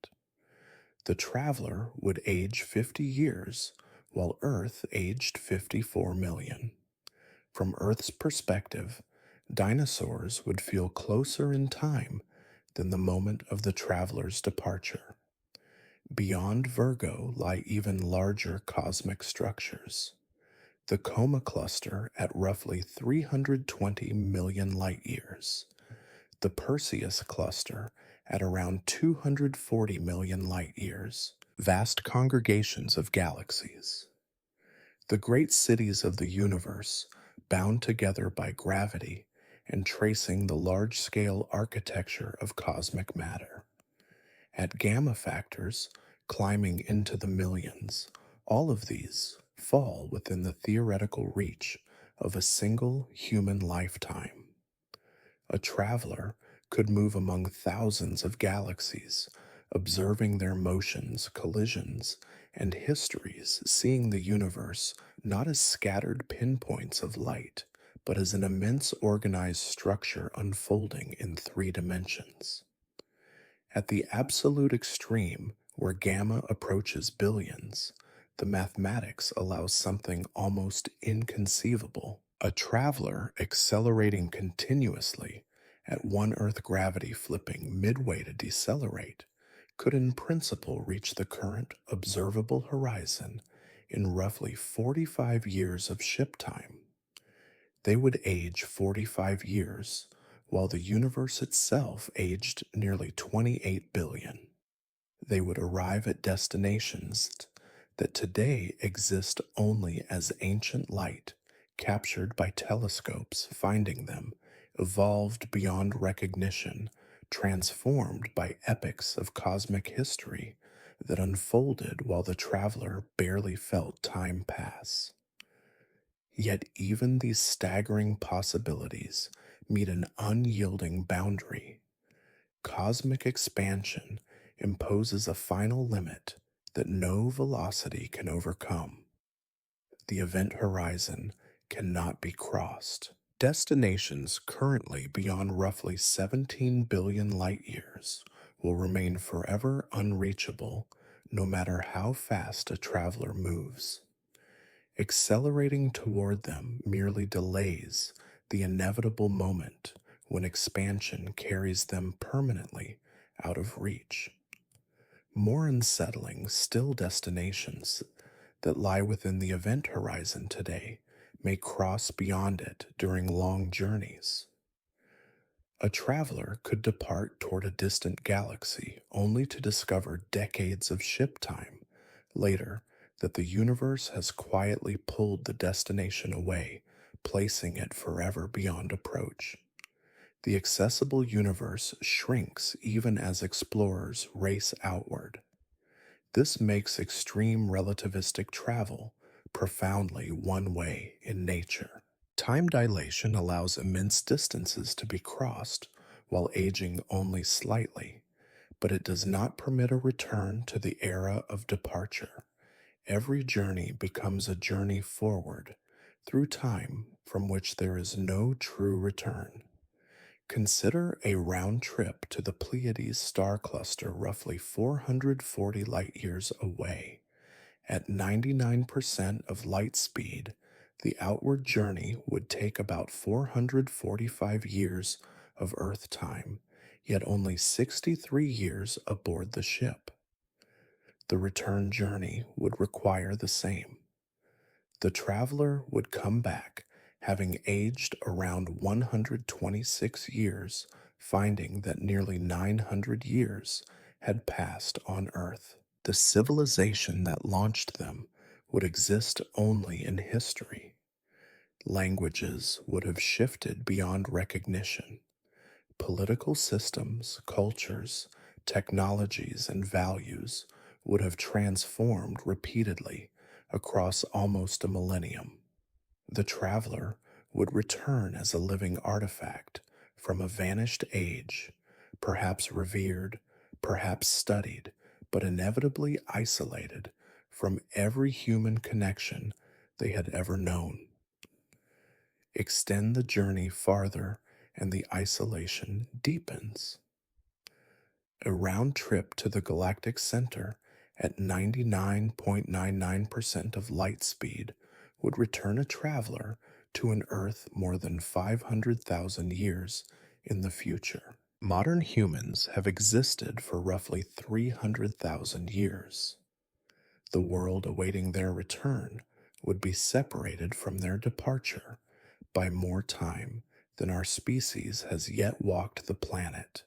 The traveler would age 50 years, while Earth aged 54 million. From Earth's perspective, dinosaurs would feel closer in time than the moment of the traveler's departure. Beyond Virgo lie even larger cosmic structures. The Coma cluster at roughly 320 million light years, the Perseus cluster at around 240 million light years, vast congregations of galaxies. The great cities of the universe, bound together by gravity and tracing the large scale architecture of cosmic matter. At gamma factors, climbing into the millions, all of these fall within the theoretical reach of a single human lifetime. A traveler could move among thousands of galaxies, observing their motions, collisions, and histories, seeing the universe not as scattered pinpoints of light, but as an immense organized structure unfolding in 3 dimensions. At the absolute extreme, where gamma approaches billions, the mathematics allows something almost inconceivable. A traveler accelerating continuously at one Earth gravity flipping midway to decelerate could in principle reach the current observable horizon in roughly 45 years of ship time. They would age 45 years, while the universe itself aged nearly 28 billion. They would arrive at destinations that today exist only as ancient light, captured by telescopes, finding them, evolved beyond recognition, transformed by epochs of cosmic history that unfolded while the traveler barely felt time pass. Yet even these staggering possibilities meet an unyielding boundary. Cosmic expansion imposes a final limit that no velocity can overcome. The event horizon cannot be crossed. Destinations currently beyond roughly 17 billion light years will remain forever unreachable no matter how fast a traveler moves. Accelerating toward them merely delays the inevitable moment when expansion carries them permanently out of reach. More unsettling still, destinations that lie within the event horizon today may cross beyond it during long journeys. A traveler could depart toward a distant galaxy only to discover decades of ship time later that the universe has quietly pulled the destination away, placing it forever beyond approach. The accessible universe shrinks even as explorers race outward. This makes extreme relativistic travel profoundly one way in nature. Time dilation allows immense distances to be crossed while aging only slightly, but it does not permit a return to the era of departure. Every journey becomes a journey forward through time from which there is no true return. Consider a round trip to the Pleiades star cluster roughly 440 light years away. At 99% of light speed, the outward journey would take about 445 years of Earth time, yet only 63 years aboard the ship. The return journey would require the same. The traveler would come back, having aged around 126 years, finding that nearly 900 years had passed on Earth. The civilization that launched them would exist only in history. Languages would have shifted beyond recognition. Political systems, cultures, technologies, and values would have transformed repeatedly across almost a millennium. The traveler would return as a living artifact from a vanished age, perhaps revered, perhaps studied, but inevitably isolated from every human connection they had ever known. Extend the journey farther, and the isolation deepens. A round trip to the galactic center at 99.99% of light speed would return a traveler to an Earth more than 500,000 years in the future. Modern humans have existed for roughly 300,000 years. The world awaiting their return would be separated from their departure by more time than our species has yet walked the planet.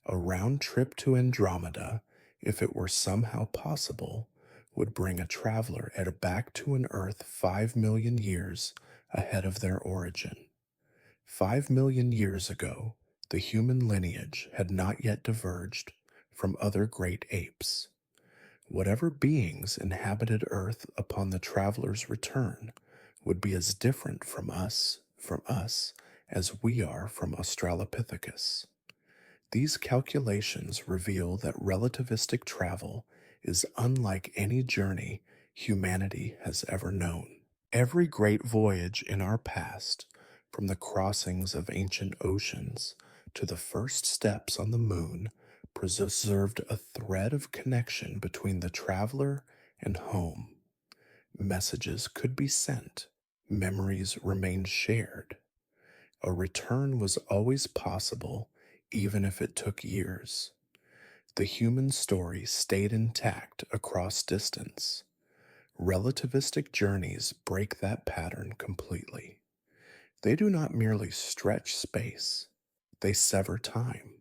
A round trip to Andromeda, if it were somehow possible, would bring a traveler back to an Earth 5 million years ahead of their origin. 5 million years ago, the human lineage had not yet diverged from other great apes. Whatever beings inhabited Earth upon the traveler's return would be as different from us as we are from Australopithecus. These calculations reveal that relativistic travel is unlike any journey humanity has ever known. Every great voyage in our past, from the crossings of ancient oceans to the first steps on the moon, preserved a thread of connection between the traveler and home. Messages could be sent, memories remained shared. A return was always possible, even if it took years. The human story stayed intact across distance. Relativistic journeys break that pattern completely. They do not merely stretch space, they sever time.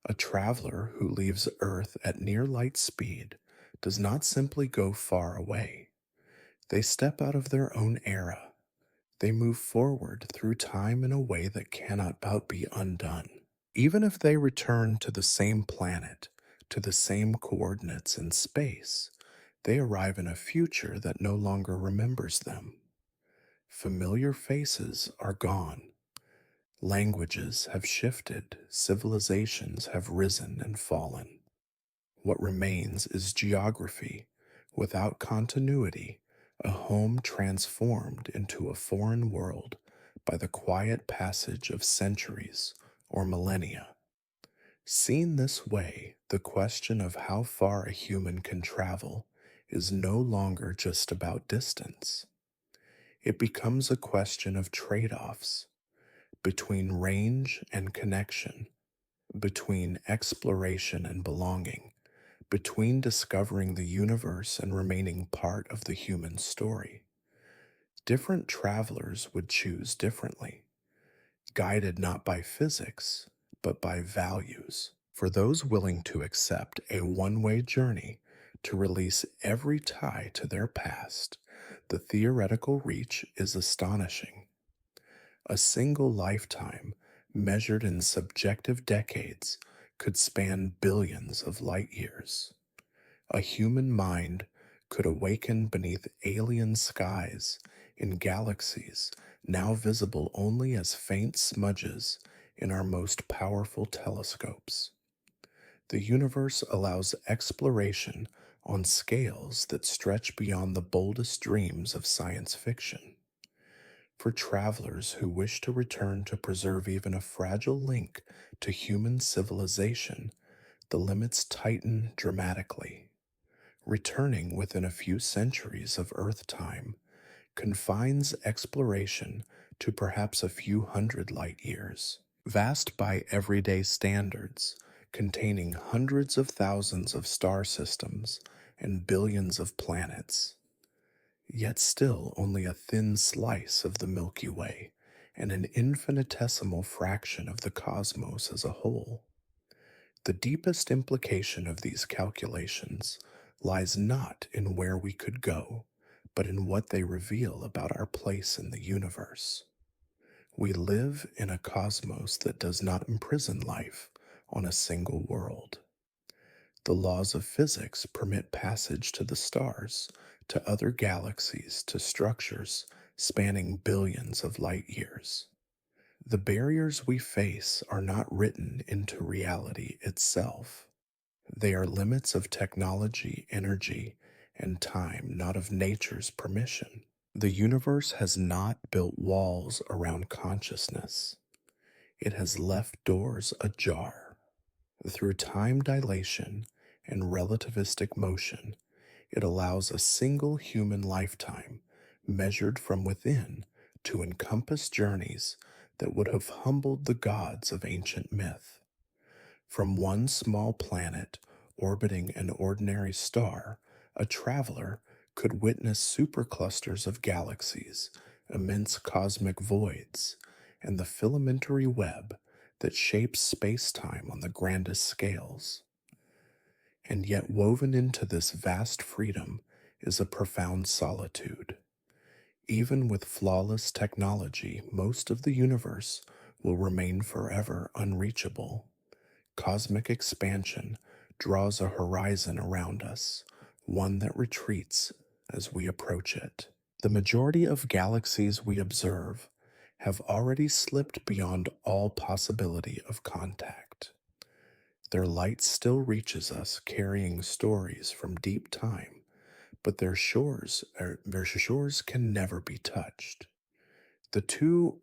A traveler who leaves Earth at near light speed does not simply go far away. They step out of their own era. They move forward through time in a way that cannot be undone. Even if they return to the same planet, to the same coordinates in space, they arrive in a future that no longer remembers them. Familiar faces are gone. Languages have shifted, civilizations have risen and fallen. What remains is geography, without continuity, a home transformed into a foreign world by the quiet passage of centuries or millennia. Seen this way, the question of how far a human can travel is no longer just about distance. It becomes a question of trade offs between range and connection, between exploration and belonging, between discovering the universe and remaining part of the human story. Different travelers would choose differently, guided not by physics, but by values. For those willing to accept a one way journey to release every tie to their past, the theoretical reach is astonishing. A single lifetime, measured in subjective decades, could span billions of light years. A human mind could awaken beneath alien skies in galaxies now visible only as faint smudges in our most powerful telescopes. The universe allows exploration on scales that stretch beyond the boldest dreams of science fiction. For travelers who wish to return to preserve even a fragile link to human civilization, the limits tighten dramatically. Returning within a few centuries of Earth time confines exploration to perhaps a few hundred light years. Vast by everyday standards, containing hundreds of thousands of star systems and billions of planets, yet still only a thin slice of the Milky Way and an infinitesimal fraction of the cosmos as a whole. The deepest implication of these calculations lies not in where we could go, but in what they reveal about our place in the universe. We live in a cosmos that does not imprison life on a single world. The laws of physics permit passage to the stars, to other galaxies, to structures spanning billions of light years. The barriers we face are not written into reality itself. They are limits of technology, energy, and time, not of nature's permission. The universe has not built walls around consciousness. It has left doors ajar. Through time dilation and relativistic motion, it allows a single human lifetime, measured from within, to encompass journeys that would have humbled the gods of ancient myth. From one small planet orbiting an ordinary star, a traveler could witness superclusters of galaxies, immense cosmic voids, and the filamentary web that shapes space-time on the grandest scales. And yet woven into this vast freedom is a profound solitude. Even with flawless technology, most of the universe will remain forever unreachable. Cosmic expansion draws a horizon around us, one that retreats as we approach it. The majority of galaxies we observe have already slipped beyond all possibility of contact. Their light still reaches us carrying stories from deep time, but their shores can never be touched. The two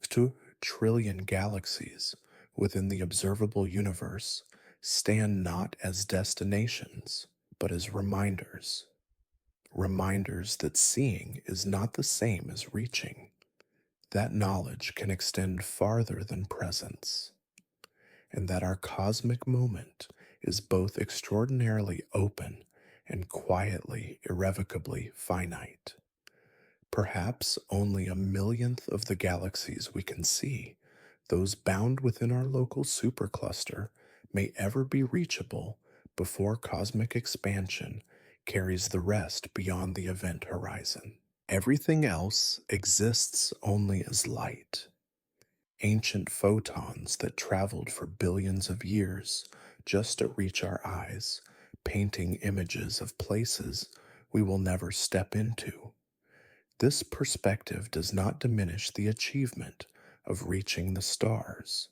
trillion galaxies within the observable universe stand not as destinations, but as reminders. Reminders that seeing is not the same as reaching. That knowledge can extend farther than presence, and that our cosmic moment is both extraordinarily open and quietly, irrevocably finite. Perhaps only a millionth of the galaxies we can see, those bound within our local supercluster, may ever be reachable before cosmic expansion carries the rest beyond the event horizon. Everything else exists only as light, ancient photons that traveled for billions of years just to reach our eyes, painting images of places we will never step into. This perspective does not diminish the achievement of reaching the stars.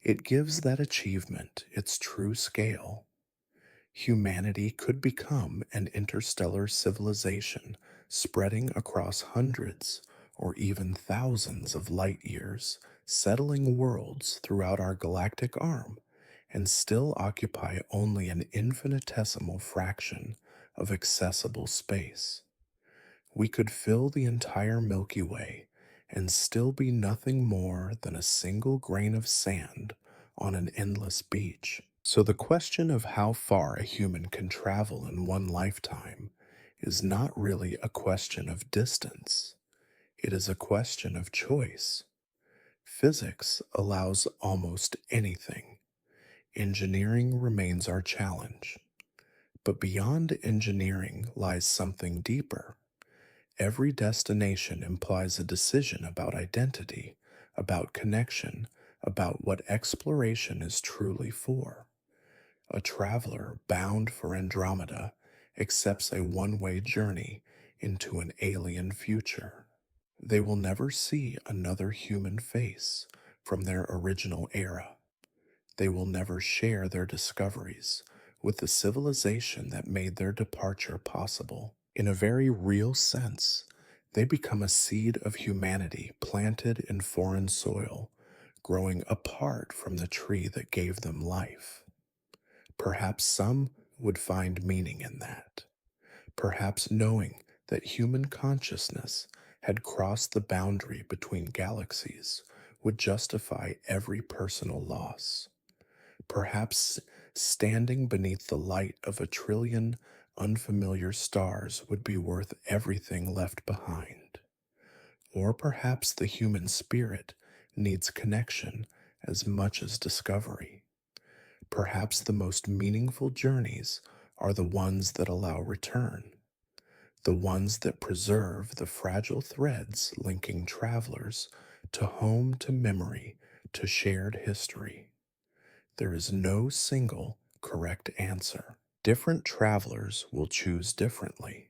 It gives that achievement its true scale. Humanity could become an interstellar civilization spreading across hundreds or even thousands of light years, settling worlds throughout our galactic arm, and still occupy only an infinitesimal fraction of accessible space. We could fill the entire Milky Way and still be nothing more than a single grain of sand on an endless beach. So, the question of how far a human can travel in one lifetime is not really a question of distance, it is a question of choice. Physics allows almost anything. Engineering remains our challenge. But beyond engineering lies something deeper. Every destination implies a decision about identity, about connection, about what exploration is truly for. A traveler bound for Andromeda accepts a one-way journey into an alien future. They will never see another human face from their original era. They will never share their discoveries with the civilization that made their departure possible. In a very real sense, they become a seed of humanity planted in foreign soil, growing apart from the tree that gave them life. Perhaps some would find meaning in that. Perhaps knowing that human consciousness had crossed the boundary between galaxies would justify every personal loss. Perhaps standing beneath the light of a trillion unfamiliar stars would be worth everything left behind. Or perhaps the human spirit needs connection as much as discovery. Perhaps the most meaningful journeys are the ones that allow return, the ones that preserve the fragile threads linking travelers to home, to memory, to shared history. There is no single correct answer. Different travelers will choose differently.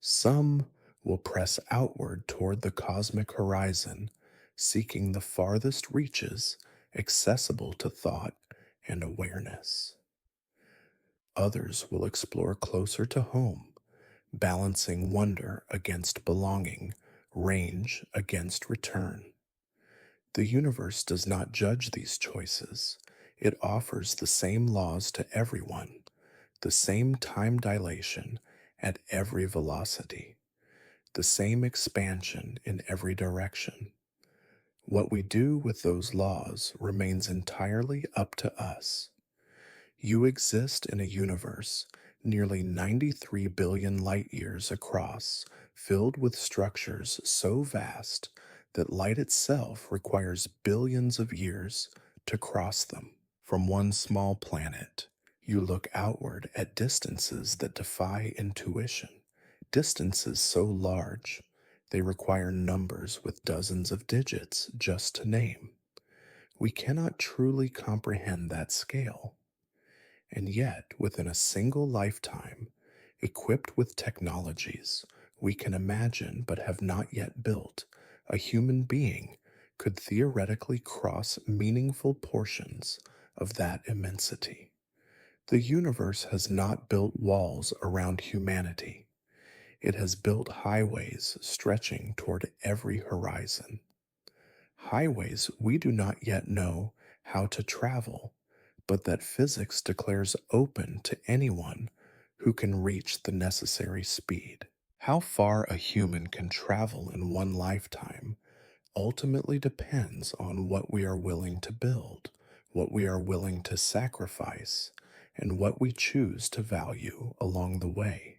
Some will press outward toward the cosmic horizon, seeking the farthest reaches accessible to thought and awareness. Others will explore closer to home, balancing wonder against belonging, range against return. The universe does not judge these choices. It offers the same laws to everyone, the same time dilation at every velocity, the same expansion in every direction. What we do with those laws remains entirely up to us. You exist in a universe nearly 93 billion light years across, filled with structures so vast that light itself requires billions of years to cross them. From one small planet, you look outward at distances that defy intuition, distances so large they require numbers with dozens of digits just to name. We cannot truly comprehend that scale. And yet, within a single lifetime, equipped with technologies we can imagine but have not yet built, a human being could theoretically cross meaningful portions of that immensity. The universe has not built walls around humanity. It has built highways stretching toward every horizon. Highways we do not yet know how to travel, but that physics declares open to anyone who can reach the necessary speed. How far a human can travel in one lifetime ultimately depends on what we are willing to build, what we are willing to sacrifice, and what we choose to value along the way.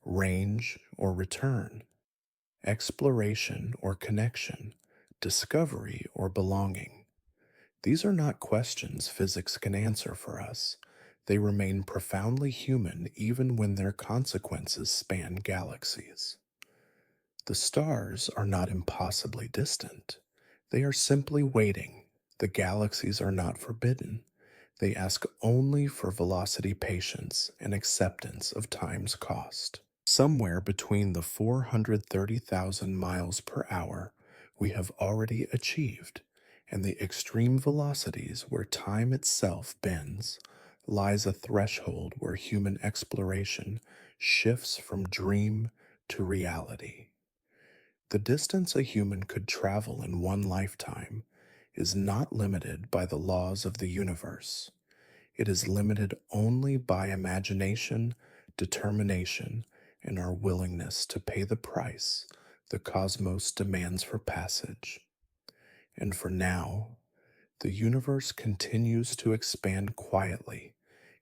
Range or return, exploration or connection, discovery or belonging. These are not questions physics can answer for us. They remain profoundly human even when their consequences span galaxies. The stars are not impossibly distant. They are simply waiting. The galaxies are not forbidden. They ask only for velocity patience and acceptance of time's cost. Somewhere between the 430,000 miles per hour we have already achieved, and the extreme velocities where time itself bends, lies a threshold where human exploration shifts from dream to reality. The distance a human could travel in one lifetime is not limited by the laws of the universe. It is limited only by imagination, determination, and our willingness to pay the price the cosmos demands for passage. And for now, the universe continues to expand quietly,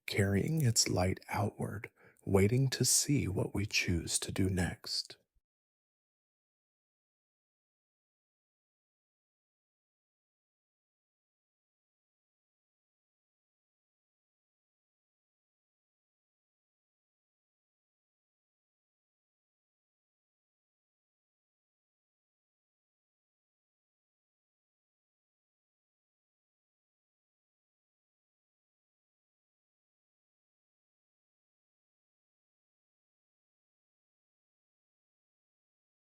carrying its light outward, waiting to see what we choose to do next.